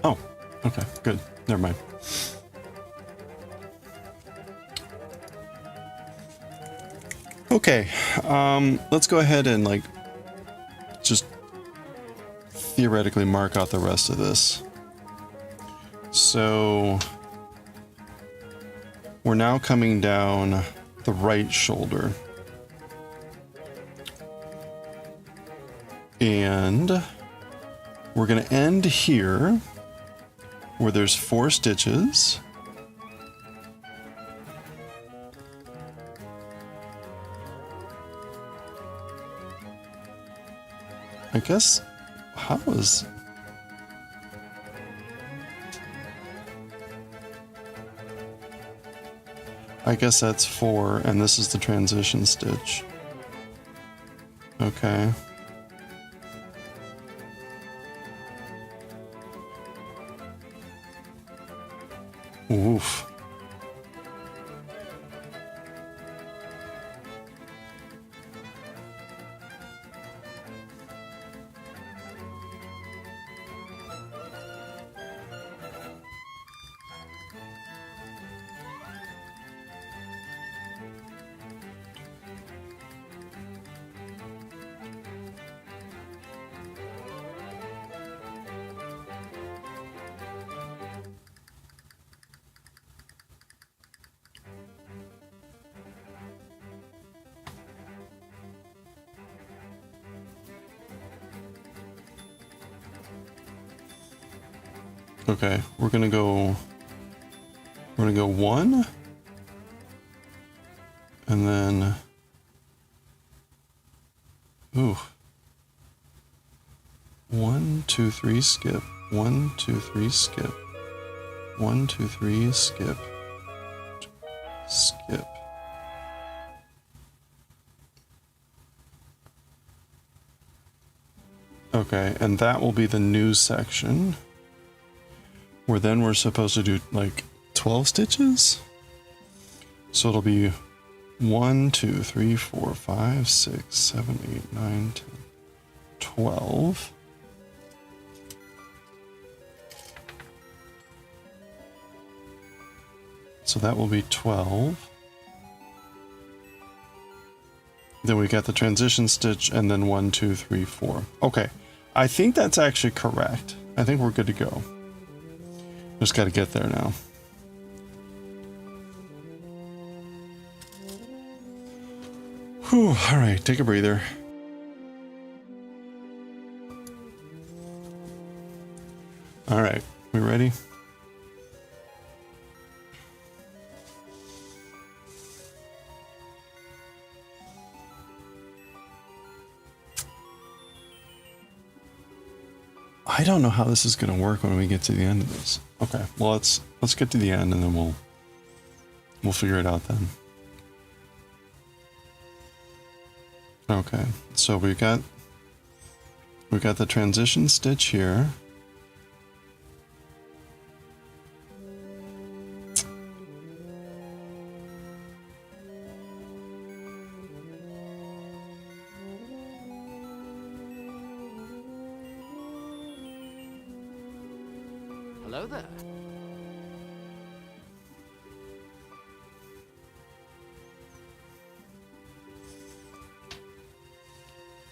Oh, okay, good. Never mind. Okay, let's go ahead and like just theoretically mark out the rest of this. So we're now coming down the right shoulder. And we're going to end here where there's 4 stitches. I guess, how is... I guess that's 4, and this is the transition stitch. Okay. Oof. Okay, we're gonna go 1, and then, ooh, 1, 2, 3, skip, 1, 2, 3, skip, 1, 2, 3, skip, skip. Okay, and that will be the new section, where then we're supposed to do like 12 stitches? So it'll be 1, 2, 3, 4, 5, 6, 7, 8, 9, 10, 12. So that will be 12. Then we got the transition stitch, and then 1, 2, 3, 4. Okay, I think that's actually correct. I think we're good to go. Just got to get there now. Whew, all right, take a breather. All right, we ready? I don't know how this is going to work when we get to the end of this. Okay, well let's get to the end and then we'll figure it out then. Okay, so we got the transition stitch here. Hello there.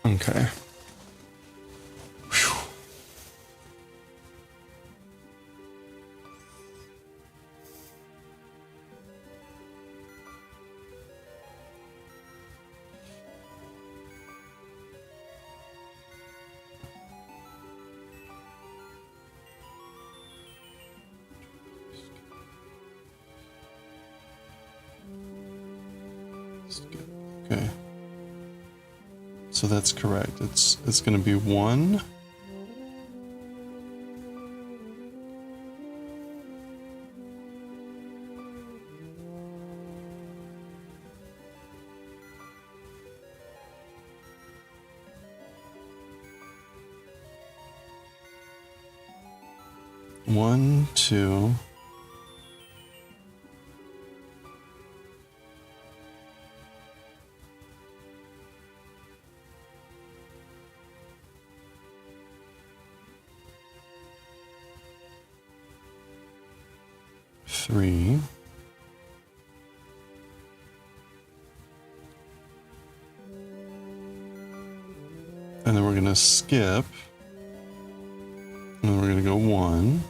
Okay. Whew. Okay. So that's correct. It's going to be 1. One, 2. Three. And then we're going to skip. And then we're going to go 1.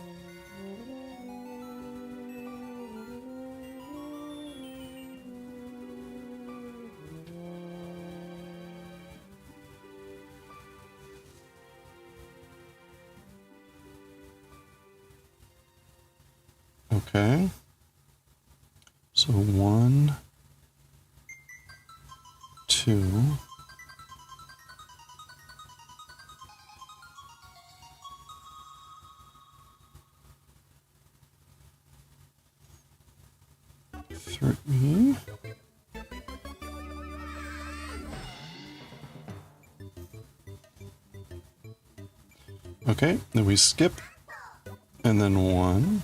Okay. So 1, 2. Three. Okay, then we skip, and then 1.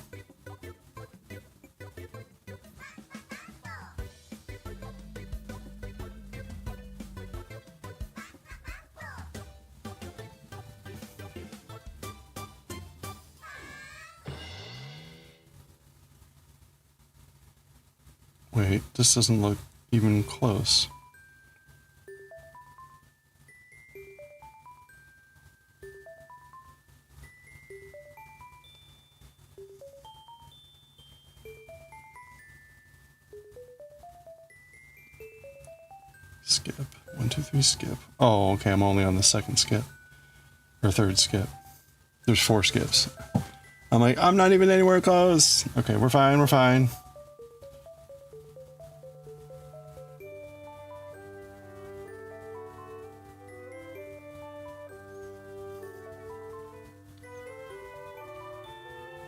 Wait, this doesn't look even close. Skip. 1, 2, 3, skip. Oh, okay, I'm only on the second skip. Or third skip. There's 4 skips. I'm like, I'm not even anywhere close. Okay, we're fine, we're fine.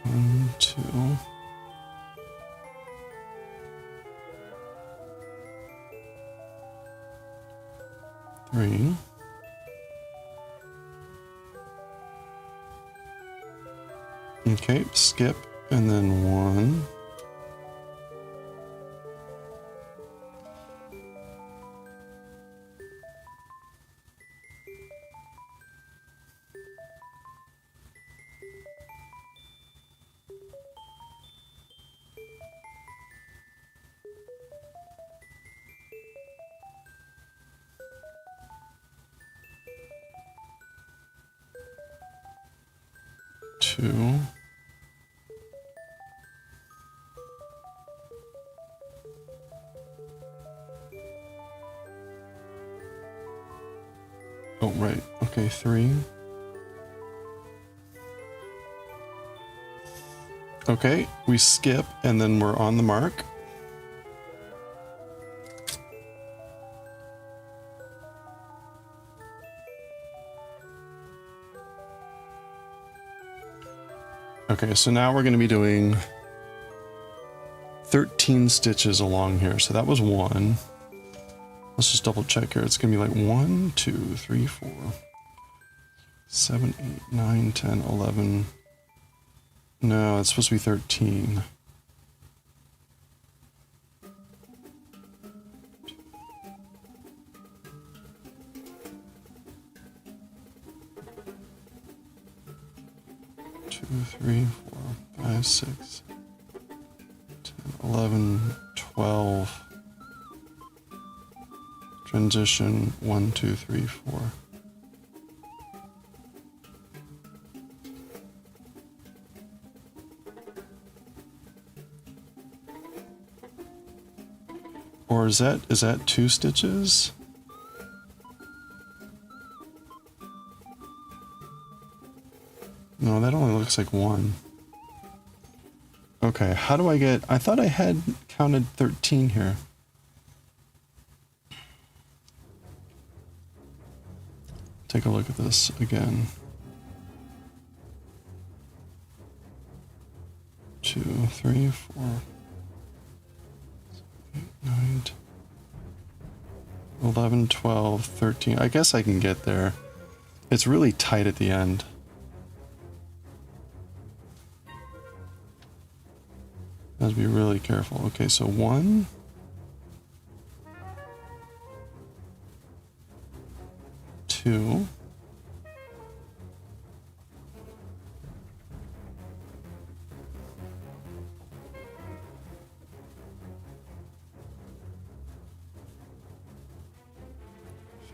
One, two. Three. Okay, skip, and then one. Two. Oh, right. Okay, three. Okay, we skip, and then we're on the mark. Okay, so now we're going to be doing 13 stitches along here. So that was one. Let's just double check here. It's going to be like 1, 2, 3, 4, 7, 8, 9, 10, 11. No, it's supposed to be 13. Two, 3, 4, 5, 6, 10, 11, 12. Transition 1, 2, 3, 4. Or is that 2 stitches? No, that only looks like 1. Okay, how do I get... I thought I had counted 13 here. Take a look at this again. 2, 3, 4, 8, 9, 10, 11, 12, 13. I guess I can get there. It's really tight at the end. I have to be really careful. Okay, so 1, 2,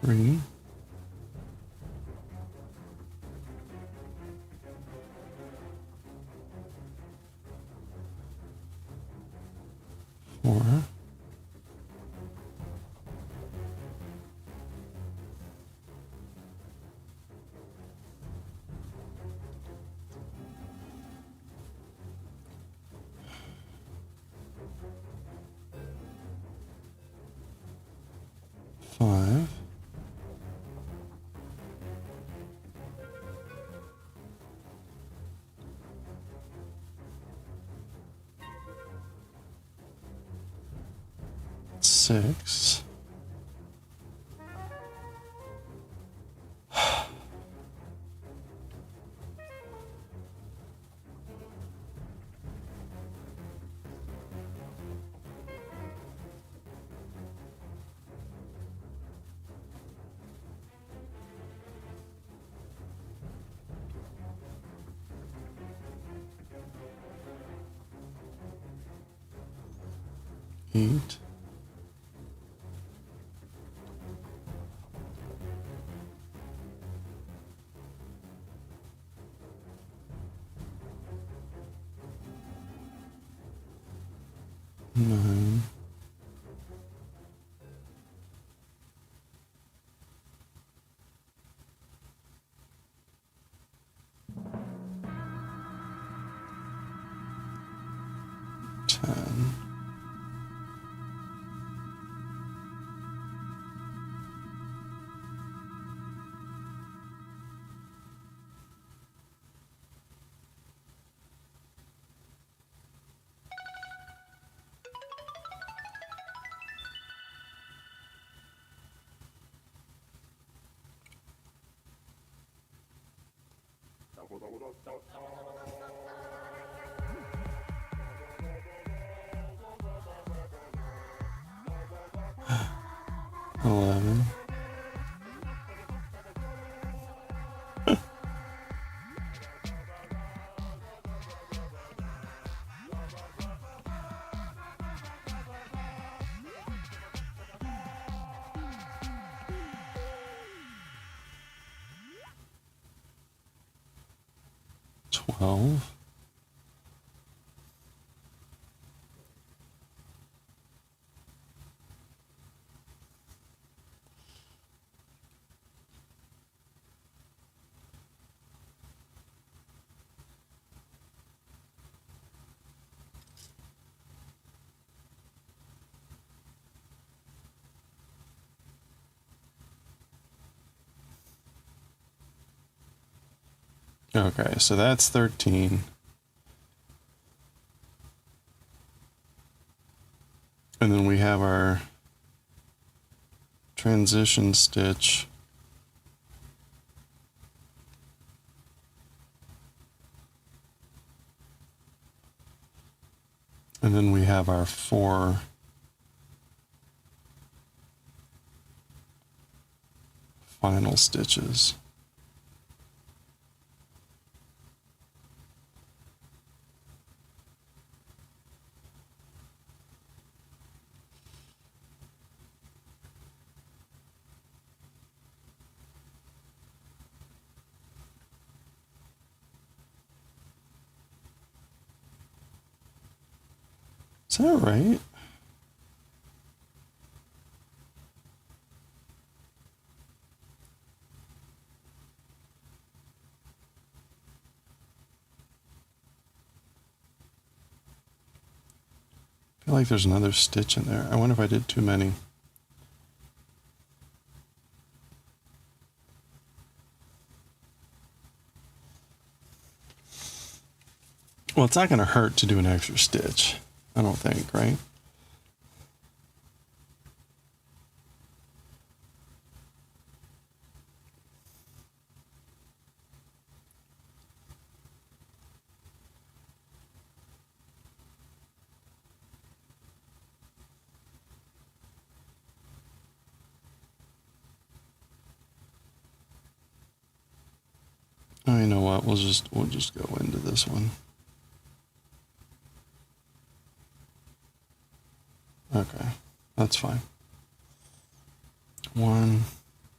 3, 4, 5, 6, 8, 9, 10, 11. Twelve. Okay, so that's 13. And then we have our transition stitch. And then we have our 4 final stitches. Is that right? I feel like there's another stitch in there. I wonder if I did too many. Well, it's not going to hurt to do an extra stitch, I don't think, right? Oh, you know what? We'll just go into this one. Okay, that's fine. 1.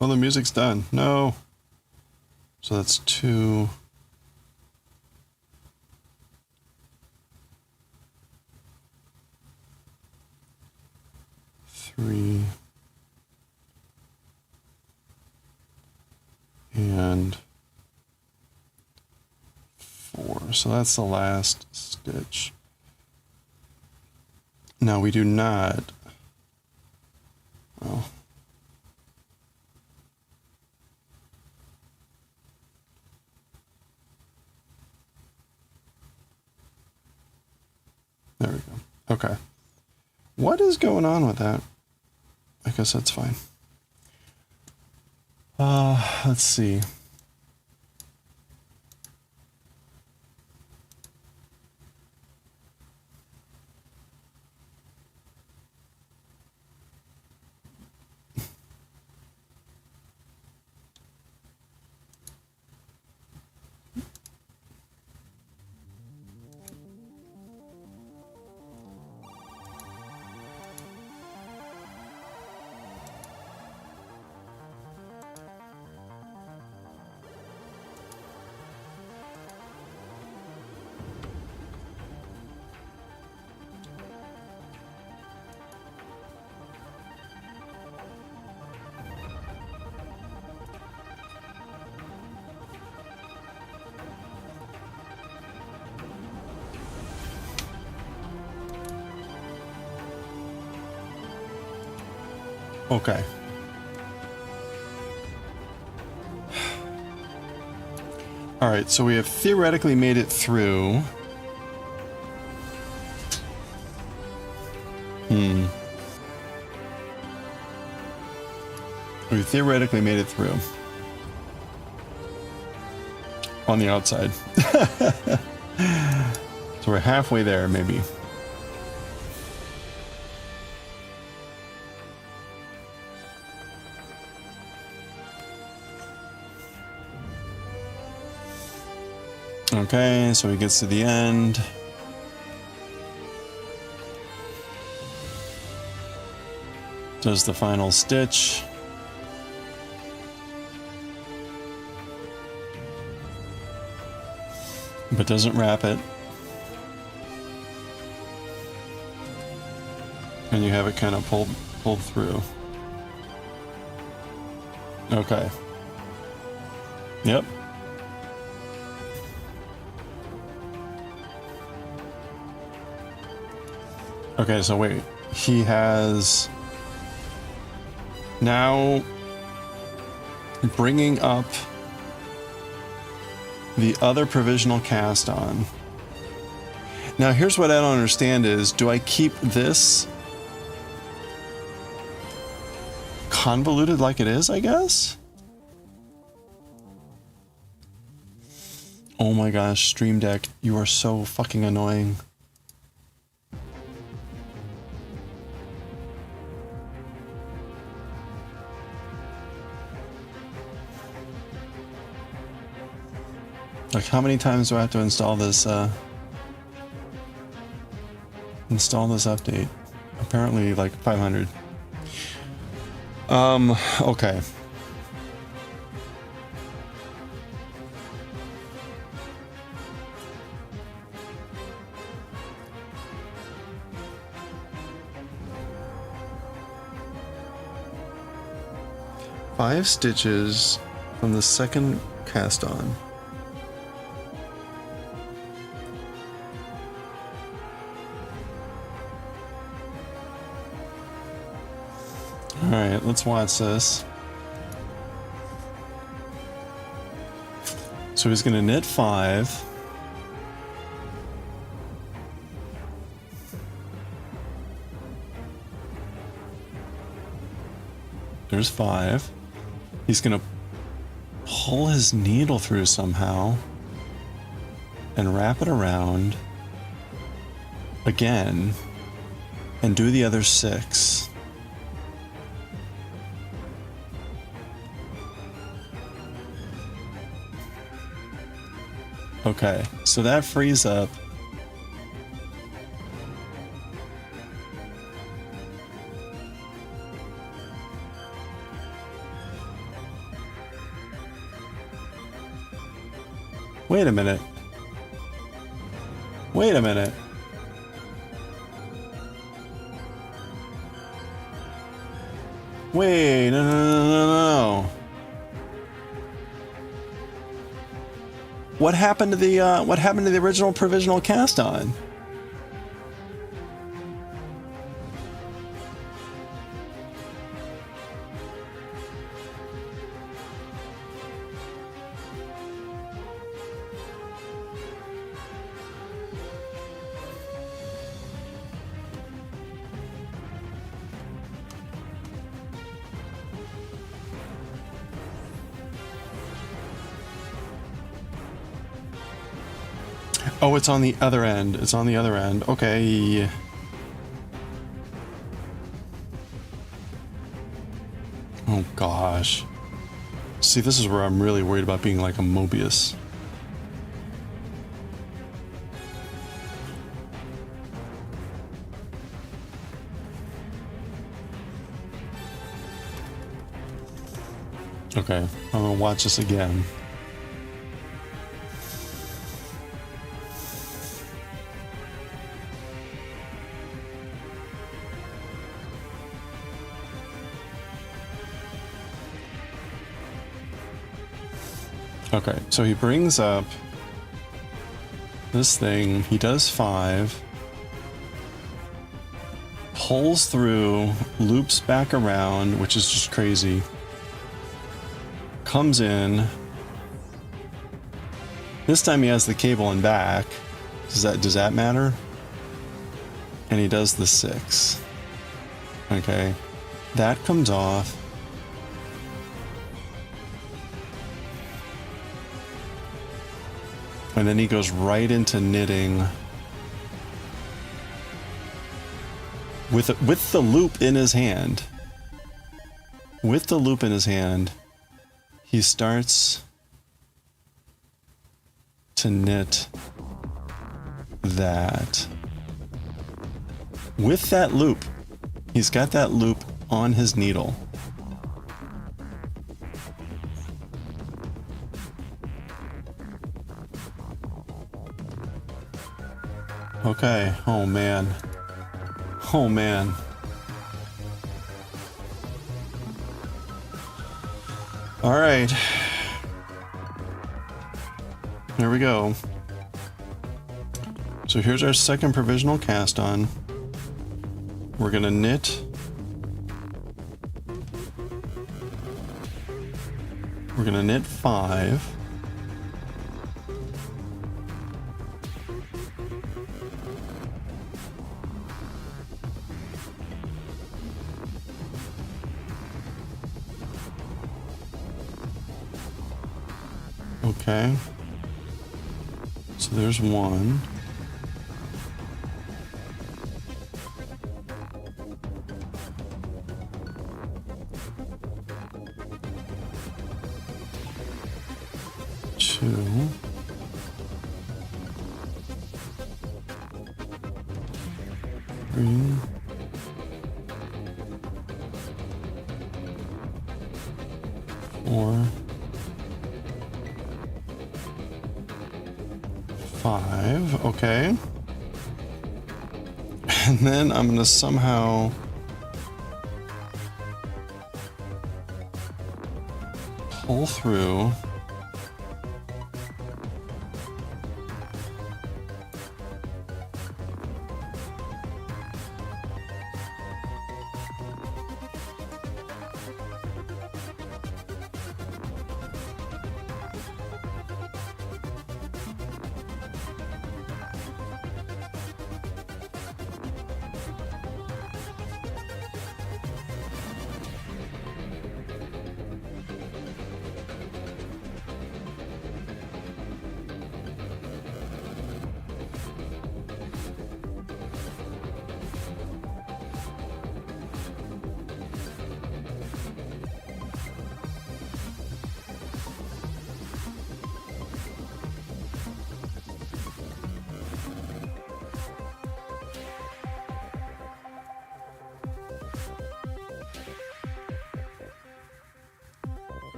Well, the music's done. No. So that's 2. 3. And 4. So that's the last stitch. Now we do not. Well, there we go. Okay. What is going on with that? I guess that's fine. Let's see. Okay. All right, so we have theoretically made it through. We theoretically made it through. on the outside. So we're halfway there, maybe. Okay, so he gets to the end. Does the final stitch. But doesn't wrap it. And you have it kind of pulled through. Okay. Yep. Okay, so wait. He has now bringing up the other provisional cast on. Now here's what I don't understand is, do I keep this convoluted like it is, I guess? Oh my gosh, Stream Deck, you are so fucking annoying. Like, how many times do I have to install this update? Apparently like 500. Okay. Five stitches from the second cast on. Alright, let's watch this. So he's going to knit 5. There's 5. He's going to pull his needle through somehow and wrap it around again and do the other 6. Okay, so that frees up Wait a minute. Wait a minute. Wait, no. What happened to the original provisional cast on? Oh, it's on the other end. It's on the other end. Okay. Oh, gosh. See, this is where I'm really worried about being like a Mobius. Okay, I'm gonna watch this again. Okay, so he brings up this thing, he does 5, pulls through, loops back around, which is just crazy, comes in, this time he has the cable in back, does that matter? And he does the 6. Okay, that comes off. And then he goes right into knitting with the loop in his hand. With the loop in his hand, he starts to knit that. With that loop, he's got that loop on his needle. Okay, oh man. Oh man. All right. There we go. So here's our second provisional cast on. We're gonna knit. We're gonna knit 5. Okay. So there's 1. Two. 3. 4. 5, okay. And then I'm gonna somehow pull through.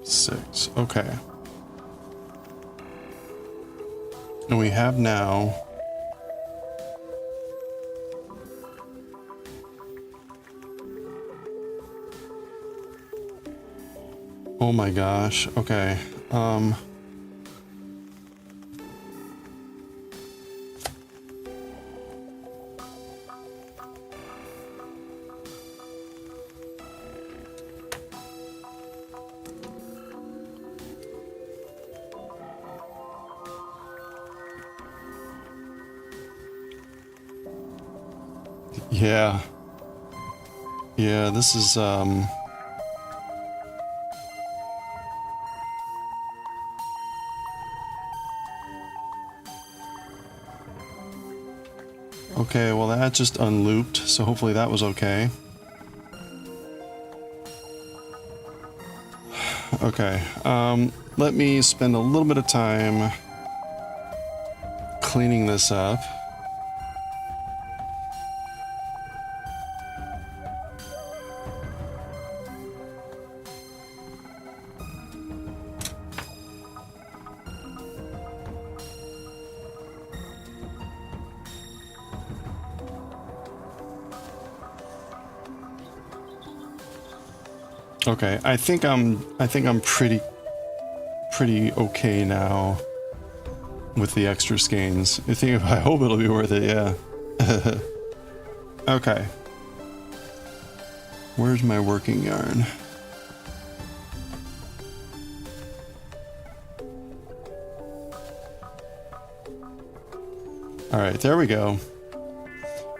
Six. Okay. And we have now oh my gosh. Okay. Yeah. Yeah, this is, okay, well that just unlooped, so hopefully that was okay. Okay, let me spend a little bit of time cleaning this up. Okay, I think I'm pretty okay now with the extra skeins. I hope it'll be worth it, yeah. Okay. Where's my working yarn? All right, there we go.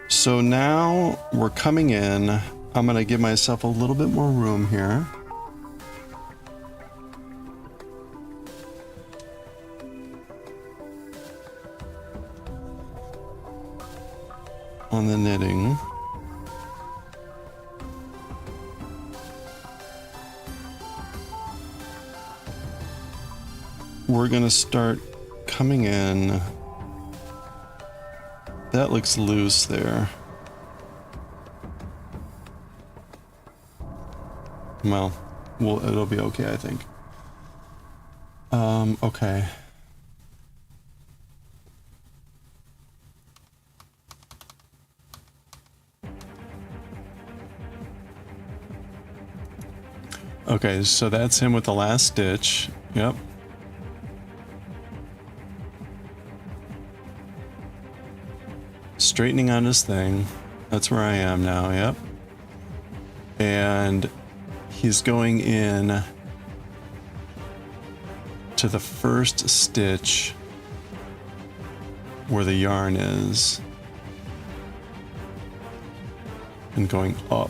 So now we're coming in. I'm going to give myself a little bit more room here. On the knitting. We're going to start coming in. That looks loose there. Well, it'll be okay, I think. Okay. Okay, so that's him with the last stitch. Yep. Straightening on his thing. That's where I am now, yep. And he's going in to the first stitch where the yarn is. And going up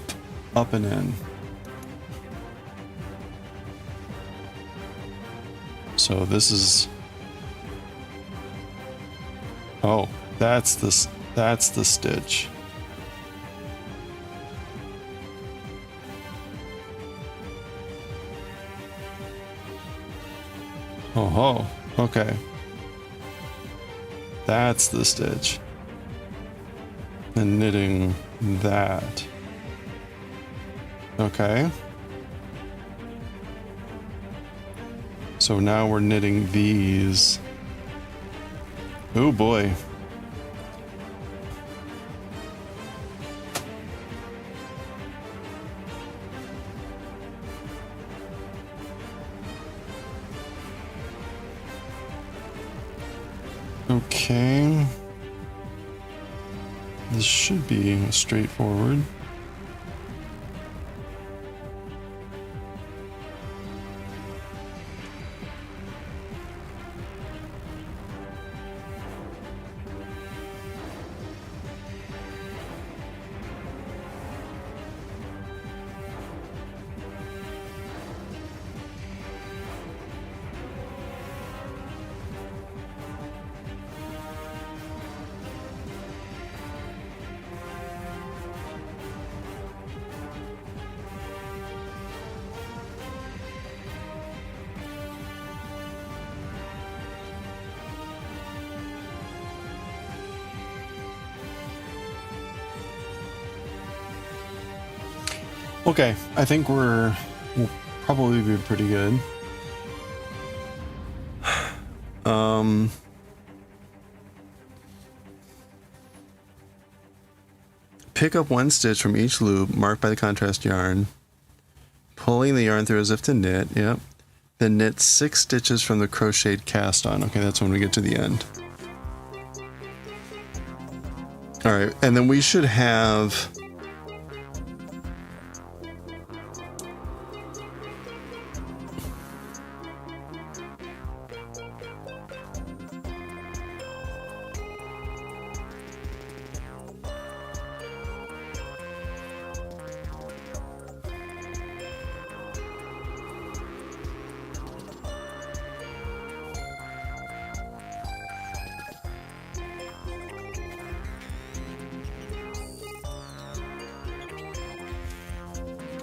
and in. So this is... Oh, that's the stitch. Oh, okay. That's the stitch. And knitting that. Okay. So now we're knitting these. Oh boy. Okay. This should be straightforward. Okay, I think we'll probably be pretty good. Pick up one stitch from each loop marked by the contrast yarn, pulling the yarn through as if to knit, yep. Then knit 6 stitches from the crocheted cast on. Okay, that's when we get to the end. All right, and then we should have...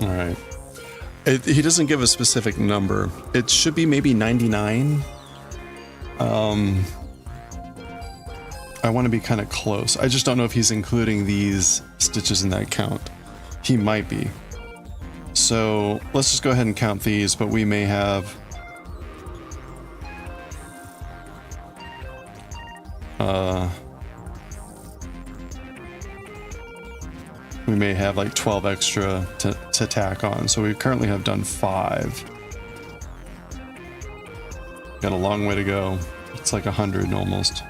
All right. He doesn't give a specific number. It should be maybe 99. I want to be kind of close. I just don't know if he's including these stitches in that count. He might be. So let's just go ahead and count these, but we may have... we may have like 12 extra to tack on. So we currently have done 5. Got a long way to go. It's like 100 almost.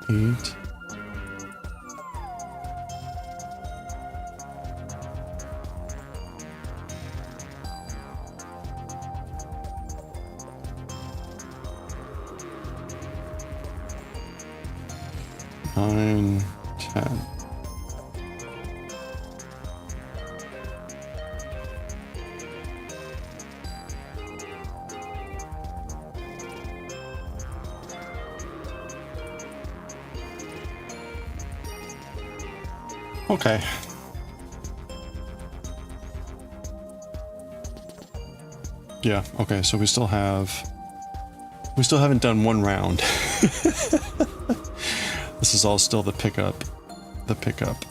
8. Nine, 10. Okay. Yeah, okay, so we still haven't done one round. This is all still the pickup. The pickup.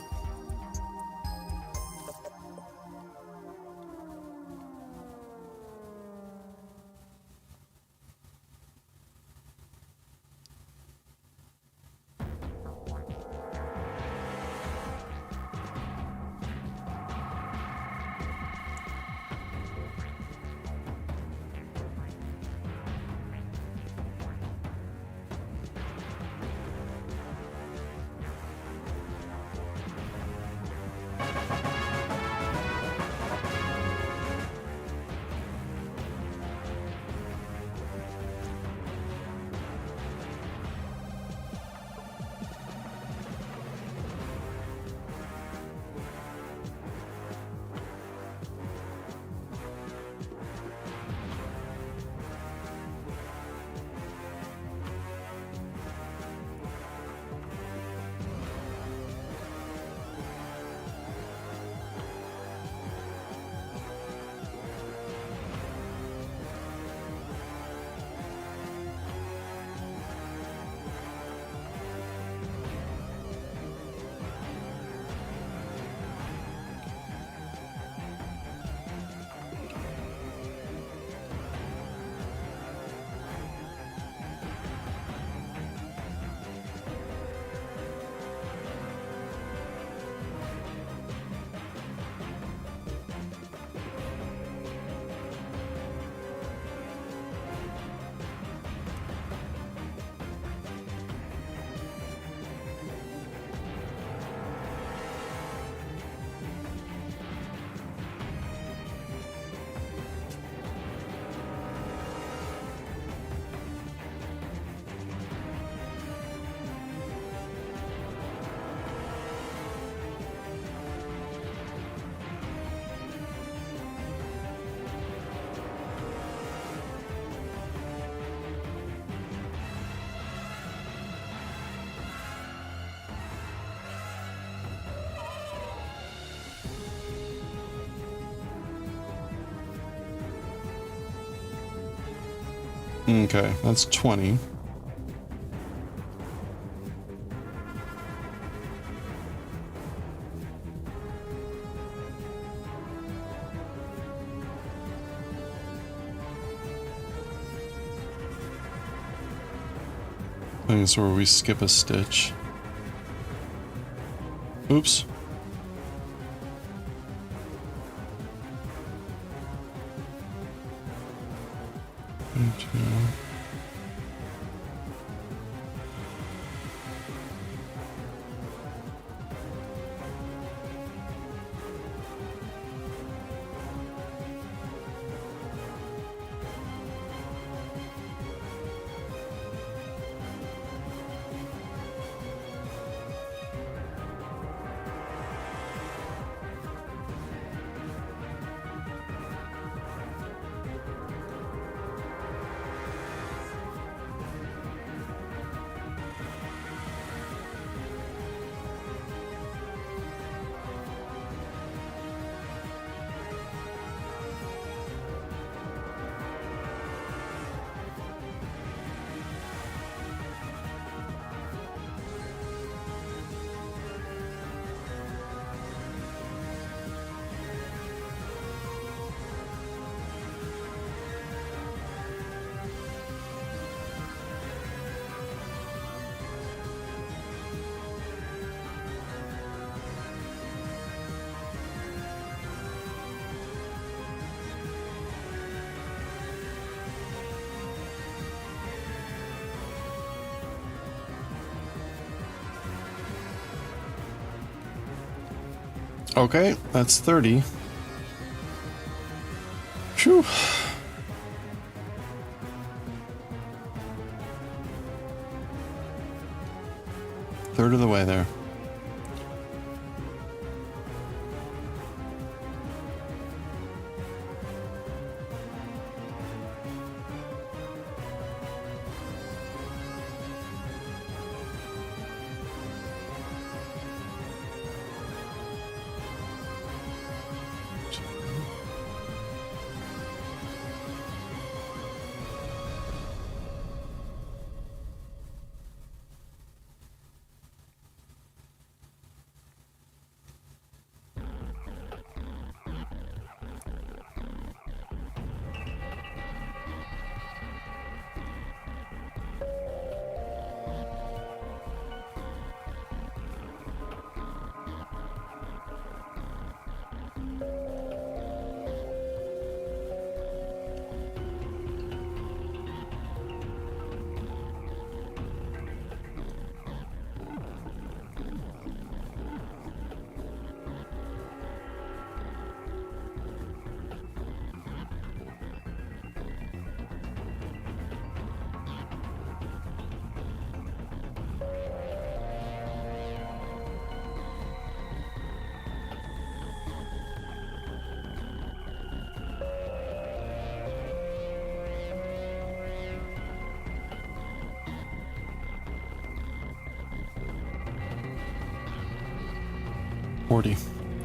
Okay, that's 20. I think it's where we skip a stitch. Oops. Okay, that's 30. Phew. Third of the way there.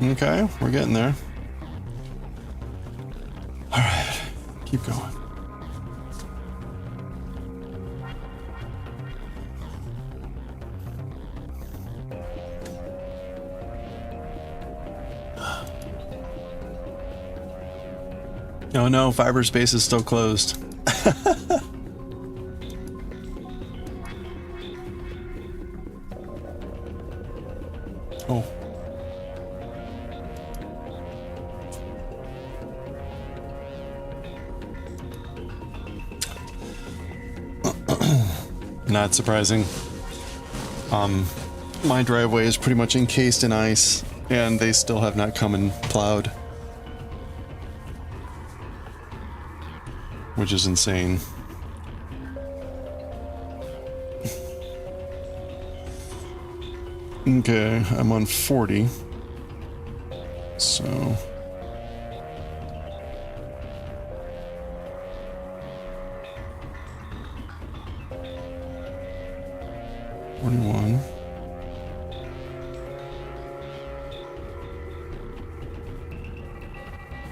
Okay, we're getting there. All right, keep going. Oh no, Fiberspace is still closed. Oh. Not surprising. My driveway is pretty much encased in ice, and they still have not come and plowed. Which is insane. Okay, I'm on 40. So... $41.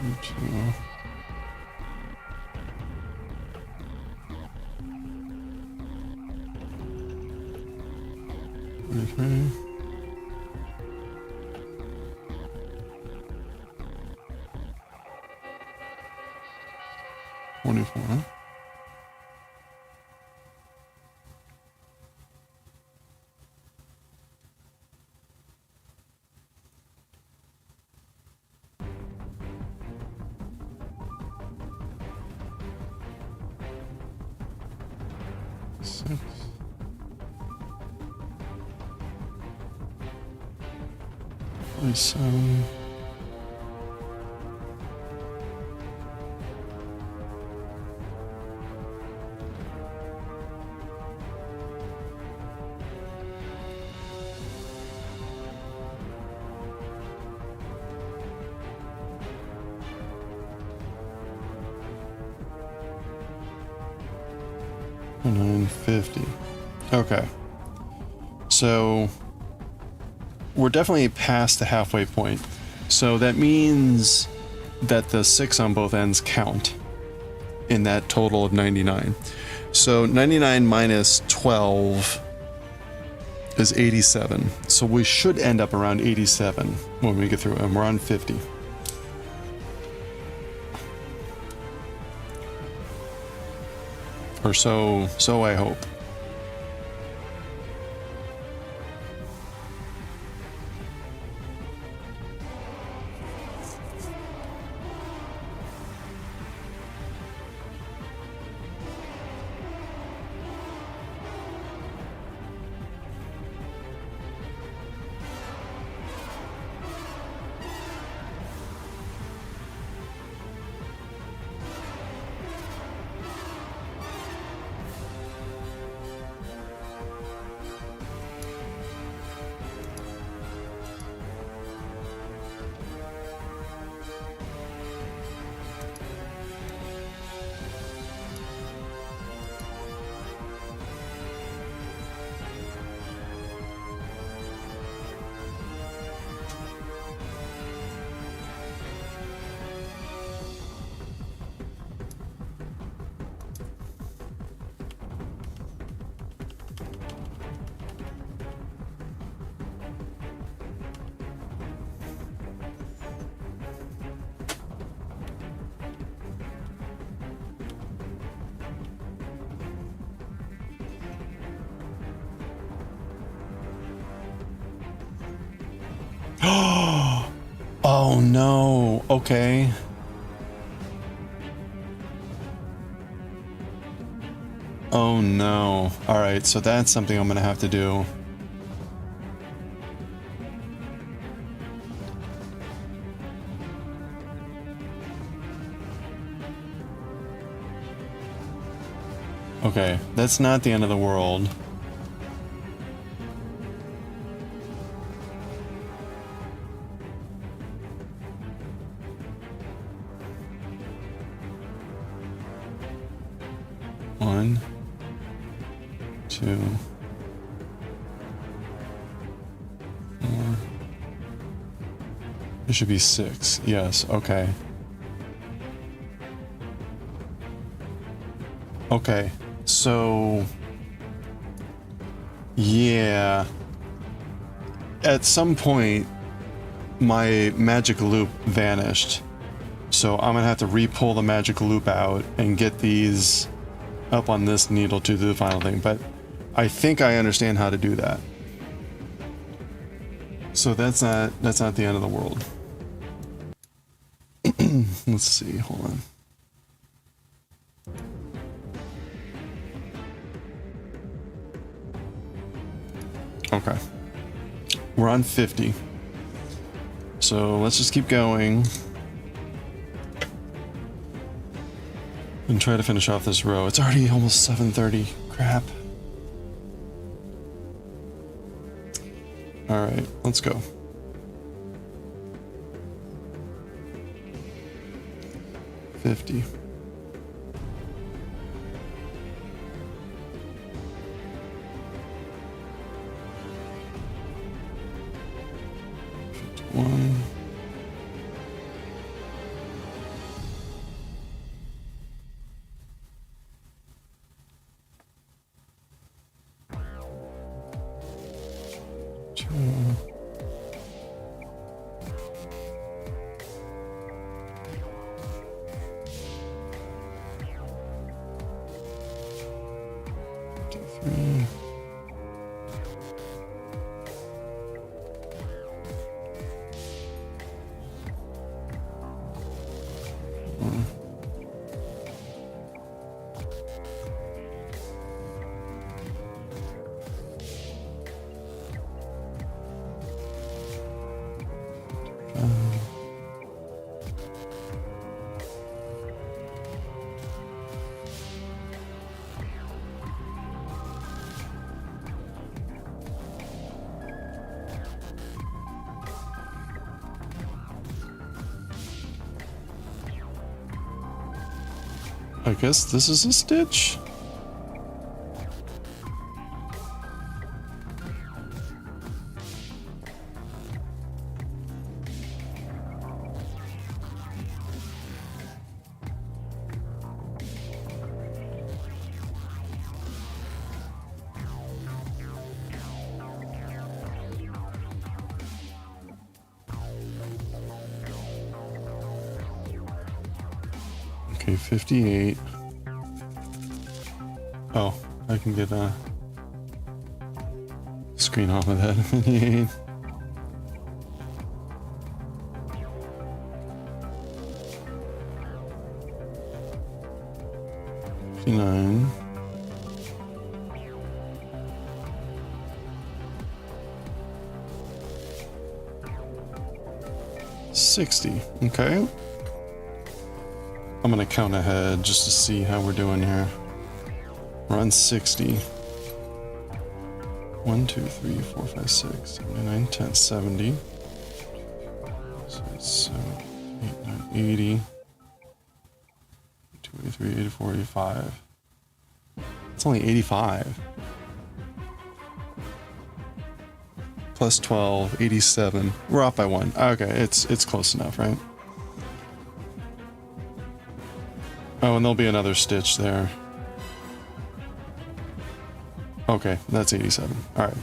$42. $43. $44. $6. $47. $950. Okay. So we're definitely past the halfway point. So that means that the 6 on both ends count in that total of 99. So 99 minus 12 is 87. So we should end up around 87 when we get through, and we're on 50. Or so I hope. Oh no. Okay. Oh no. Alright, so that's something I'm gonna have to do. Okay, that's not the end of the world. One, two, four. It should be 6. Yes, okay. Okay, so yeah. At some point, my magic loop vanished. So I'm gonna have to re-pull the magic loop out and get these up on this needle to do the final thing, but I think I understand how to do that. So that's not the end of the world. Let's see, hold on. Okay. We're on 50. So let's just keep going. And try to finish off this row. It's already almost 7:30. Crap. Alright, let's go. 50. One. I guess this is a stitch. Okay, 58. Oh, I can get a screen off of that. 58. 59. 60. Okay. I'm gonna count ahead just to see how we're doing here. We're on 60. 1, 2, 3, 4, 5, 6, 7, 9, 10, 70. So it's 7, 8, 9, 80. 2, 83, 84, 85. It's only 85. Plus 12, 87. We're off by 1. Okay, it's close enough, right? Oh, and there'll be another stitch there. Okay, that's 87. All right.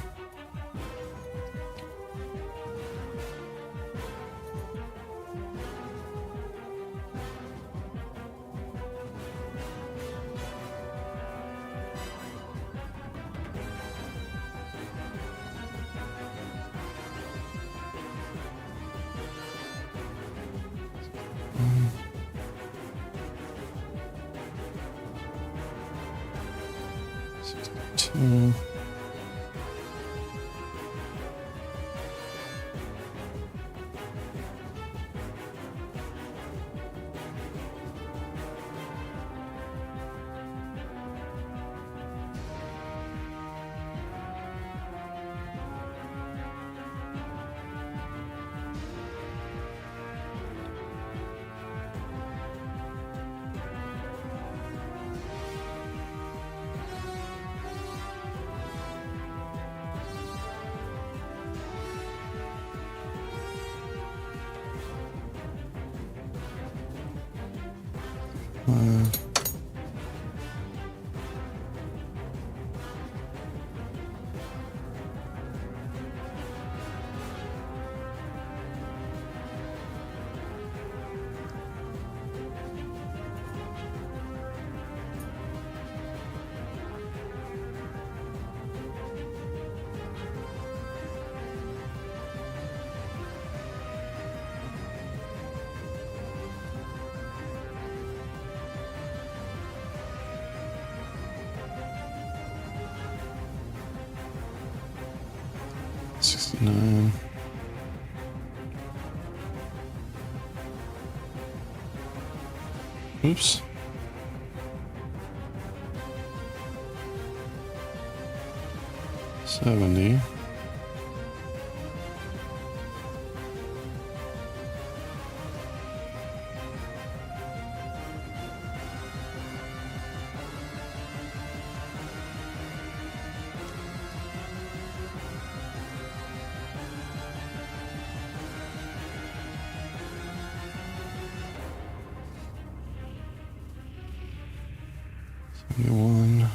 69. Oops. $70. One.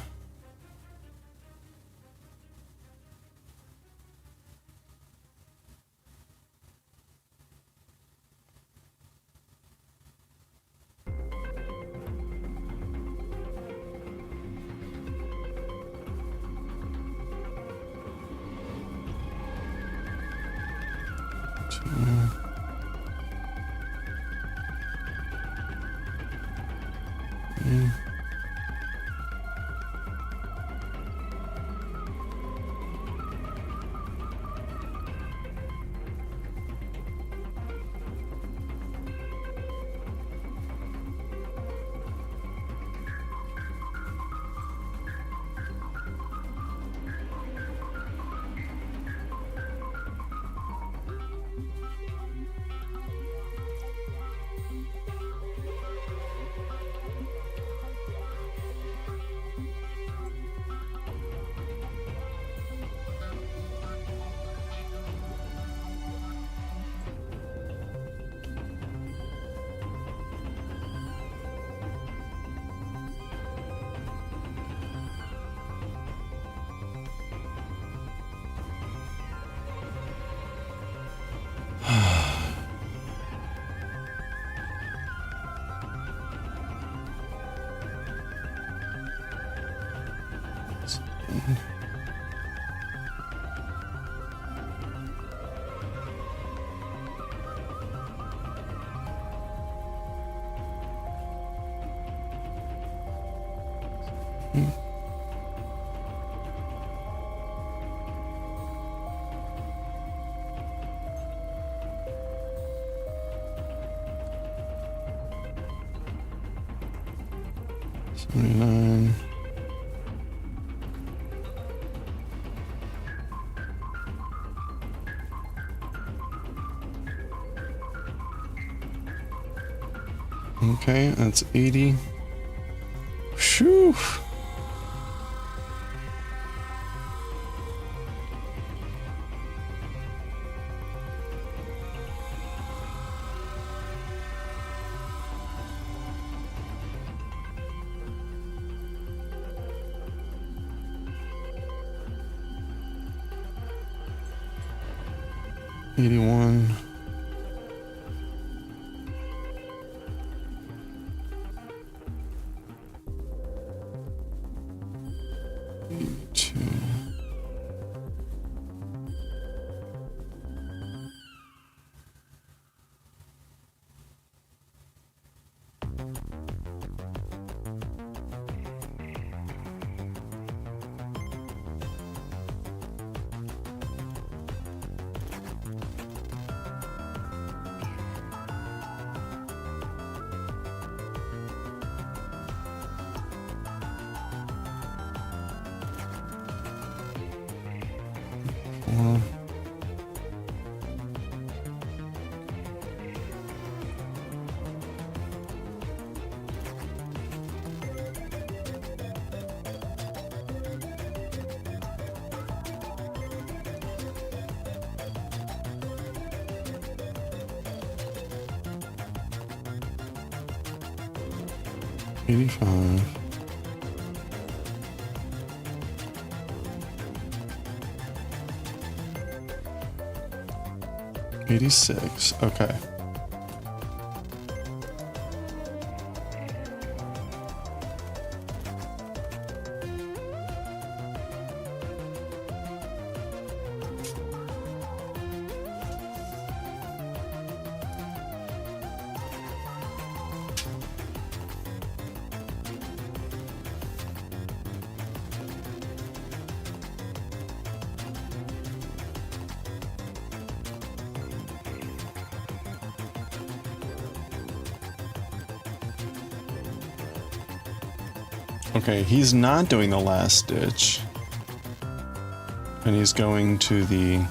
$79. Okay, that's 80. Shoo. $81. $82. $85. 86. Okay. Okay, he's not doing the last stitch. And he's going to the...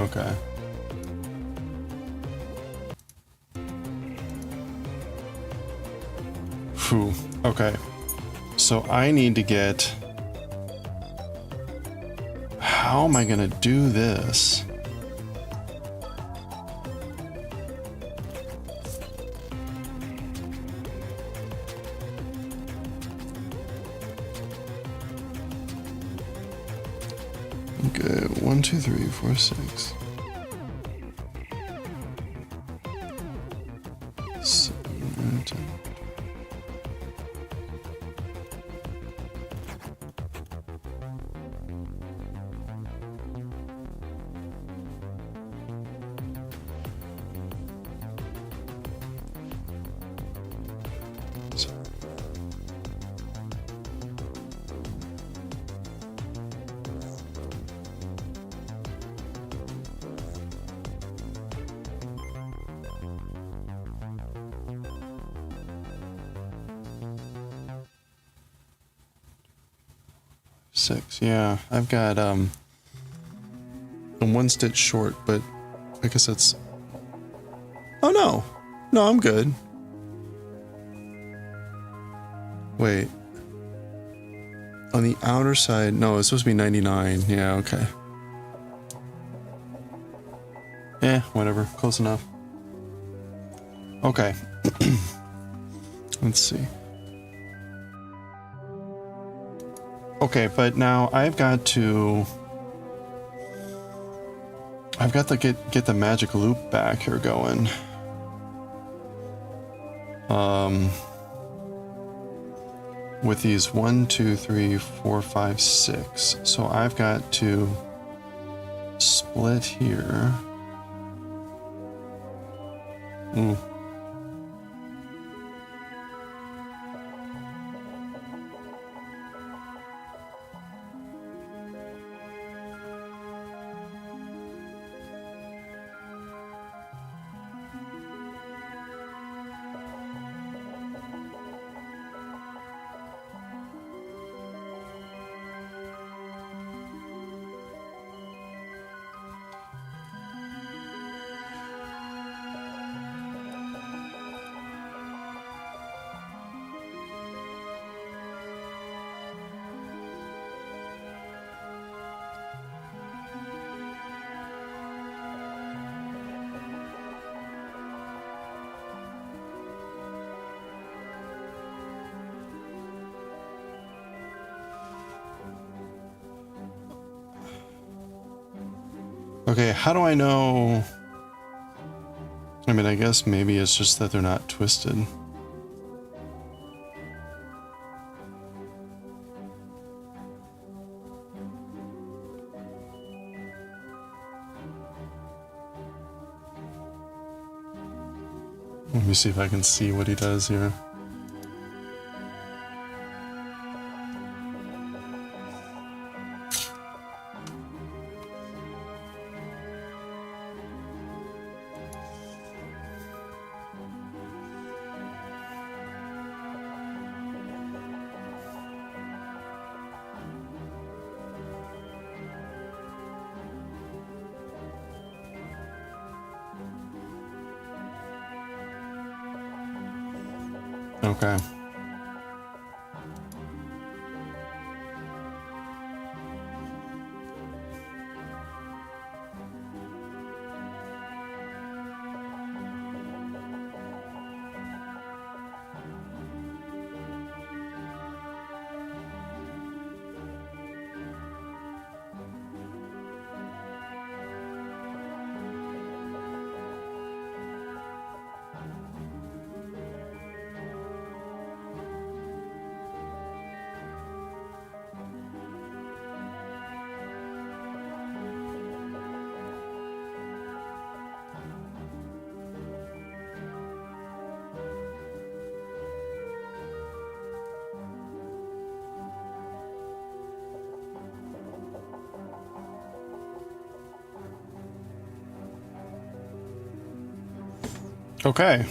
Okay. Phew. Okay. So I need to get... How am I gonna do this? Okay, 1, 2, 3, 4, 6. 7, 9, 10. Six, yeah. I've got a 1 stitch short, but I guess that's... Oh no! No, I'm good. Wait. On the outer side, no, it's supposed to be 99. Yeah, okay. Eh, whatever. Close enough. Okay. Let's see. Okay, but now I've got to get the magic loop back here going. With these 1, 2, 3, 4, 5, 6. So I've got to split here. Ooh. Okay, how do I know? I mean, I guess maybe it's just that they're not twisted. Let me see if I can see what he does here. Okay. Okay.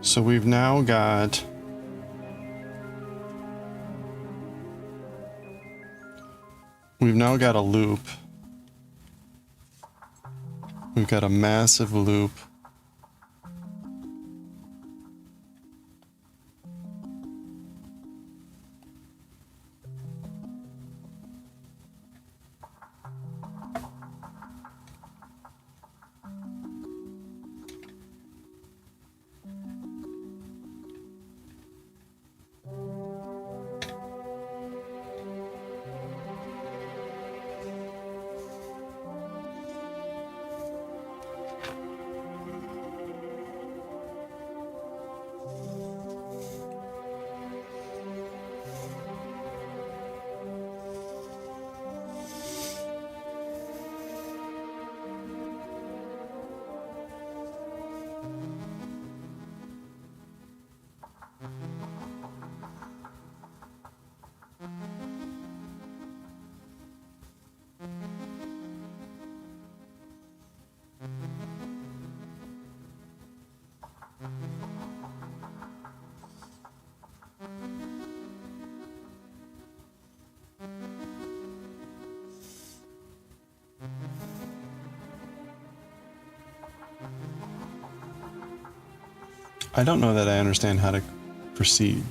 So we've now got a loop. We've got a massive loop. I don't know that I understand how to proceed.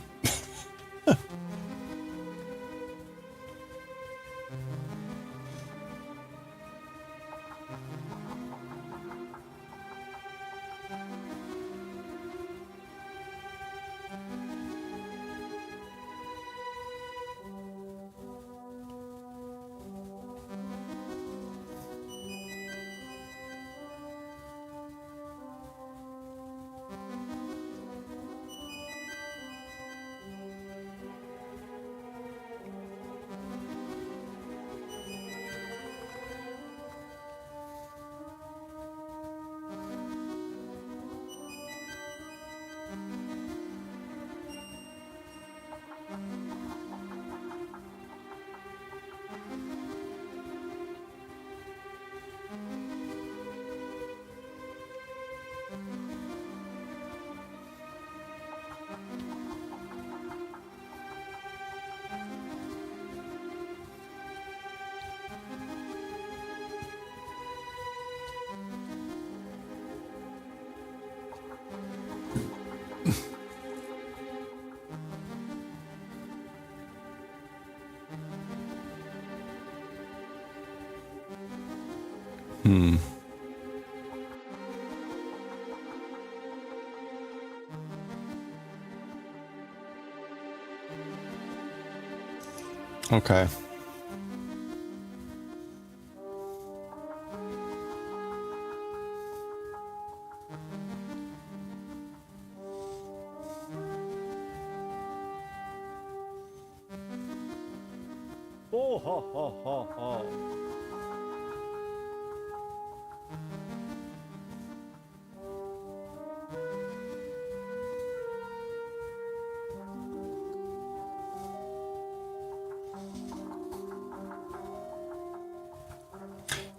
Okay. Oh, ha, ha, ha, ha.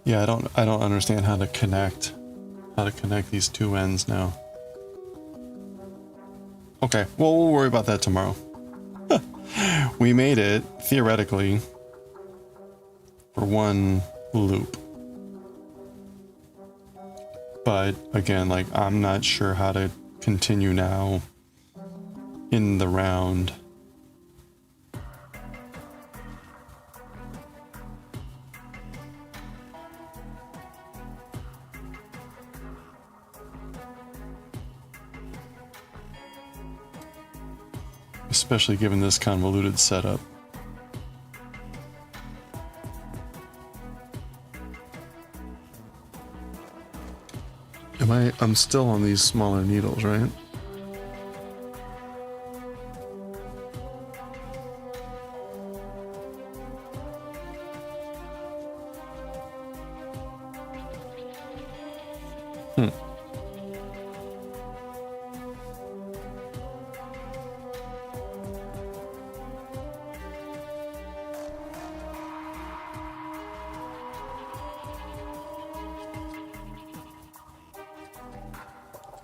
Yeah, I don't understand how to connect these two ends now. Okay, well, we'll worry about that tomorrow. We made it, theoretically, for one loop. But again, like, I'm not sure how to continue now in the round. Especially given this convoluted setup. I'm still on these smaller needles, right?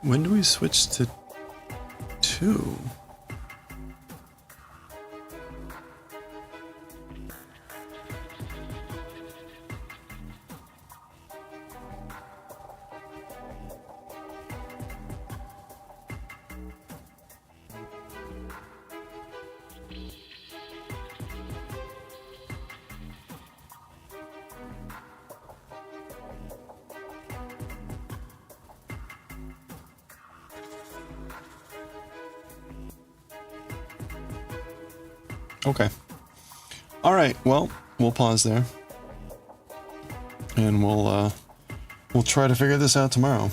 When do we switch to 2? Okay. All right. Well, we'll pause there, and we'll try to figure this out tomorrow.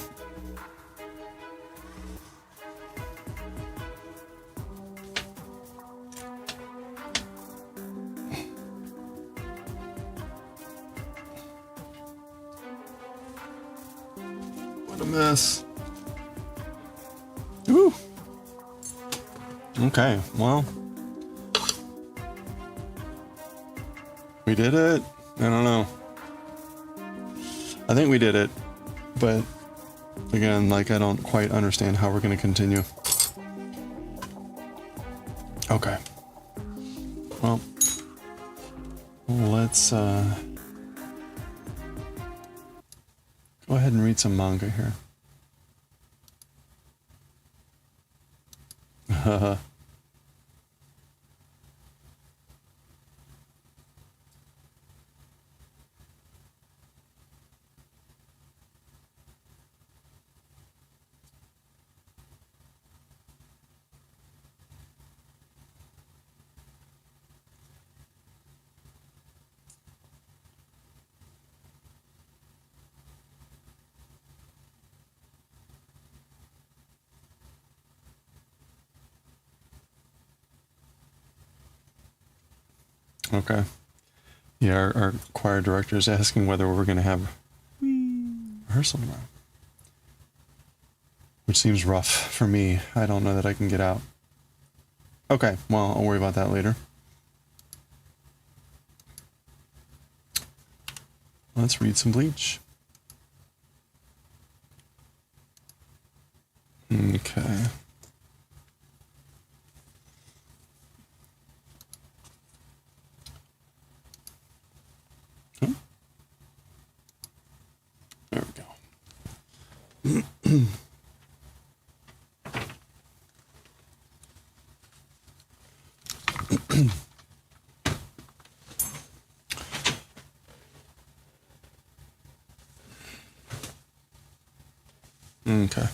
What a mess. Ooh. Okay. Well. We did it? I don't know. I think we did it, but again, like, I don't quite understand how we're going to continue. Okay. Well, let's go ahead and read some manga here. Okay. Yeah, our choir director is asking whether we're going to have rehearsal tomorrow. Which seems rough for me. I don't know that I can get out. Okay, well, I'll worry about that later. Let's read some Bleach. Okay. Oh. There we go. Okay.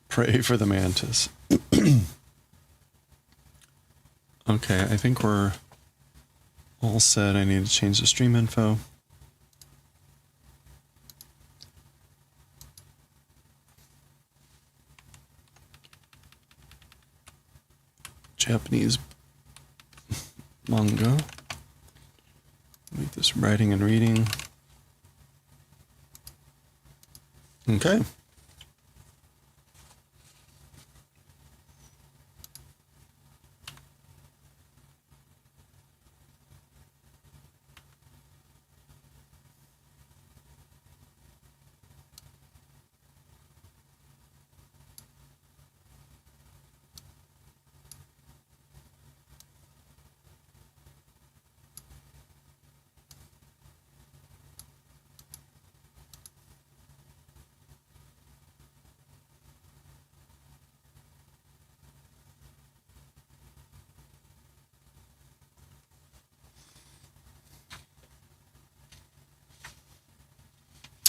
Pray for the mantis. Okay, I think we're all set. I need to change the stream info. Japanese manga. Make this writing and reading. Okay.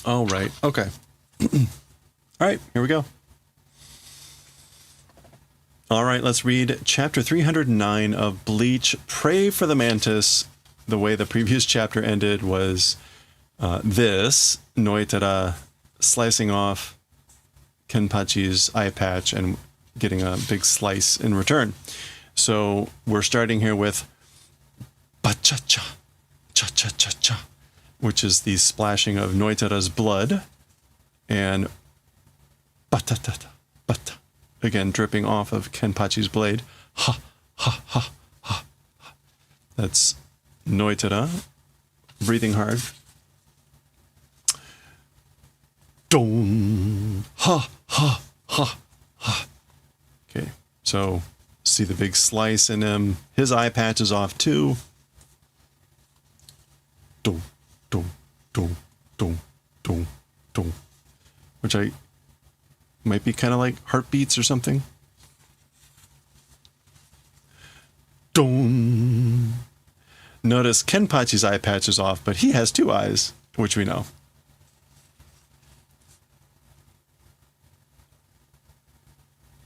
Oh, right. Okay. All right, here we go. All right, let's read chapter 309 of Bleach, Pray for the Mantis. The way the previous chapter ended was this, Noitara slicing off Kenpachi's eye patch and getting a big slice in return. So we're starting here with Bacha-cha, cha-cha-cha-cha, which is the splashing of Noitara's blood, and Batatata, bata, again dripping off of Kenpachi's blade. Ha, ha, ha, ha, ha. That's Noitara breathing hard. Dong, ha, ha, ha, ha. Okay, so see the big slice in him. His eye patch is off too. Dong, dong, dong, dong, dong, dong. Which might be kind of like heartbeats or something. Dong. Notice Kenpachi's eye patch is off, but he has two eyes, which we know.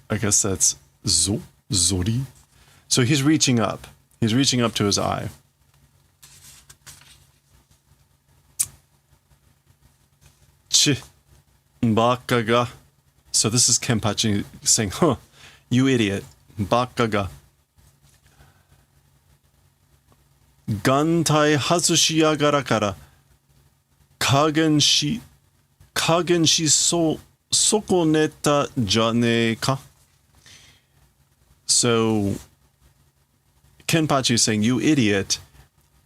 I guess that's Zori. So he's reaching up. He's reaching up to his eye. Ch. Baka ga. So this is Kenpachi saying, huh, you idiot. Baka ga. Gantai hazushiyagara kara. Kagen shi soko neta jane ka. So Kenpachi is saying, you idiot,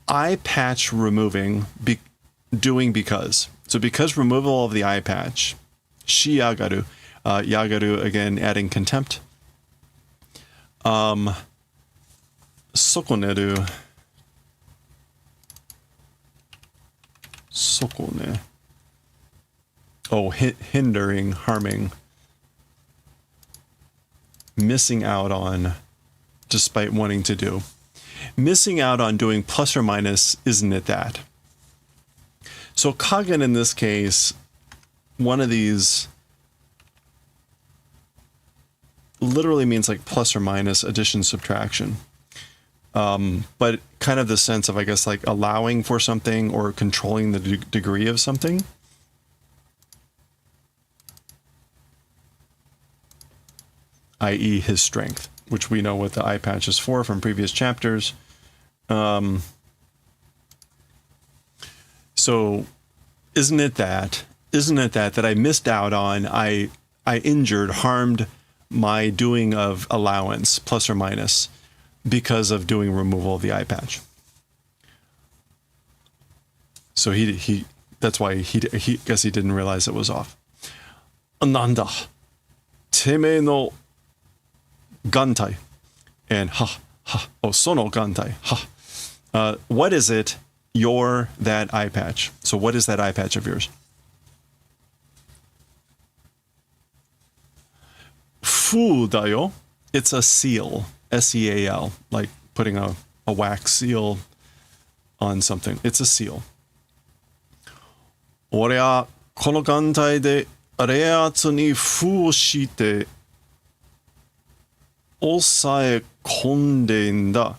eye patch removing, doing because. So because removal of the eye patch, shiyagaru, yagaru again adding contempt. Sokoneru. Sokone. Oh, hindering, harming. Missing out on, despite wanting to do. Missing out on doing plus or minus, isn't it that? So Kagen in this case, one of these literally means like plus or minus, addition, subtraction. But kind of the sense of, I guess, like allowing for something or controlling the degree of something. I.e. his strength, which we know what the eye patch is for from previous chapters. So isn't it that I missed out on, I injured, harmed my doing of allowance, plus or minus, because of doing removal of the eye patch. So he that's why he guess he didn't realize it was off. Ananda. Teme no gantai. And sono gantai. What is it? That eye patch. So what is that eye patch of yours? Fu daioh. It's a seal. S-E-A-L. Like putting a wax seal on something. It's a seal. 俺はこの眼帯で冷圧に封をして抑え込んでんだ。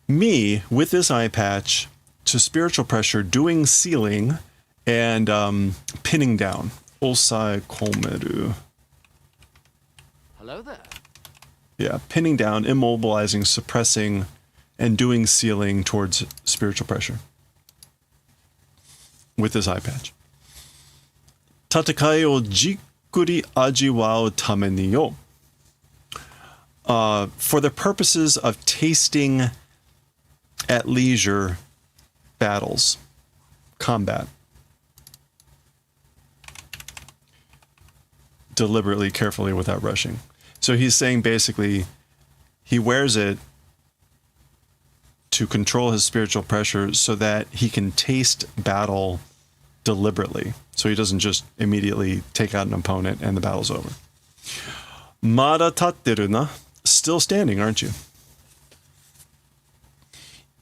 Me, with this eye patch, to spiritual pressure, doing sealing and pinning down. 抑え込める. Hello there. Yeah, pinning down, immobilizing, suppressing, and doing sealing towards spiritual pressure. With this eye patch. 戦いをじっくり味わうためによ. For the purposes of tasting at leisure battles, combat. Deliberately, carefully, without rushing. So he's saying basically, he wears it to control his spiritual pressure so that he can taste battle deliberately. So he doesn't just immediately take out an opponent and the battle's over. Mada tatteru na. Still standing, aren't you?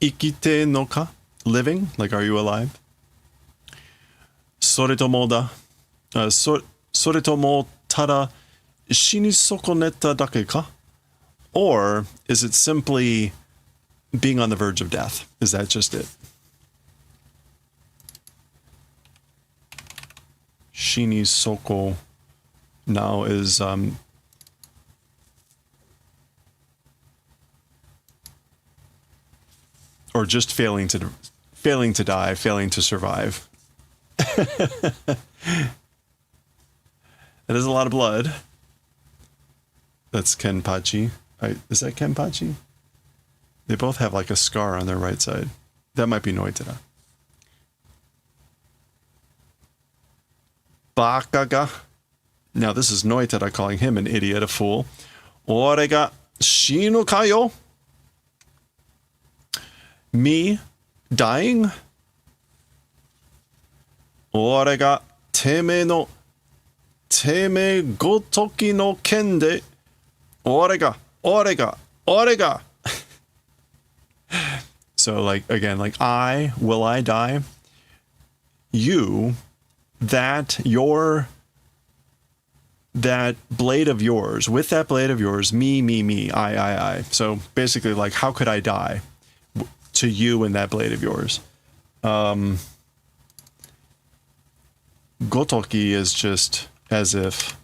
Ikite no ka? Living? Like, are you alive? Soretomo da. Soretomo tada shinisokoneta dake ka? Or is it simply being on the verge of death? Is that just it? Shinisoko now is or just failing to die, failing to survive. That is a lot of blood. That's Kenpachi. Is that Kenpachi? They both have like a scar on their right side. That might be Noitara. Bakaga. Now this is Noitara calling him an idiot, a fool. Ore ga shinu kayo. Me dying. Ore ga teme gotoki no ken de. Ore ga. So like again, like will I die? You, that blade of yours, with that blade of yours, me, I. So basically like, how could I die to you and that blade of yours? Gotoki is just as if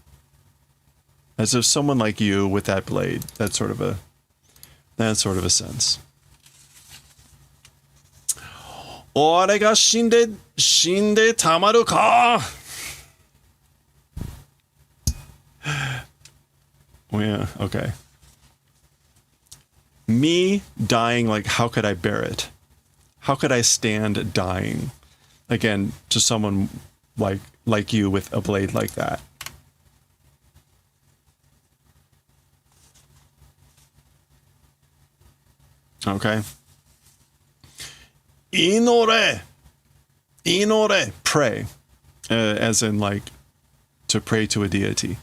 someone like you with that blade, that sort of a sense. Ore ga shinde tamaru ka? Oh, yeah, okay. Me dying, like, how could I bear it? How could I stand dying? Again, to someone like you with a blade like that. Okay. Inore, pray, as in like to pray to a deity.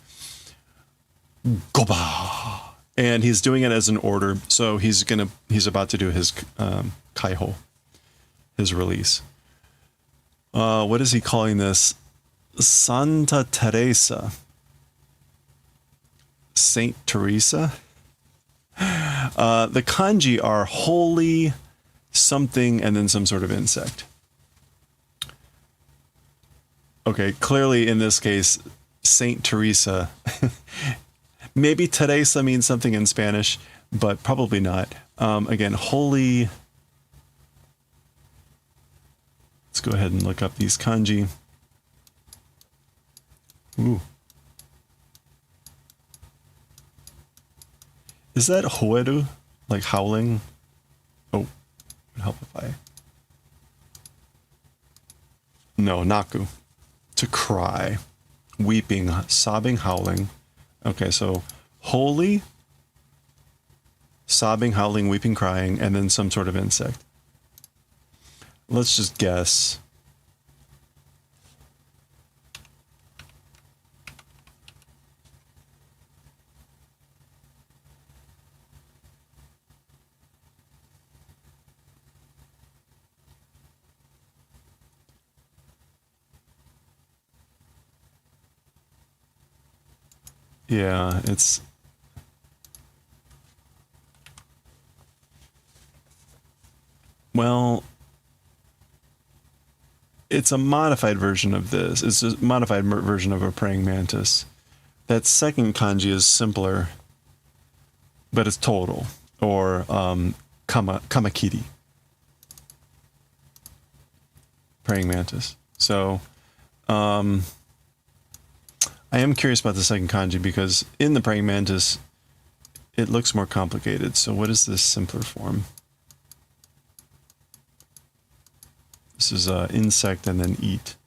Goba, and he's doing it as an order. So he's about to do his kaiho, his release. What is he calling this? Santa Teresa, Saint Teresa. The kanji are holy something and then some sort of insect. Okay, clearly in this case, Saint Teresa. Maybe Teresa means something in Spanish, but probably not. Again, holy. Let's go ahead and look up these kanji. Ooh. Is that hoeru? Like howling? Oh, it would help if I... No, naku. To cry. Weeping, sobbing, howling. Okay, so holy, sobbing, howling, weeping, crying, and then some sort of insect. Let's just guess. Yeah, it's... Well, it's a modified version of this. It's a modified version of a praying mantis. That second kanji is simpler, but it's total, or kamakiri. Praying mantis. So, I am curious about the second kanji because in the praying mantis, it looks more complicated. So what is this simpler form? This is insect and then eat.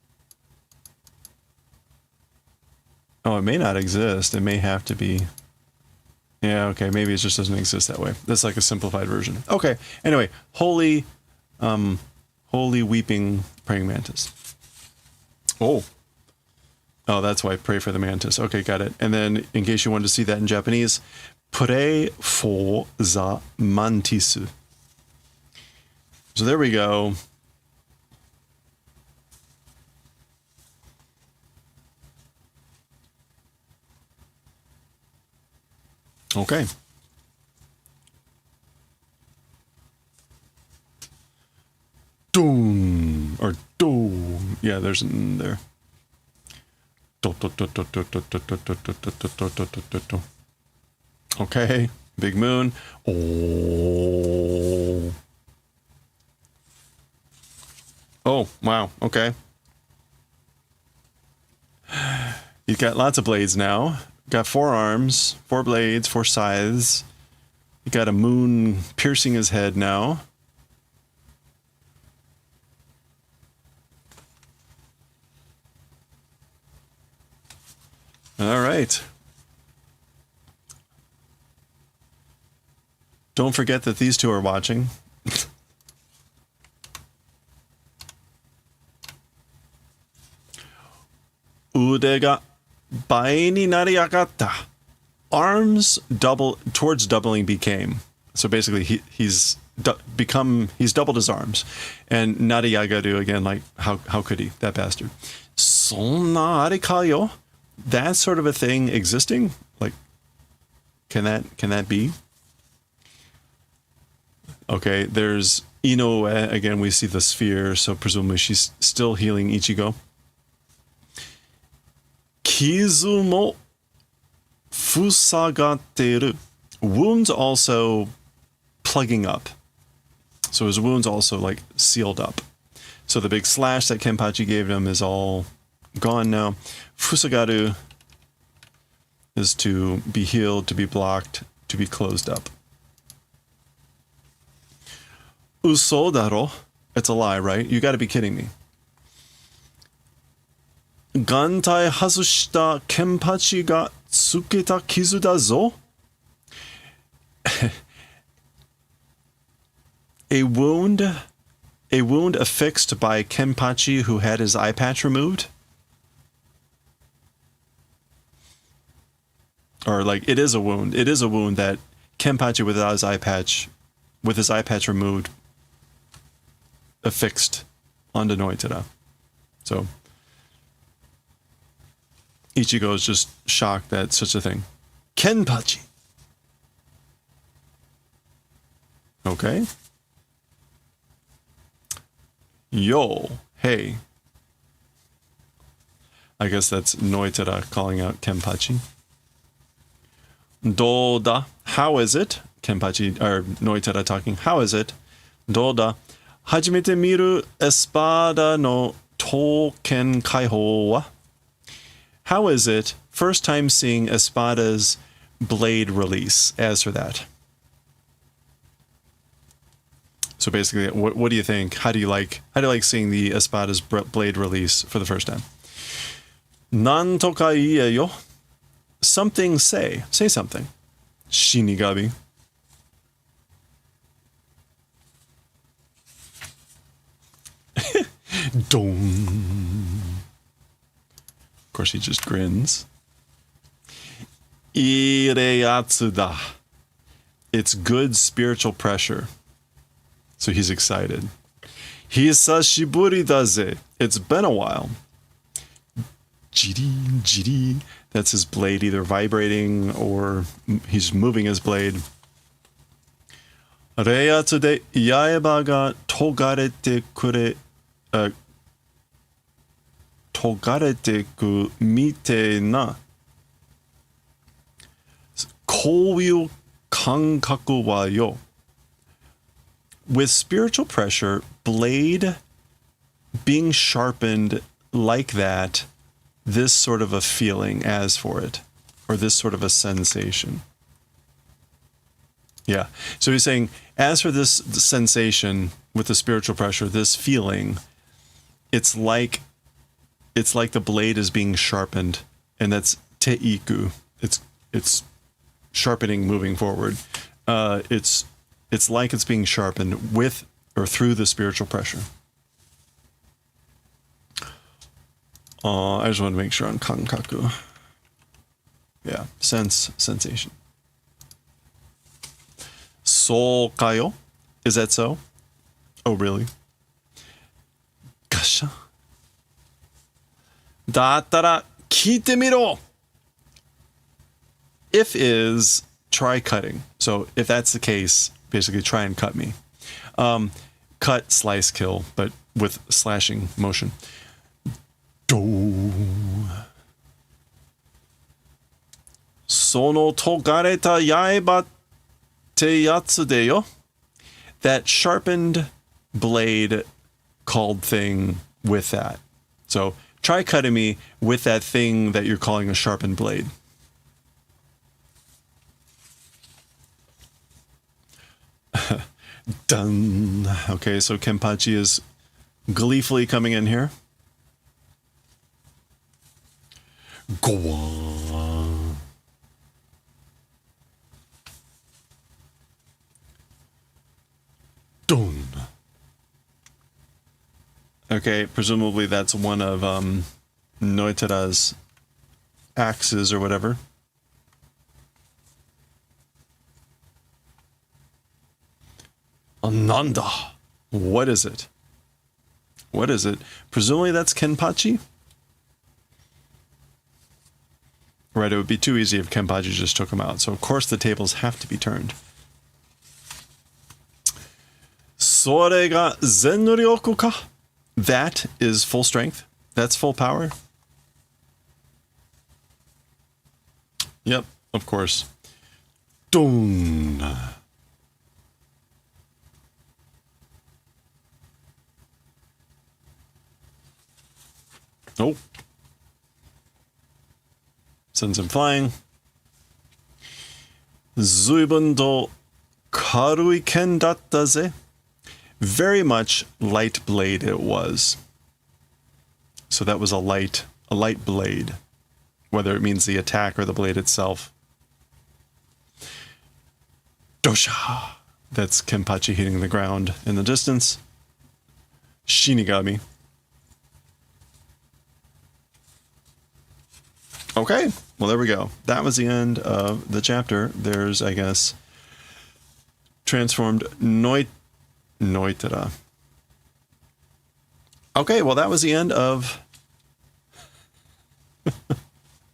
Oh, it may not exist. It may have to be. Yeah, okay. Maybe it just doesn't exist that way. That's like a simplified version. Okay. Anyway, holy weeping praying mantis. Oh, that's why I pray for the mantis. Okay, got it. And then, in case you wanted to see that in Japanese, pray for the mantis. So there we go. Okay. Doom or doom. Yeah, there's an there. Okay, big moon. Oh. Oh, wow. Okay. He's got lots of blades now. Got 4 arms, 4 blades, 4 scythes. He got a moon piercing his head now. All right. Don't forget that these two are watching. Ude ga bai ni nariyagatta. Arms double towards doubling became. So basically he's doubled his arms. And nariyagaru again, like how could he, that bastard? Sonna are kayo? That sort of a thing existing? Like can that be? Okay, there's Inoue. Again, we see the sphere, so presumably she's still healing Ichigo. Kizu mo fusagateru. Wounds also plugging up. So his wounds also like sealed up. So the big slash that Kenpachi gave him is all gone now. Fusagaru is to be healed, to be blocked, to be closed up. Uso daro. It's a lie, right? You got to be kidding me. Gantai hazushita kenpachi ga tsuketa kizu da zo? A wound affixed by Kenpachi who had his eye patch removed? Or like it is a wound. It is a wound that Kenpachi without his eye patch, with his eye patch removed, affixed onto Noitara. So Ichigo is just shocked that such a thing. Kenpachi. Okay. Yo, hey. I guess that's Noitara calling out Kenpachi. Doda, how is it? Kenpachi, or Noitara talking, how is it? Doda, hajimete miru espada no touken kaihou wa? How is it? First time seeing Espada's blade release. As for that. So basically, what do you think? How do you like seeing the Espada's blade release for the first time? Nan toka iie yo. Something say. Say something. Shinigami. Dong. Of course, he just grins. Ireyatsu da. It's good spiritual pressure. So he's excited. Hisashiburi daze. It's been a while. Jiri, jiri. That's his blade either vibrating or he's moving his blade. Reiyatsu de yaeba ga togarete kure... togarete ku mite na. Kouyu kankaku wa yo. With spiritual pressure, blade being sharpened like that, this sort of a feeling as for it, or this sort of a sensation. Yeah. So he's saying, as for this sensation with the spiritual pressure, this feeling, it's like the blade is being sharpened, and that's teiku. It's sharpening, moving forward. It's like it's being sharpened with or through the spiritual pressure. I just want to make sure on kankaku. Yeah, sensation. So kayo? Is that so? Oh, really? Gasha? Dattara kite miro. If is try cutting. So if that's the case, basically try and cut me. Cut, slice, kill, but with slashing motion. Do. Sono togareta yaiba te yatsu de yo. That sharpened blade called thing with that. So try cutting me with that thing that you're calling a sharpened blade. Done. Okay, so Kenpachi is gleefully coming in here. Go on. Done. Okay, presumably that's one of Noitera's axes or whatever. Ananda. What is it? What is it? Presumably that's Kenpachi? Right, it would be too easy if Kenpachi just took him out. So of course the tables have to be turned. Sore ga zenryoku ka? That is full strength. That's full power. Yep, of course. Dun. Oh. Sends him flying. Zuibun to karui ken datta ze. Very much light blade it was. So that was a light blade. Whether it means the attack or the blade itself. Dosha. That's Kenpachi hitting the ground in the distance. Shinigami. Okay, well there we go. That was the end of the chapter. There's, I guess, transformed Noitera. Okay, well that was the end of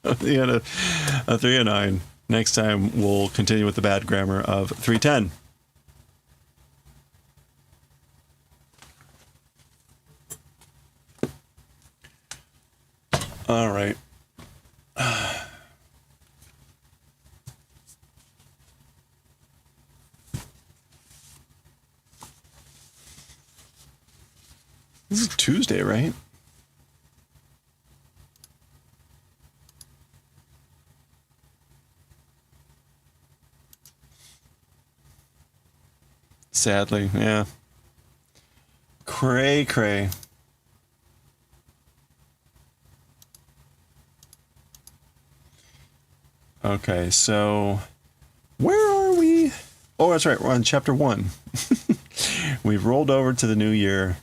the end of 309. Next time we'll continue with the bad grammar of 310. All right. This is Tuesday, right? Sadly, yeah. Cray. Okay, so where are we? Oh, that's right. We're on chapter 1. We've rolled over to the new year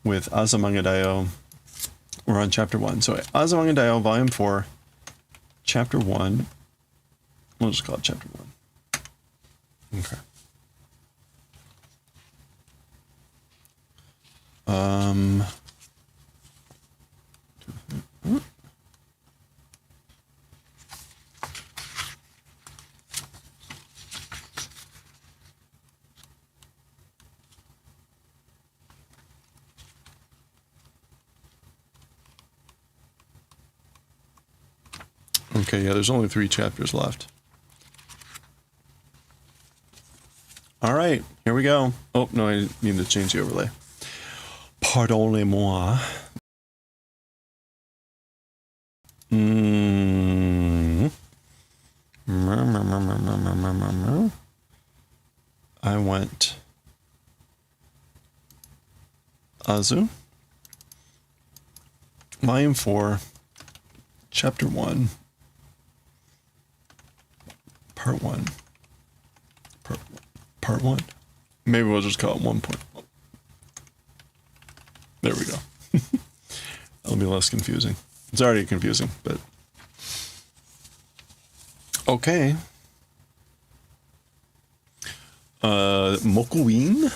with Azumanga Daioh. We're on chapter 1. So Azumanga Daioh, volume 4, chapter 1. We'll just call it chapter 1. Okay. Okay, yeah, there's only 3 chapters left. All right, here we go. Oh, no, I need to change the overlay. Pardonnez-moi. I went Azu. Volume 4, Chapter 1. Part 1. Part 1. Maybe we'll just call it 1 point. There we go. That'll be less confusing. It's already confusing, but okay. Mokuin.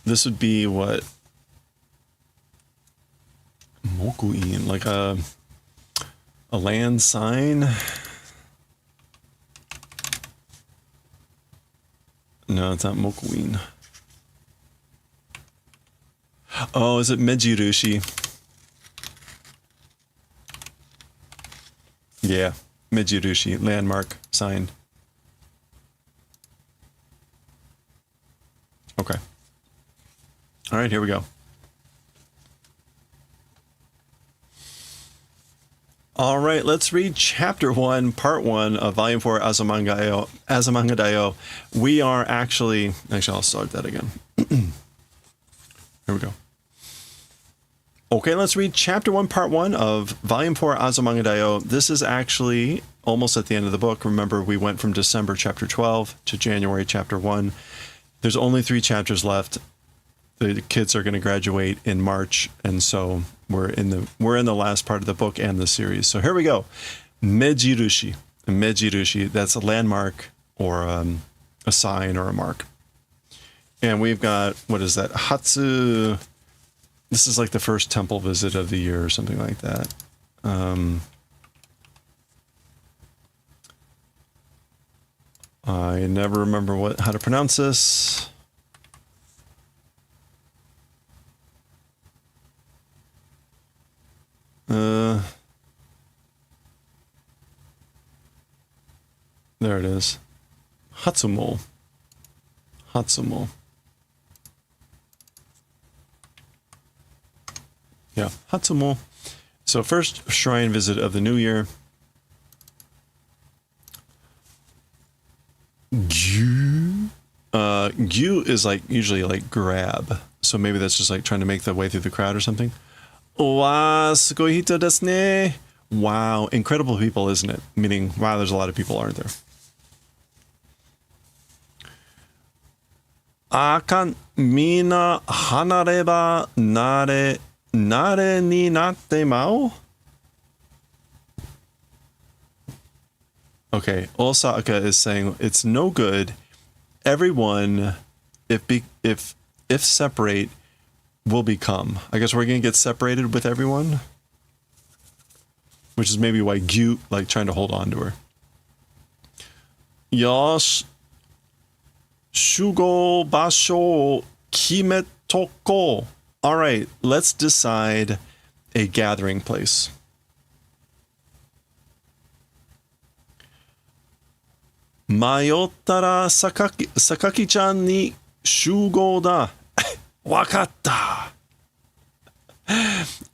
This would be what? Mokuin, like a land sign. No, it's not Mokuin. Oh, is it Mejirushi? Yeah, Mejirushi, landmark sign. Okay. All right, here we go. All right, let's read Chapter 1, Part 1 of Volume 4, Azumanga Daioh. We are actually I'll start that again. Here we go. Okay, let's read Chapter 1, Part 1 of Volume 4, Azumanga Daioh. This is actually almost at the end of the book. Remember, we went from December Chapter 12 to January Chapter 1. There's only 3 chapters left. The kids are going to graduate in March, and so we're in the last part of the book and the series. So here we go. Mejirushi. Mejirushi, that's a landmark or a sign or a mark. And we've got, what is that? Hatsu. This is like the first temple visit of the year or something like that. I never remember how to pronounce this. There it is. Hatsumo. Hatsumo. Yeah, Hatsumo. So first shrine visit of the new year. Gyu. Gyu is like usually like grab. So maybe that's just like trying to make the way through the crowd or something. Wa sugoi hito desu ne. Wow, incredible people, isn't it? Meaning, wow, there's a lot of people, aren't there? Akan mina hanareba nare ni natte mao? Okay, Osaka is saying it's no good. Everyone, if separate, will become. I guess we're gonna get separated with everyone, which is maybe why Gyu like trying to hold on to her. Yosh, shugo basho kimetoko. All right, let's decide a gathering place. Mayottara Sakaki-chan ni shugo da. Wakatta.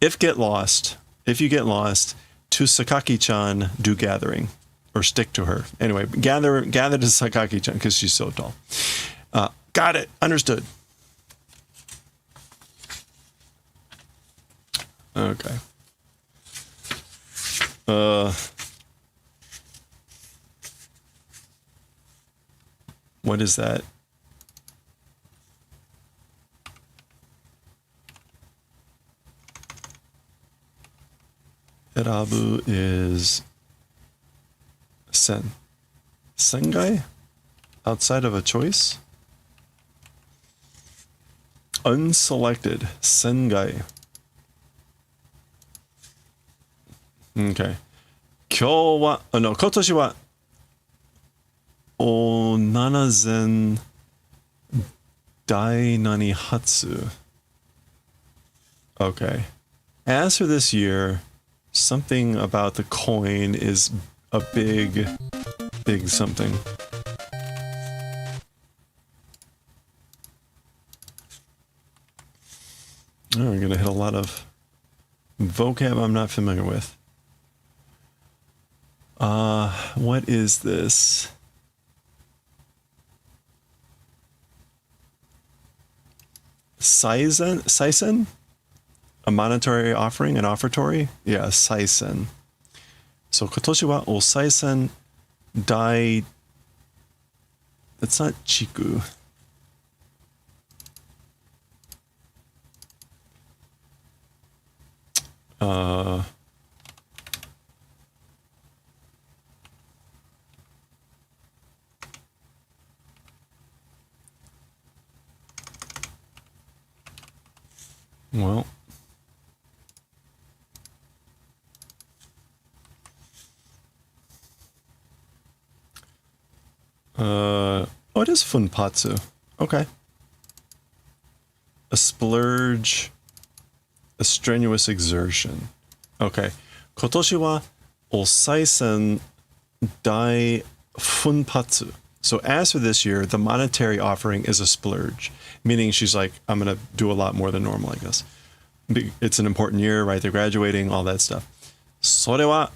If you get lost, to Sakaki-chan do gathering. Or stick to her. Anyway, gather to Sakaki-chan because she's so tall. Got it. Understood. Okay. What is that? Irabu is sen. Sengai? Outside of a choice? Unselected. Sengai. Okay. Kotoshi wa Onanazen Dai Nani Hatsu. Okay. As for this year, something about the coin is a big something. Oh, we're gonna hit a lot of vocab I'm not familiar with. What is this? Saisen? A monetary offering, an offertory? Yeah, saisen. So kotoshi wa o saisen dai. That's not chiku. Well, it is funpatsu? Okay. A splurge, a strenuous exertion. Okay. 今年はお賽銭大funpatsu. So as for this year, the monetary offering is a splurge, meaning she's like, I'm going to do a lot more than normal, I guess. It's an important year, right? They're graduating, all that stuff. それは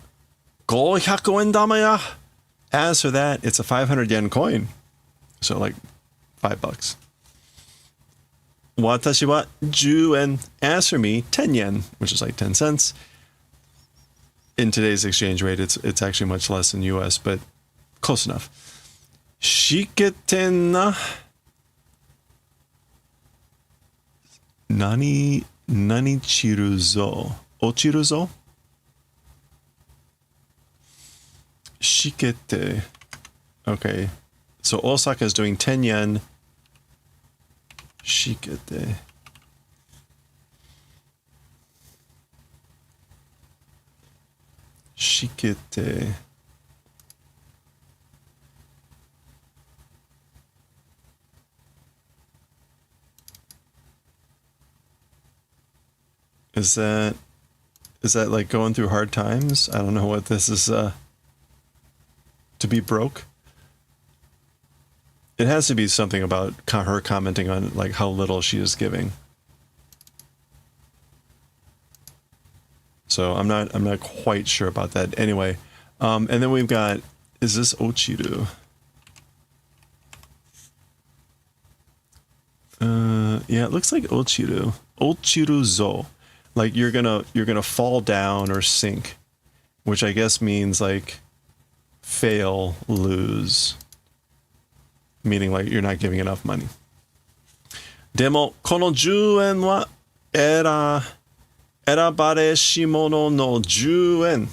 500円玉や. As for that, it's a 500 yen coin. So like $5. 私は10円. As for me, 10 yen, which is like 10 cents. In today's exchange rate, it's actually much less in US, but close enough. しけてんな. Nani chiruzo. Ochiruzo? Shikete. Okay. So Osaka is doing 10 yen. Shikete. Shikete. Is that like going through hard times? I don't know what this is, to be broke? It has to be something about her commenting on like how little she is giving. So I'm not quite sure about that. Anyway, and then we've got, is this Ochiru? Yeah, it looks like Ochiru. Ochiru-zo. Like you're gonna fall down or sink, which I guess means like fail, lose, meaning like you're not giving enough money. でもこの10円は選ばれし者の10円.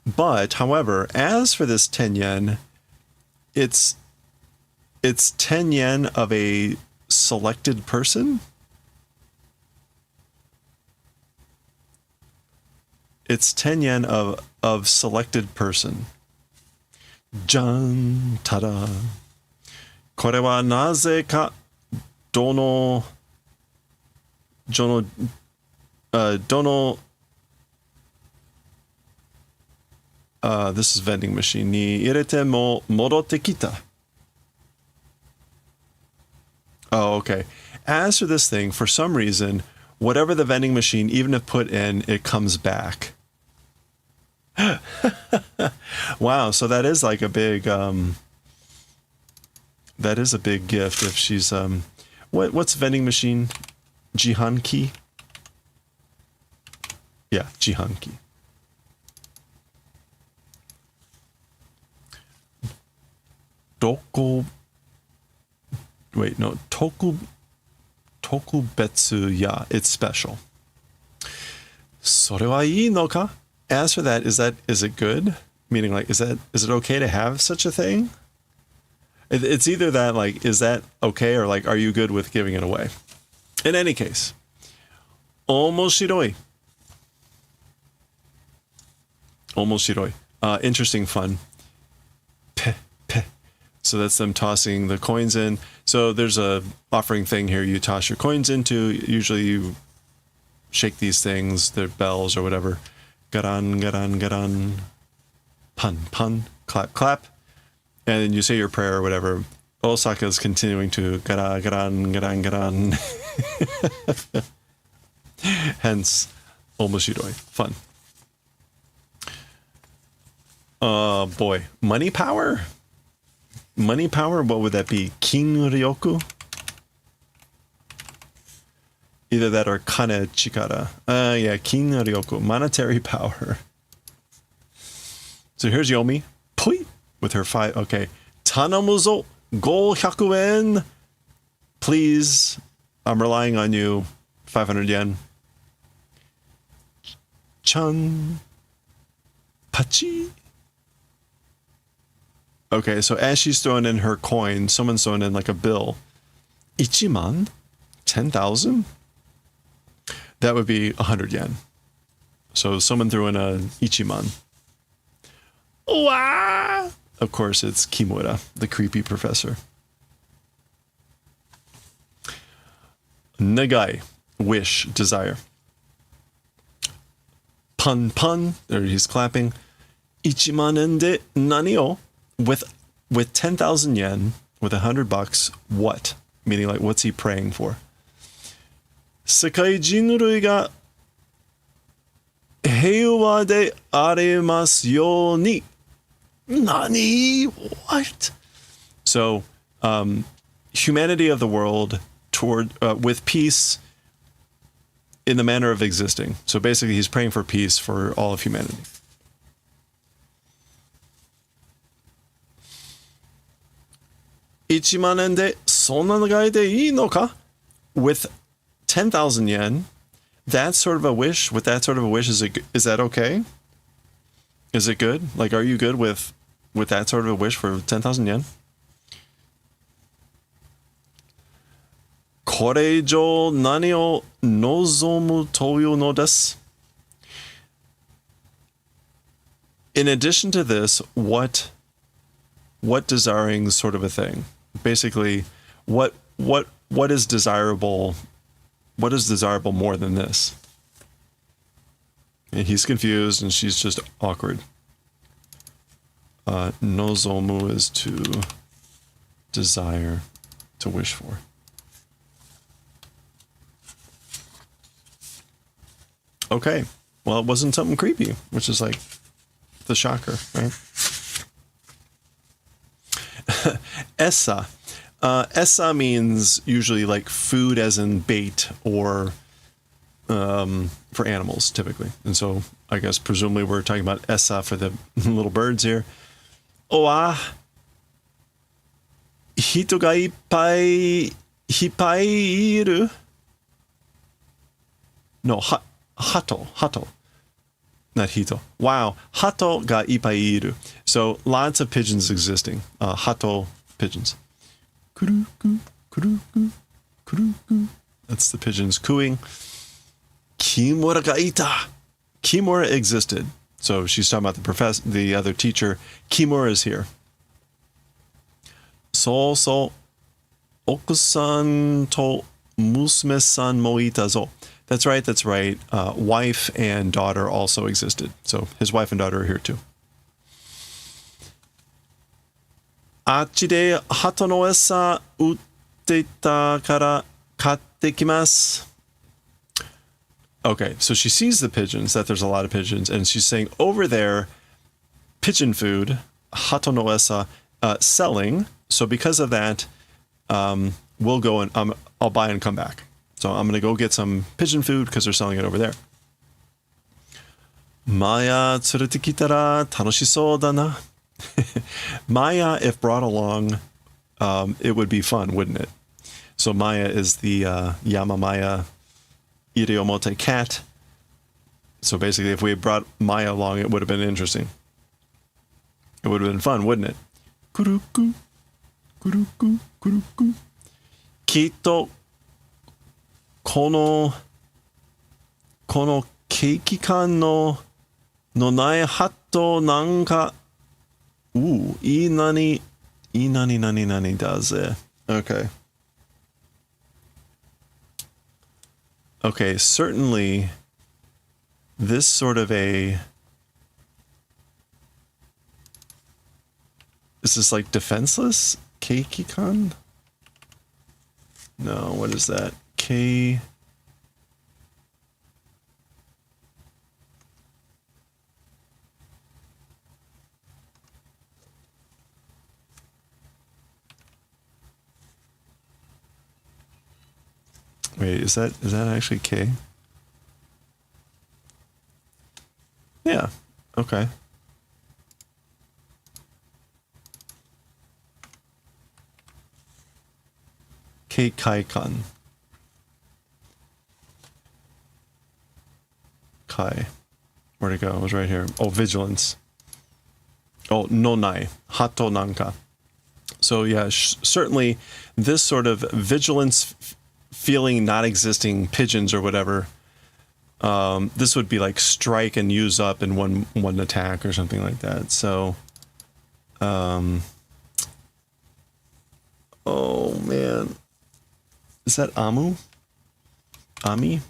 But however, as for this 10 yen, it's 10 yen of a selected person. It's 10 yen of selected person. Jan, tada. これはなぜかどのthis is vending machine に入れても戻ってきた. Oh, okay. As for this thing, for some reason, whatever the vending machine, even if put in, it comes back. Wow, so that is like a big that is a big gift if she's what's vending machine? Jihanki? Yeah, Jihanki. Tokubetsu ya, it's special. それはいいのか? As for that, is it good? Meaning like, is it okay to have such a thing? It's either that, like, is that okay? Or like, are you good with giving it away? In any case, omoshiroi. Omoshiroi. Interesting, fun. Pe. So that's them tossing the coins in. So there's a offering thing here. You toss your coins into. Usually you shake these things, they're bells or whatever. Garan, garan, garan. Pun, clap, clap. And then you say your prayer or whatever. Osaka is continuing to garan, garan, garan, garan. Hence, omoshiroi. Fun. Boy. Money power? Money power? What would that be? King Ryoku? Either that or Kane Chikara. Yeah, King Ryoku. Monetary power. So here's Yomi. Pui! With her 5. Okay. Tanamuzo 500 yen. Please. I'm relying on you. 500 yen. Chan. Pachi. Okay, so as she's throwing in her coin, someone's throwing in like a bill. Ichiman? 10,000? That would be 100 yen. So someone threw in a Ichiman. Wow! of course, it's Kimura, the creepy professor. Nagai, wish, desire. Pun pun, there he's clapping. Ichimanen de nani o? With 10,000 yen, with $100, what? Meaning, like, what's he praying for? Sekai jinrui ga heiwa de aremasu you ni. Nani? What? So, humanity of the world toward with peace in the manner of existing. So basically, he's praying for peace for all of humanity. Ichimanen de sonna nagai de ii no ka? With 10,000 yen, that sort of a wish, with that sort of a wish, is that okay? Is it good? Like, are you good with that sort of a wish for 10,000 yen? Koreijou nani o nozomu toyo no desu? In addition to this, what desiring sort of a thing? Basically, what is desirable? What is desirable more than this? And he's confused, and she's just awkward. Nozomu is to desire, to wish for. Okay, well, it wasn't something creepy, which is like the shocker, right? Essa. Essa means usually like food as in bait or for animals typically. And so I guess presumably we're talking about essa for the little birds here. Oa hito ga ippai iru. No, hato. Not hito. Wow. Hato ga ippai iru. So lots of pigeons existing. Hato pigeons. Kuruku, kuruku, kuruku. That's the pigeons cooing. Kimura ga ita. Kimura existed. So she's talking about the other teacher. Kimura is here. So okusan to musume-san mo ita zo. That's right. Wife and daughter also existed. So his wife and daughter are here too. Achi de hato no esa utte ita kara katte kimasu. Okay, so she sees the pigeons, that there's a lot of pigeons, and she's saying over there, pigeon food, hato no esa, selling. So because of that, we'll go and I'll buy and come back. So I'm going to go get some pigeon food because they're selling it over there. Maya tsurete kitara tanoshisou da na. Maya, if brought along, it would be fun, wouldn't it? So Maya is the Yamamaya Iriomote cat. So basically, if we had brought Maya along, it would have been interesting. It would have been fun, wouldn't it? Kuruku, kuruku, kuruku. Kito kono keikikan no nai hato nanka. Ooh, nani does it. Okay. Okay, certainly this sort of is this like defenseless? Keikikan? No, what is that? Wait, is that actually K? Yeah. Okay. K Kai-kan. Kai. Where'd it go? It was right here. Oh, vigilance. Oh, nonai. Hato nanka. So yeah, certainly this sort of vigilance feeling not existing pigeons or whatever. This would be like strike and use up in one attack or something like that. So Oh man. Is that Amu? Ami?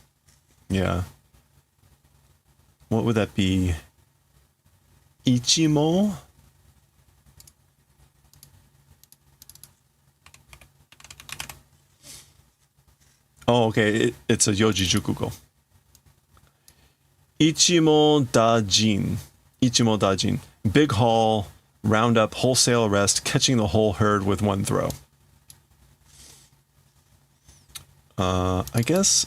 Yeah. What would that be? Ichimo? Oh, okay. It's a Yoji Jukugo. Ichimo Dajin. Ichimo Dajin. Big haul, roundup, wholesale arrest, catching the whole herd with one throw. I guess.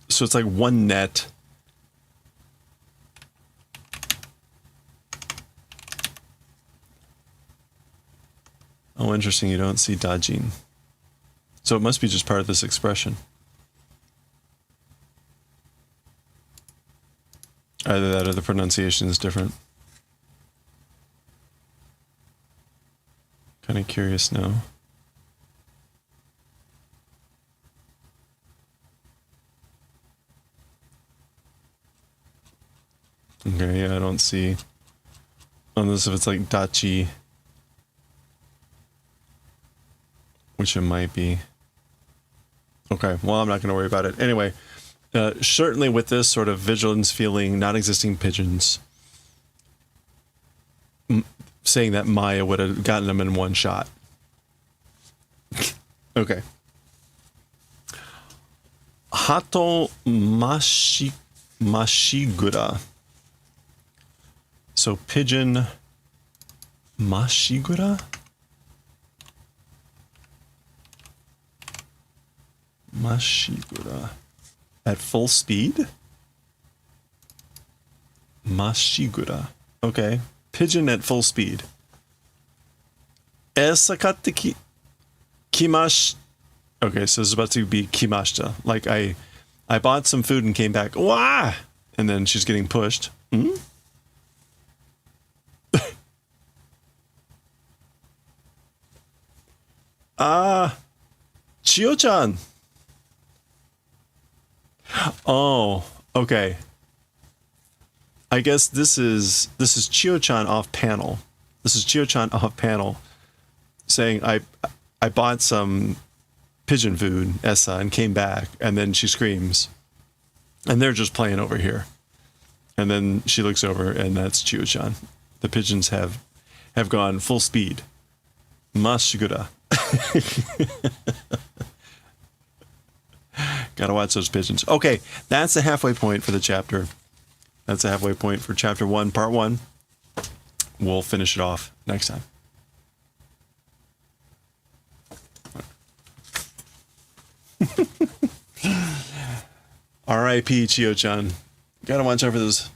So it's like one net. Oh, interesting. You don't see Dajin. So it must be just part of this expression. Either that or the pronunciation is different. Kind of curious now. Okay, yeah, I don't see. Unless if it's like Dachi. Which it might be. Okay, well, I'm not going to worry about it. Anyway, certainly with this sort of vigilance feeling, non-existing pigeons, saying that Maya would have gotten them in one shot. Okay. Hato Mashigura. So pigeon Mashigura? Mashigura. At full speed? Mashigura. Okay. Pigeon at full speed. Esakatte kimash. Okay, so it's about to be kimashita. Like I bought some food and came back. Wah! And then she's getting pushed. Hmm? Chio-chan. Oh, okay. I guess this is Chio-chan off panel. This is Chio-chan off panel saying I bought some pigeon food, Essa, and came back, and then she screams. And they're just playing over here. And then she looks over, and that's Chio-chan. The pigeons have gone full speed. Mashigura. Gotta watch those pigeons. Okay, that's the halfway point for the chapter. That's the halfway point for chapter 1, part 1. We'll finish it off next time. R.I.P. Chio-chan. Gotta watch out for those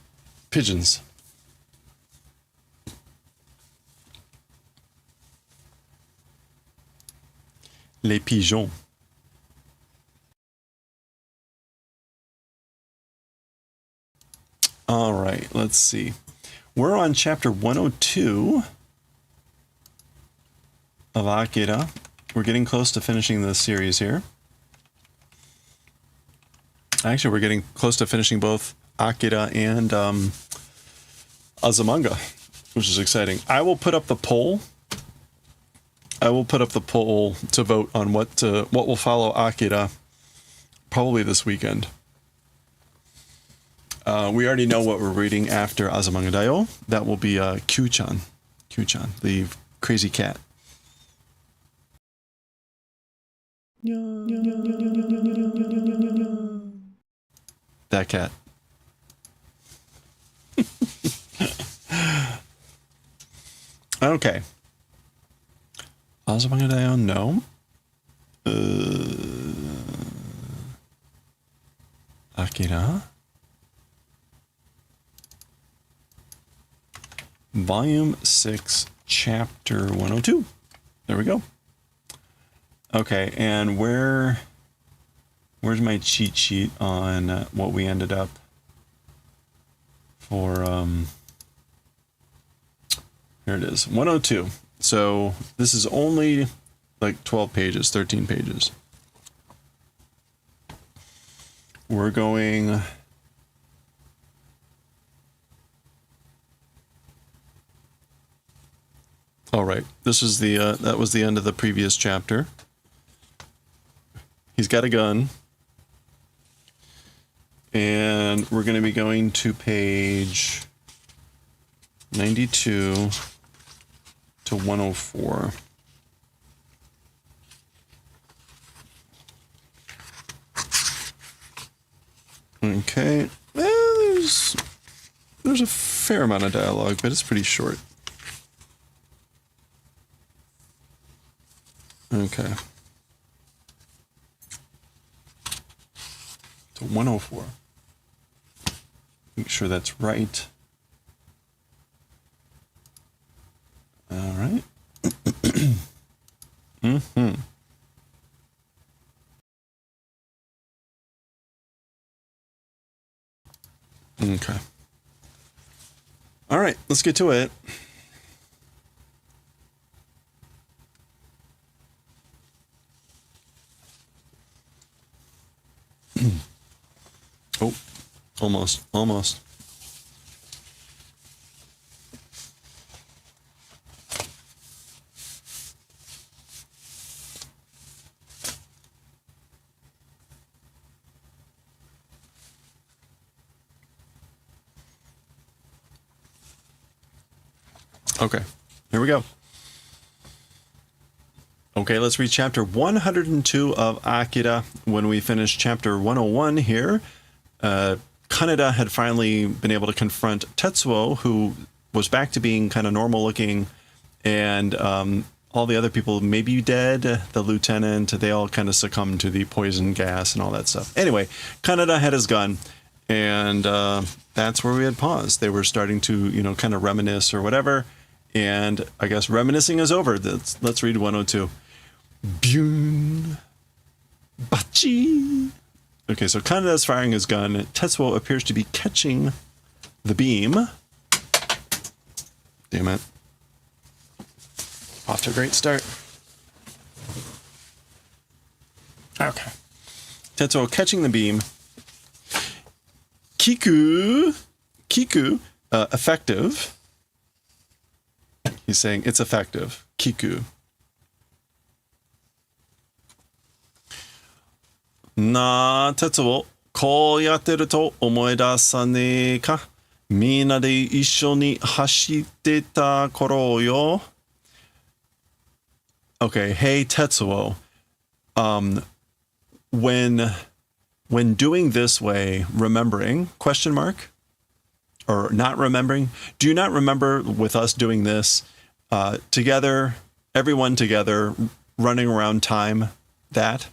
pigeons. Les pigeons. All right, let's see. We're on chapter 102 of Akira. We're getting close to finishing the series here. Actually, we're getting close to finishing both Akira and Azumanga, which is exciting. I will put up the poll. I will put up the poll to vote on what will follow Akira probably this weekend. We already know what we're reading after Azumanga Daioh. That will be Q-chan. Q-chan, the crazy cat. That cat. Okay. Azumanga Daioh, no. Akira. Volume 6, Chapter 102. There we go. Okay, and where's my cheat sheet on what we ended up for, here it is, 102. So this is only like 12 pages, 13 pages. We're going... this is the that was the end of the previous chapter. He's got a gun. And we're going to be going to page 92 to 104. Okay. Well, there's a fair amount of dialogue, but it's pretty short. Okay. To 104. Make sure that's right. All right. Mm-hmm. Okay. All right, let's get to it. Oh, almost. Okay, here we go. Okay, let's read chapter 102 of Akira. When we finish chapter 101 here, Kaneda had finally been able to confront Tetsuo, who was back to being kind of normal looking, and all the other people may be dead. The lieutenant, they all kind of succumbed to the poison gas and all that stuff. Anyway, Kaneda had his gun, and that's where we had paused. They were starting to, you know, kind of reminisce or whatever, and I guess reminiscing is over. Let's read 102. Byun. Bachi. Okay, so Kaneda is firing his gun. Tetsuo appears to be catching the beam. Damn it. Off to a great start. Okay. Tetsuo catching the beam. Kiku, effective. He's saying it's effective. Kiku. Naあ、Tetsuo、こうやってると思い出さねえか。みんなで一緒に走ってた頃よ。Okay, hey Tetsuo. When doing this way, remembering, question mark? Or not remembering? Do you not remember with us doing this together, everyone together, running around time, that?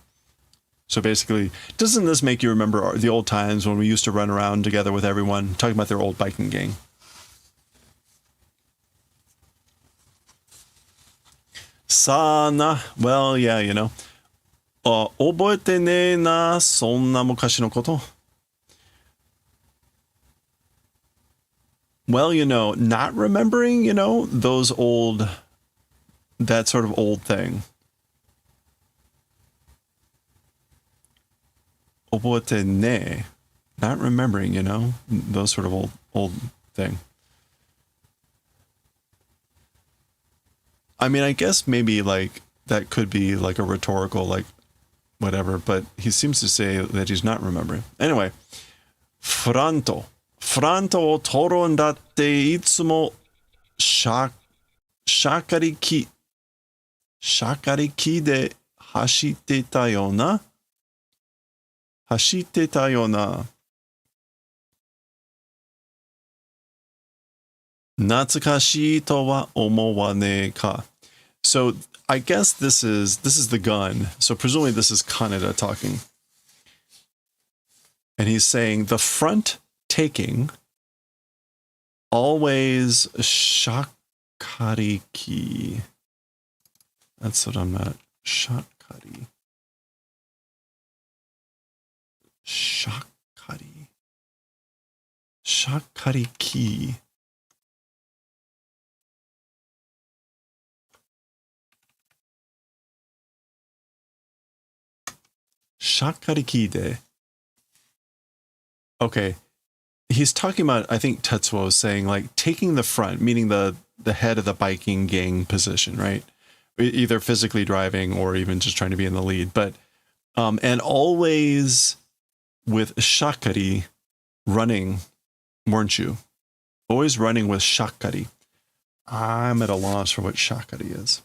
So basically, doesn't this make you remember the old times when we used to run around together with everyone, talking about their old biking gang? Sana, well, yeah, you know. 覚えてねえな、そんな昔のこと。Well, you know, not remembering, you know, those old, that sort of old thing. 覚えてねえ. Not remembering, you know, those sort of old thing. I mean, I guess maybe like that could be like a rhetorical, like whatever, but he seems to say that he's not remembering. Anyway, フラントを取るんだっていつもしゃかりきで走ってたよな。懐かしいとは思わねえか. So I guess this is the gun. So presumably this is Kaneda talking. And he's saying the front taking always shakariki. That's what I'm at. Shakariki. Shakariki de. Okay. He's talking about, I think Tetsuo is saying like taking the front, meaning the the head of the biking gang position, right? Either physically driving or even just trying to be in the lead. But and always with shakari running, weren't you? Always running with shakari. I'm at a loss for what shakari is.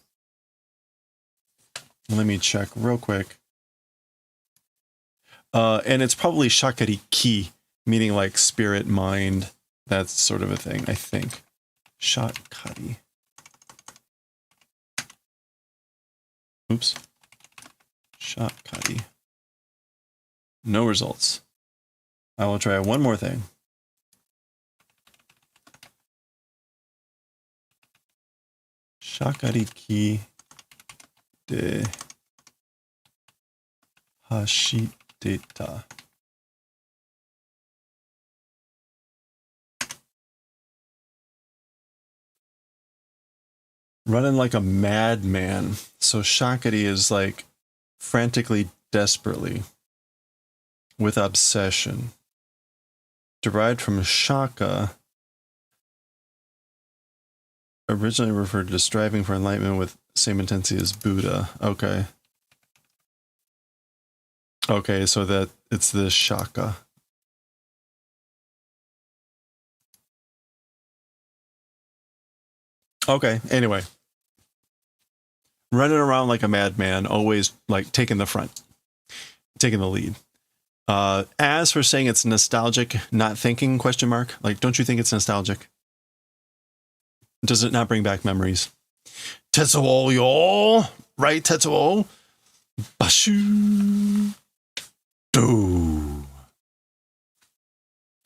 Let me check real quick. And it's probably shakari ki, meaning like spirit, mind, that sort of a thing, I think. Shakari. Oops. Shakari. No results. I will try one more thing. Shakari ki de hashiteta. Running like a madman. So shakari is like frantically, desperately, with obsession. Derived from shaka, originally referred to striving for enlightenment with same intensity as Buddha. Okay. Okay, so that it's the shaka. Okay, anyway. Running around like a madman, always like taking the front, taking the lead. As for saying it's nostalgic, not thinking, question mark, like, don't you think it's nostalgic? Does it not bring back memories? Tetsuo yo, right, Tetsuo? Bashu. Do.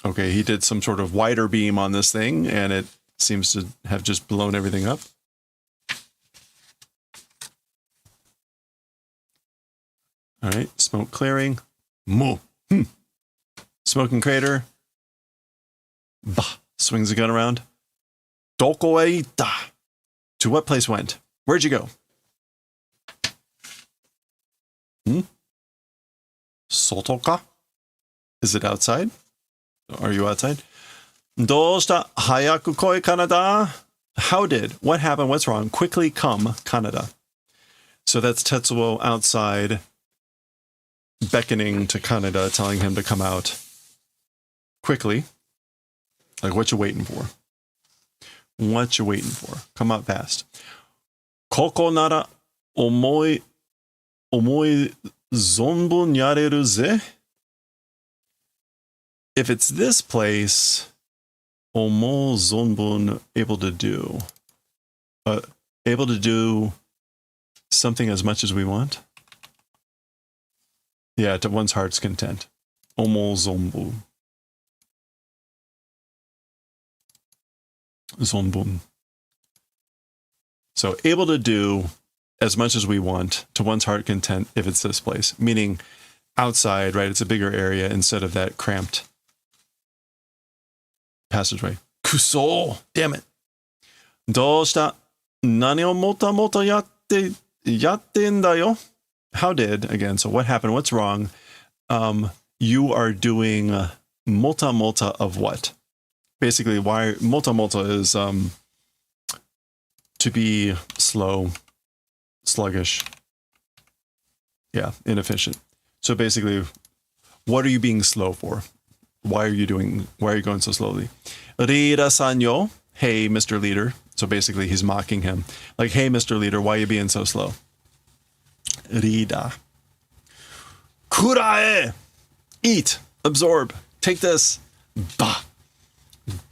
Okay, he did some sort of wider beam on this thing, and it seems to have just blown everything up. All right, smoke clearing. Mo. Smoking crater. Bah. Swings the gun around. Doko e ita. To what place went? Where'd you go? Soto ka? Is it outside? Are you outside? Doshita hayaku koi Kaneda? How did? What happened? What's wrong? Quickly come, Kaneda. So that's Tetsuo outside, beckoning to Kaneda, telling him to come out quickly. Like, what you waiting for? What you waiting for? Come out fast. Koko nara omoi zonbun yareru ze? If it's this place, omo zonbun, able to do. Able to do something as much as we want? Yeah, to one's heart's content. Omo zonbu. Zonbun. So able to do as much as we want to one's heart content if it's this place. Meaning outside, right? It's a bigger area instead of that cramped passageway. Kuso! Damn it. Doshita? Nani o mota mota yatte en dayo? How did, again, so what happened? What's wrong? You are doing mota mota of what? Basically, why mota mota is to be slow, sluggish. Yeah, inefficient. So basically, what are you being slow for? Why are you going so slowly? Rira sanyo, hey, Mr. Leader. So basically, he's mocking him. Like, hey, Mr. Leader, why are you being so slow? Rida. Kurae! Eat, absorb, take this. Ba.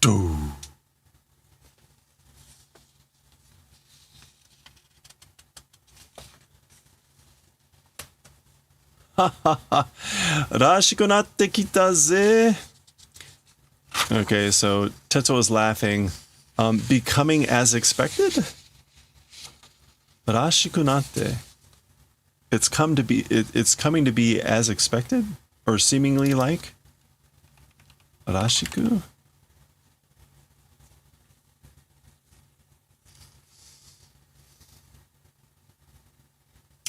Do. Rashiku natte kita ze. Okay, so Tetsuo is laughing. Becoming as expected? Rashiku natte. It's coming to be as expected? Or seemingly like? Rashiku?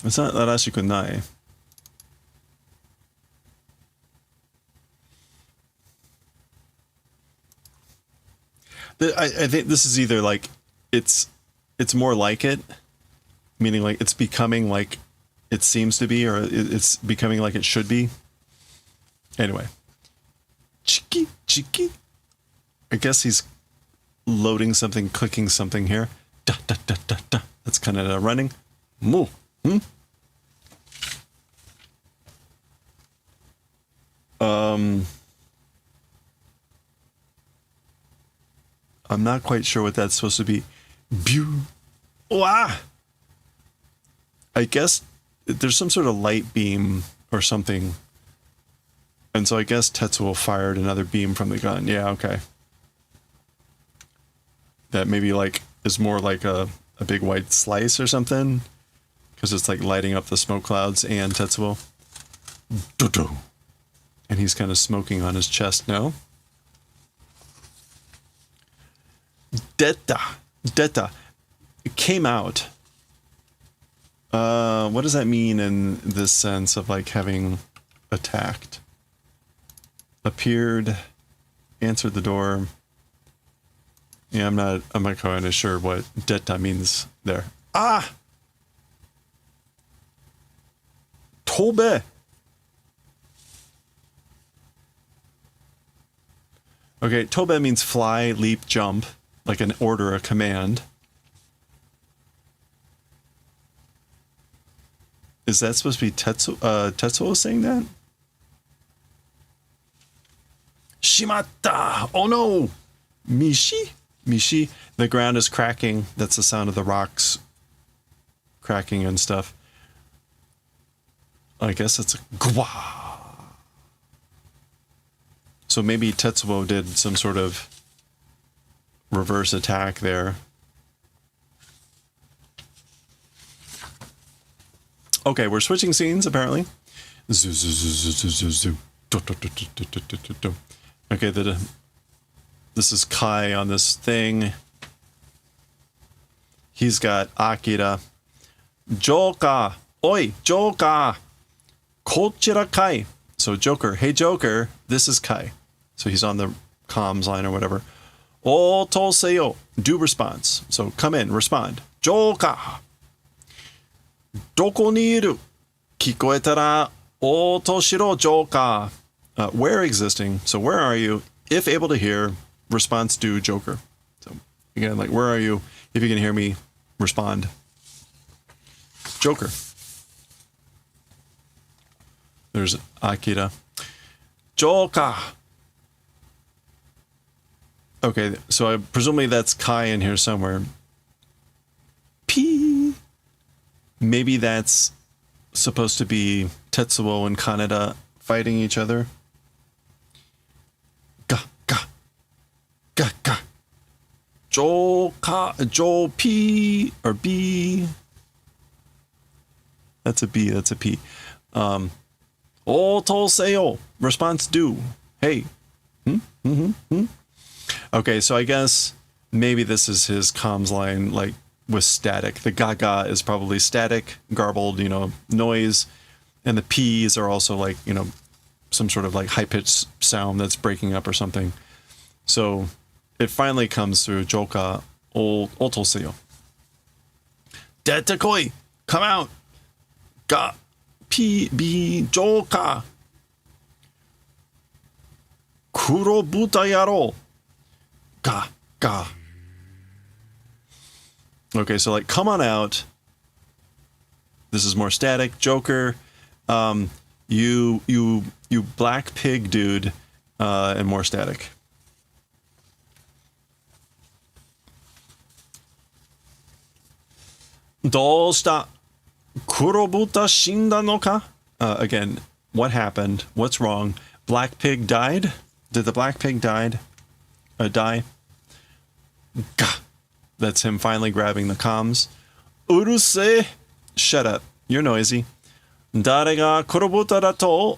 It's not Rashiku nai. I think this is either like it's more like it, meaning like it's becoming like it seems to be, or it's becoming like it should be. Anyway, Chiki Chiki. I guess he's loading something, clicking something here. Da da da da da. That's Kaneda running. Moo. I'm not quite sure what that's supposed to be. Pew. Wah! I guess there's some sort of light beam or something. And so I guess Tetsuo fired another beam from the gun. Yeah, okay. That maybe like is more like a big white slice or something. Because it's like lighting up the smoke clouds and Tetsuo. And he's kind of smoking on his chest, no? Deta. It came out. What does that mean in this sense of like having attacked? Appeared, answered the door. Yeah, I'm not kind of sure what deta means there. Ah! Tobe! Okay, tobe means fly, leap, jump, like an order, a command. Is that supposed to be Tetsuo saying that? Shimatta! Oh no! Mishi? The ground is cracking. That's the sound of the rocks cracking and stuff. I guess it's a gwa. So maybe Tetsuo did some sort of reverse attack there. Okay, we're switching scenes apparently. Okay, this is Kai on this thing. He's got Akira. Joker! Oi, Joker! Kochira Kai. So Joker, hey Joker, this is Kai. So he's on the comms line or whatever. Otoseyo, do response. So come in, respond. Joker! Doko ni iru? Kikoeta ra otoshiro Joker. Where existing, so where are you? If able to hear, response do Joker. So again, like where are you? If you can hear me, respond. Joker. There's Akira. Joker. Okay, so presumably that's Kai in here somewhere. P. Maybe that's supposed to be Tetsuo and Kaneda fighting each other. Ga. Jo P or B. That's a B, that's a P. Otoseyo. Response do. Hey. Okay, so I guess maybe this is his comms line, like with static. The gaga is probably static, garbled, noise. And the P's are also like, some sort of like high-pitched sound that's breaking up or something. So it finally comes through Joka Otoseyo. Detekoi! Come out! Ga P B Joka! Kurobuta yaro! Ga. Okay, so like come on out. This is more static. Joker, you black pig dude, and more static. Dosta kurobuta shinda no ka? Again, what happened? What's wrong? Black pig died? Did the black pig die? Gah. That's him finally grabbing the comms. Uruse! Shut up. You're noisy. Dare ga kurobuta da to?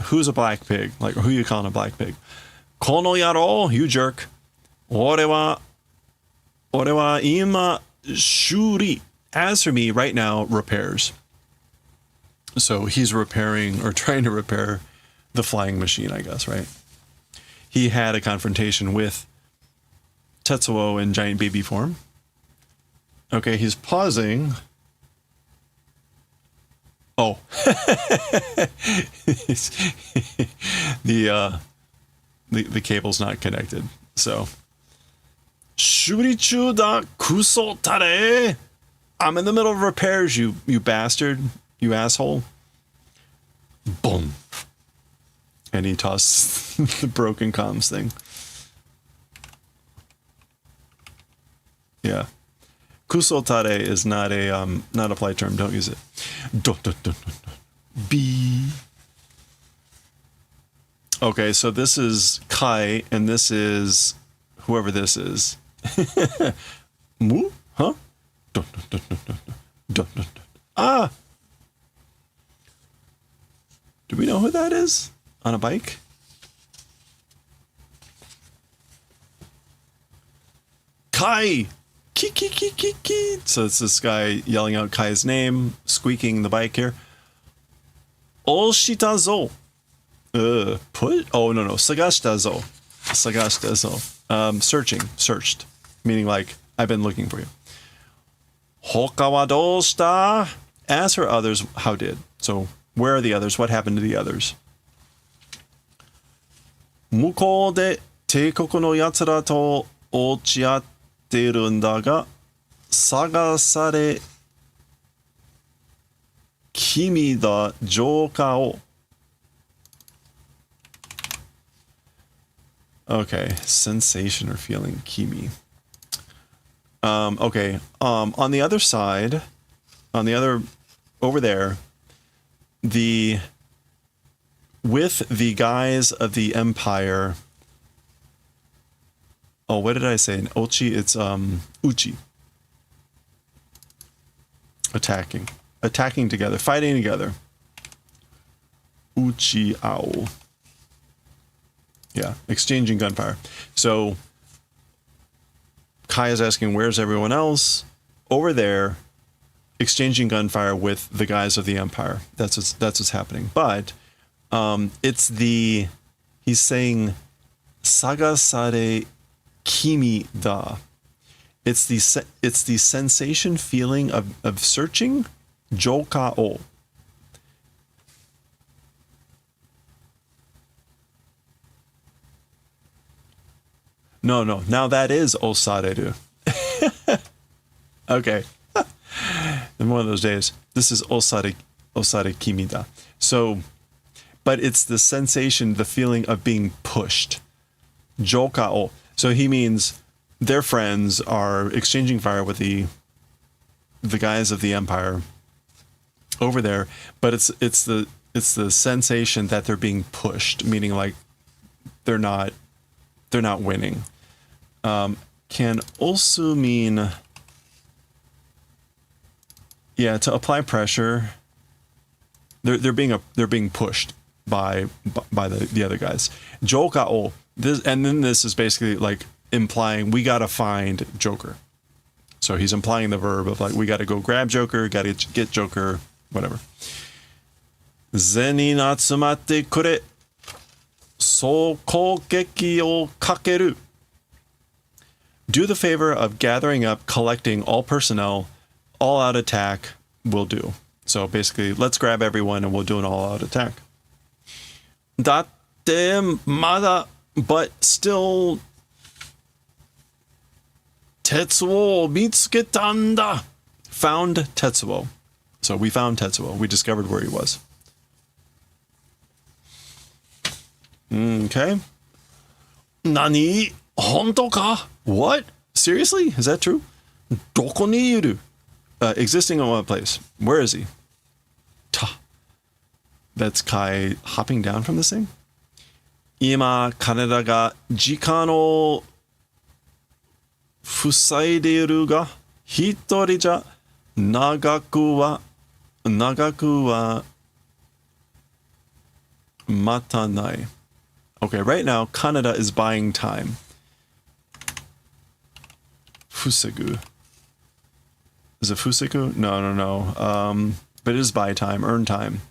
Who's a black pig? Like, who you calling a black pig? Kono yaro, you jerk. Ore wa ima shuri. As for me, right now, repairs. So he's repairing, or trying to repair, the flying machine, I guess, right? He had a confrontation with Tetsuo in giant baby form. Okay, he's pausing. Oh. The cable's not connected. So Shurichu da kuso tare. I'm in the middle of repairs, you bastard, you asshole. Boom. And he tossed the broken comms thing. Yeah. Kusotare is not a polite term. Don't use it. B. Okay, so this is Kai, and this is whoever this is. Mu? Huh? Ah! Do we know who that is? On a bike? Kai! Ki. So it's this guy yelling out Kai's name, squeaking the bike here. Oshita zo. Put? Oh, no. Sagashita zo. Searched. Meaning like, I've been looking for you. Hoka wa doushita? As for others, how did? So, where are the others? What happened to the others? Mukou de teikoku no yatsura to ochiatte iru n da ga, sagasare kimi da jouka o. Okay, sensation or feeling, kimi. Okay, on the other side, over there, with the guys of the Empire. Oh, what did I say? In Ochi, it's Uchi. Attacking together, fighting together. Uchi ao. Yeah, exchanging gunfire. So Kai is asking, where's everyone else? Over there, exchanging gunfire with the guys of the Empire. That's what's happening. But he's saying sagasare kimi da. It's the sensation feeling of searching, jouka o. No. Now that is osareru. Okay. In one of those days. This is osare kimi da. So, but it's the sensation, the feeling of being pushed. Jouka o. So he means their friends are exchanging fire with the guys of the Empire over there, but it's the sensation that they're being pushed, meaning like they're not winning. Can also mean, yeah, to apply pressure. They're being pushed by the other guys. Jouka o. This is basically like implying we gotta find Joker. So he's implying the verb of like we gotta go grab Joker, gotta get Joker, whatever. Zen ni natsumatte kure. So kougeki o kakeru. Do the favor of gathering up, collecting all personnel, all out attack will do. So basically, let's grab everyone and we'll do an all out attack. Datte mada. But still, Tetsuo mitsuketanda. Found Tetsuo. So we found Tetsuo. We discovered where he was. Okay. Nani? Honto ka? What? Seriously? Is that true? Doko ni iru? Existing in what place? Where is he? Ta. That's Kai hopping down from this thing? Ima Kaneda ga jikan o fusaide iru ga hitori ja nagaku wa matanai. Okay, right now Kaneda is buying time. Fusagu. Is it fusaku? No. But it is buy time, earn time.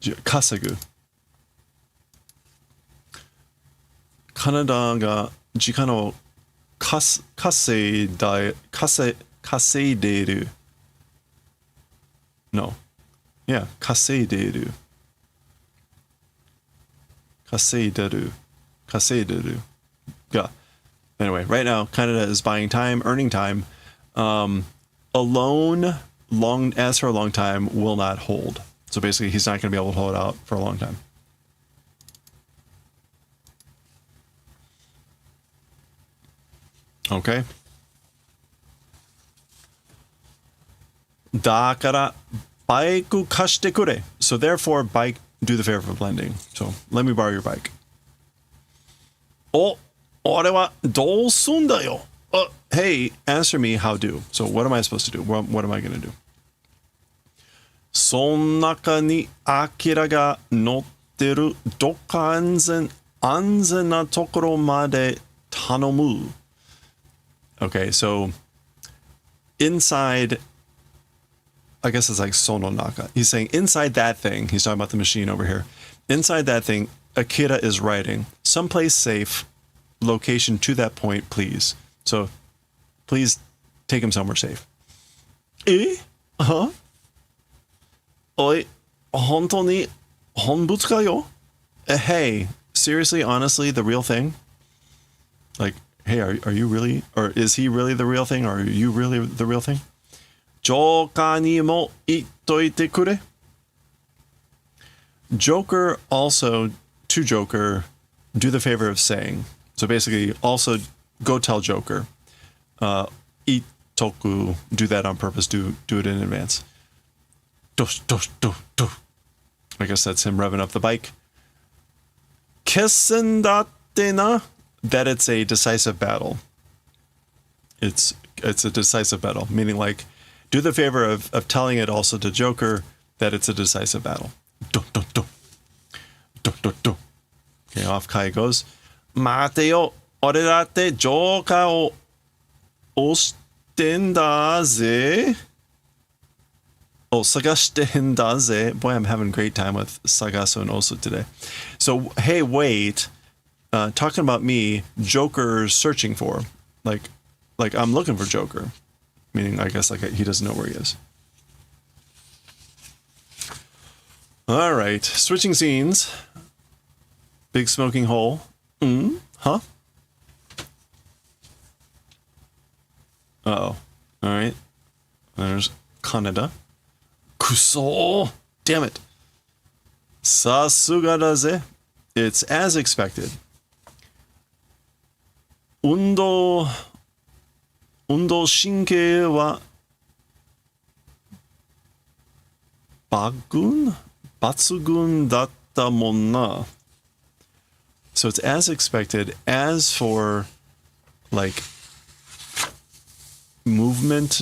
Kasagu. Kaneda が時間を稼いでる No. Yeah, 稼いでる Yeah. Anyway, right now, Kaneda is buying time, earning time. Alone, as for a long time, will not hold. So basically, he's not going to be able to hold out for a long time. Okay. だからバイク貸してくれ. So therefore, bike, do the favor of lending. So let me borrow your bike. お、俺はどうすんだよ. Hey, answer me how do. So what am I supposed to do? What am I going to do? その中にアキラが乗ってるどっか安全なところまで頼む. Okay, so inside, I guess it's like Sononaka. He's saying inside that thing, he's talking about the machine over here. Inside that thing, Akira is writing, someplace safe, location to that point, please. So please take him somewhere safe. Huh? Oi, 本当に本物かよ? Hey, seriously, honestly, the real thing? Like, hey, are you really, or is he really the real thing, or are you really the real thing? ジョーカーにも言っといてくれ. Joker also, to Joker, do the favor of saying. So basically, also go tell Joker. Itoku, do that on purpose, do it in advance. I guess that's him revving up the bike. Kessendatte na, that it's a decisive battle. It's a decisive battle, meaning like, do the favor of telling it also to Joker that it's a decisive battle. Okay, off Kai goes. Mate yo, ore datte Joker o oshiten da ze. Oh, sagashiten da ze. Boy, I'm having a great time with sagasu and osu today. So, hey, wait. Talking about me, Joker's searching for. Like I'm looking for Joker. Meaning, I guess, like he doesn't know where he is. All right, switching scenes. Big smoking hole. Huh? Uh-oh. All right. There's Kaneda. Kuso! Damn it. Sasuga da ze. It's as expected. Undo shinkei wa batsugun datta mon na. So it's as expected. As for like movement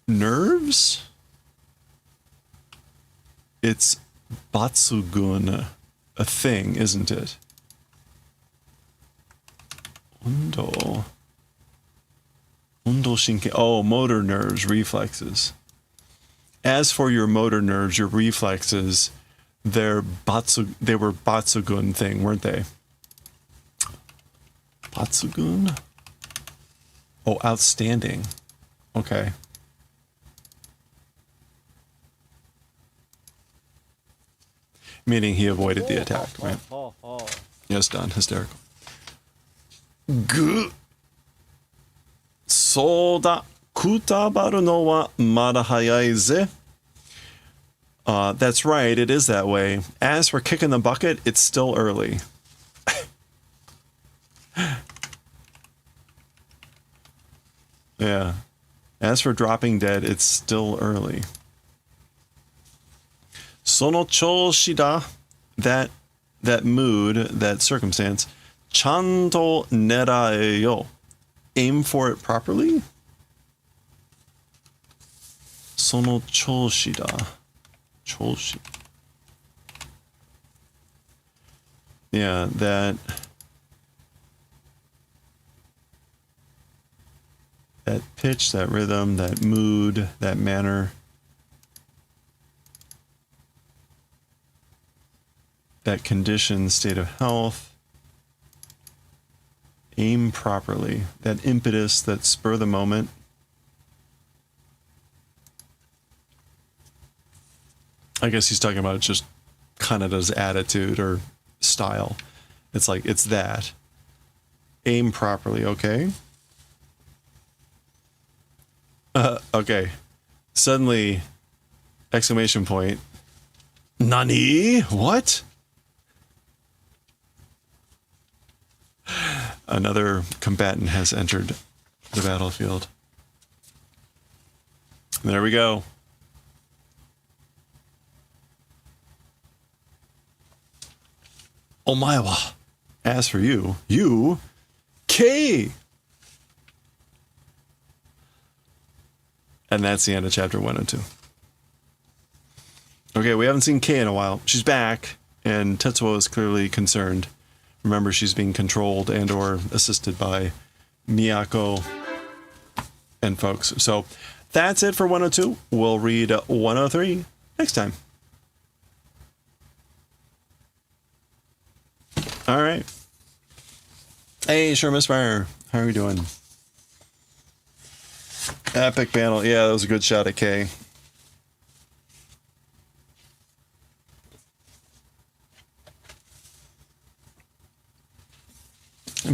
nerves, it's batsugun, a thing, isn't it? Undo shinkei. Oh, motor nerves, reflexes. As for your motor nerves, your reflexes, they were batsugun thing, weren't they? Batsugun? Oh, outstanding. Okay. Meaning he avoided the attack, right? Yes, done. Hysterical. Gu. Soda. Kutabaru no wa mada hayai ze. That's right, it is that way. As for kicking the bucket, it's still early. Yeah. As for dropping dead, it's still early. Sono choushi da, that mood, that circumstance, chanto nerae yo. Aim for it properly? Sono choushi da. Choushi. Yeah, that pitch, that rhythm, that mood, that manner. That condition, state of health. Aim properly. That impetus, that spur of the moment. I guess he's talking about just Kaneda's attitude or style. It's like, it's that. Aim properly, okay? Okay. Suddenly, exclamation point. Nani? What? Another combatant has entered the battlefield. There we go. Omaewa. As for you, you, K. And that's the end of chapter 102. Okay, we haven't seen Kei in a while. She's back, and Tetsuo is clearly concerned. Remember, she's being controlled and or assisted by Miyako and folks. So that's it for 102. We'll read 103 next time. All right. Hey, sure, Misfire. How are we doing? Epic battle. Yeah, that was a good shot at K.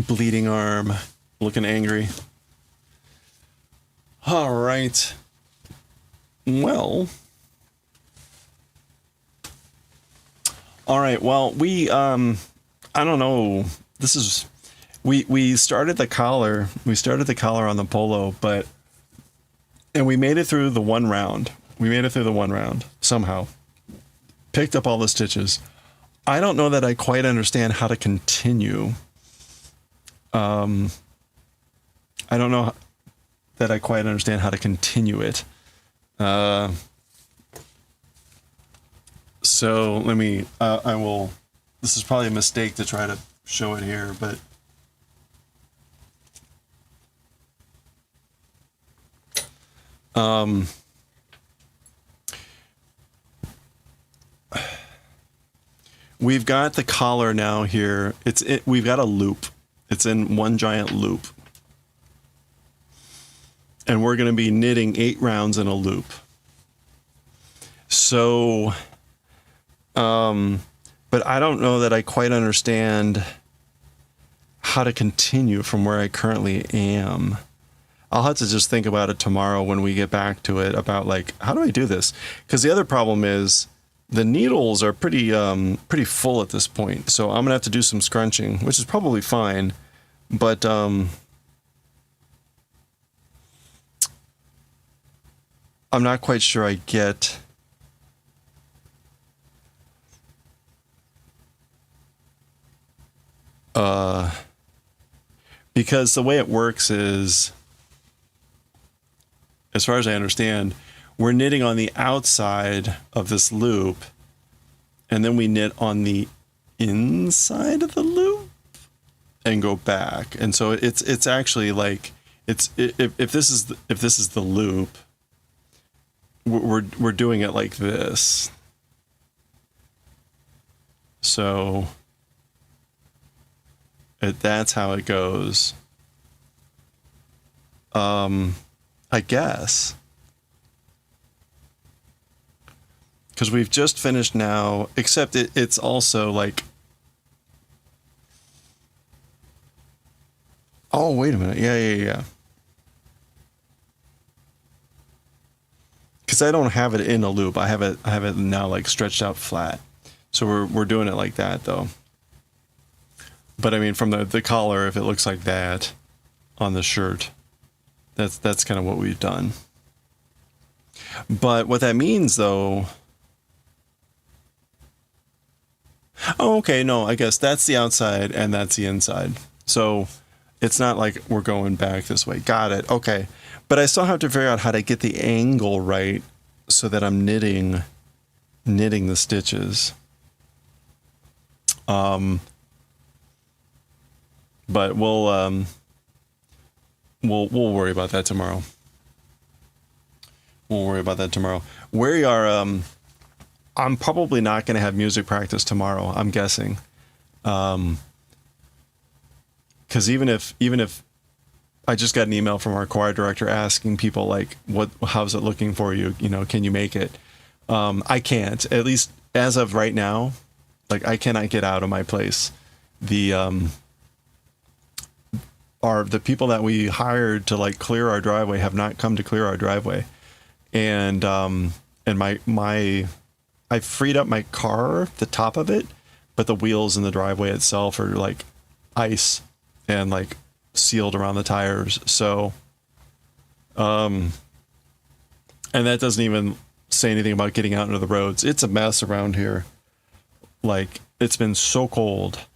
Bleeding arm. Looking angry. All right. Well. All right. Well, we, I don't know. This is, we started the collar. We started the collar on the polo, and we made it through the one round. We made it through the one round somehow. Picked up all the stitches. I don't know that I quite understand how to continue. I don't know that I quite understand how to continue it. So let me, I will, this is probably a mistake to try to show it here, but we've got the collar now here. We've got a loop. It's in one giant loop. And we're going to be knitting 8 rounds in a loop. So, but I don't know that I quite understand how to continue from where I currently am. I'll have to just think about it tomorrow when we get back to it about like, how do I do this? Because the other problem is the needles are pretty full at this point. So I'm going to have to do some scrunching, which is probably fine. But, I'm not quite sure I get because the way it works is, as far as I understand, we're knitting on the outside of this loop, and then we knit on the inside of the loop and go back. And so it's actually like if this is the loop, we're doing it like this. So that's how it goes. I guess. Because we've just finished now, except it's also like, oh, wait a minute. Yeah. Because I don't have it in a loop. I have it now like stretched out flat. So we're doing it like that though. But I mean, from the collar, if it looks like that on the shirt, that's kind of what we've done. But what that means though, oh, okay, no, I guess that's the outside and that's the inside. So it's not like we're going back this way. Got it. Okay. But I still have to figure out how to get the angle right so that I'm knitting the stitches. But we'll worry about that tomorrow. We are, I'm probably not going to have music practice tomorrow, I'm guessing. because even if I just got an email from our choir director asking people like, how's it looking for you? You know, can you make it? I can't, at least as of right now, like I cannot get out of my place. The people that we hired to like clear our driveway have not come to clear our driveway. And I freed up my car, the top of it, but the wheels in the driveway itself are like ice and like sealed around the tires. So, and that doesn't even say anything about getting out into the roads. It's a mess around here. Like, it's been so cold.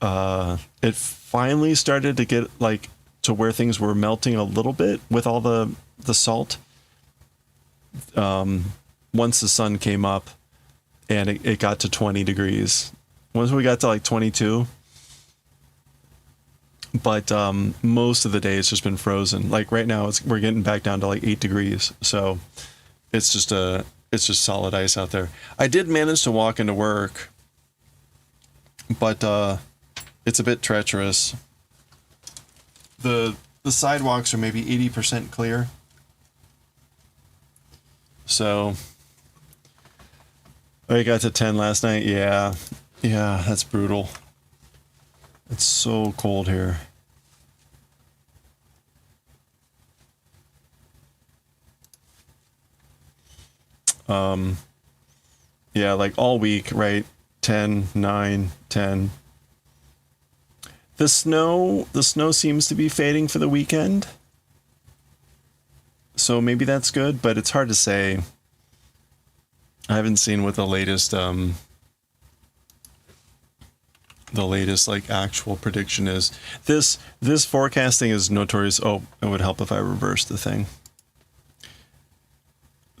It finally started to get like to where things were melting a little bit with all the salt. Once the sun came up and it got to 20 degrees. Once we got to like 22, but most of the day it's just been frozen. Like right now we're getting back down to like 8 degrees. So it's just solid ice out there. I did manage to walk into work, but it's a bit treacherous. The sidewalks are maybe 80% clear. So I got to 10 last night. Yeah, that's brutal. It's so cold here. Yeah, like all week, right? 10, 9, 10. The snow seems to be fading for the weekend. So maybe that's good, but it's hard to say. I haven't seen what the latest like actual prediction is. This forecasting is notorious. Oh, it would help if I reversed the thing.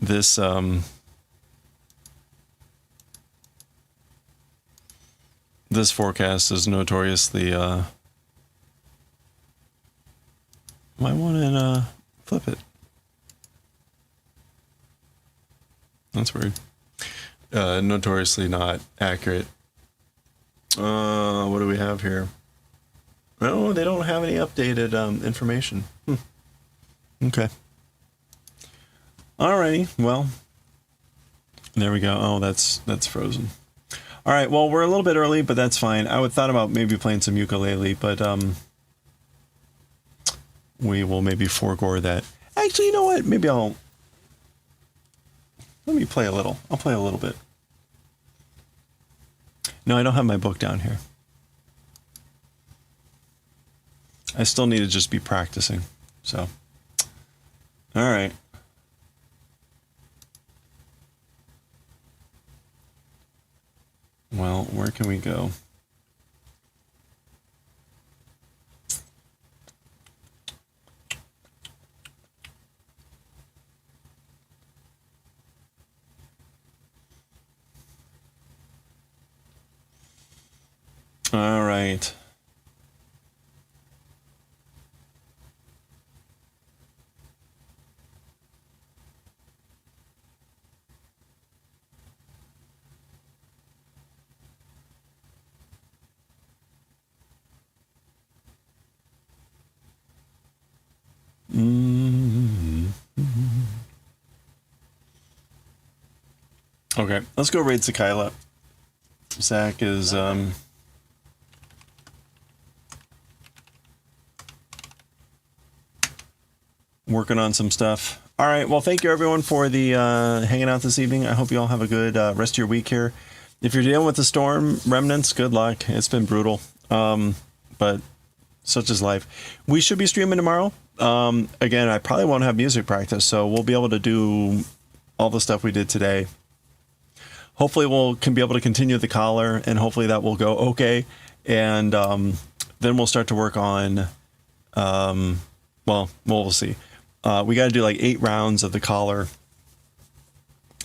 This forecast is notoriously might want to flip it. That's weird. Notoriously not accurate. What do we have here? No, they don't have any updated information. Okay. Alrighty. Well, there we go. Oh, that's frozen. All right. Well, we're a little bit early, but that's fine. I would thought about maybe playing some ukulele, but we will maybe forego that. Actually, you know what? Maybe let me play a little. I'll play a little bit. No, I don't have my book down here. I still need to just be practicing. So, all right. Well, where can we go? All right. Okay, let's go raid Sakila. Zach is working on some stuff. All right, well, thank you everyone for the hanging out this evening. I hope you all have a good rest of your week here. If you're dealing with the storm remnants, good luck. It's been brutal, but such is life. We should be streaming tomorrow. Again, I probably won't have music practice, so we'll be able to do all the stuff we did today. Hopefully can be able to continue the collar, and hopefully that will go okay. And then we'll start to work on, well, we'll see. We got to do like 8 rounds of the collar,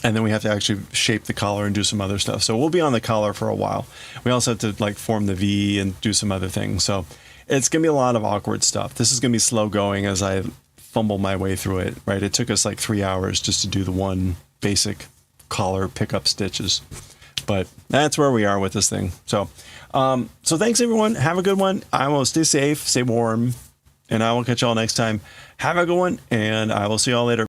and then we have to actually shape the collar and do some other stuff. So we'll be on the collar for a while. We also have to like form the V and do some other things. So it's going to be a lot of awkward stuff. This is going to be slow going as I fumble my way through it, right? It took us like 3 hours just to do the one basic collar pickup stitches. But that's where we are with this thing. So, so thanks everyone. Have a good one. I will stay safe, stay warm, and I will catch y'all next time. Have a good one, and I will see y'all later.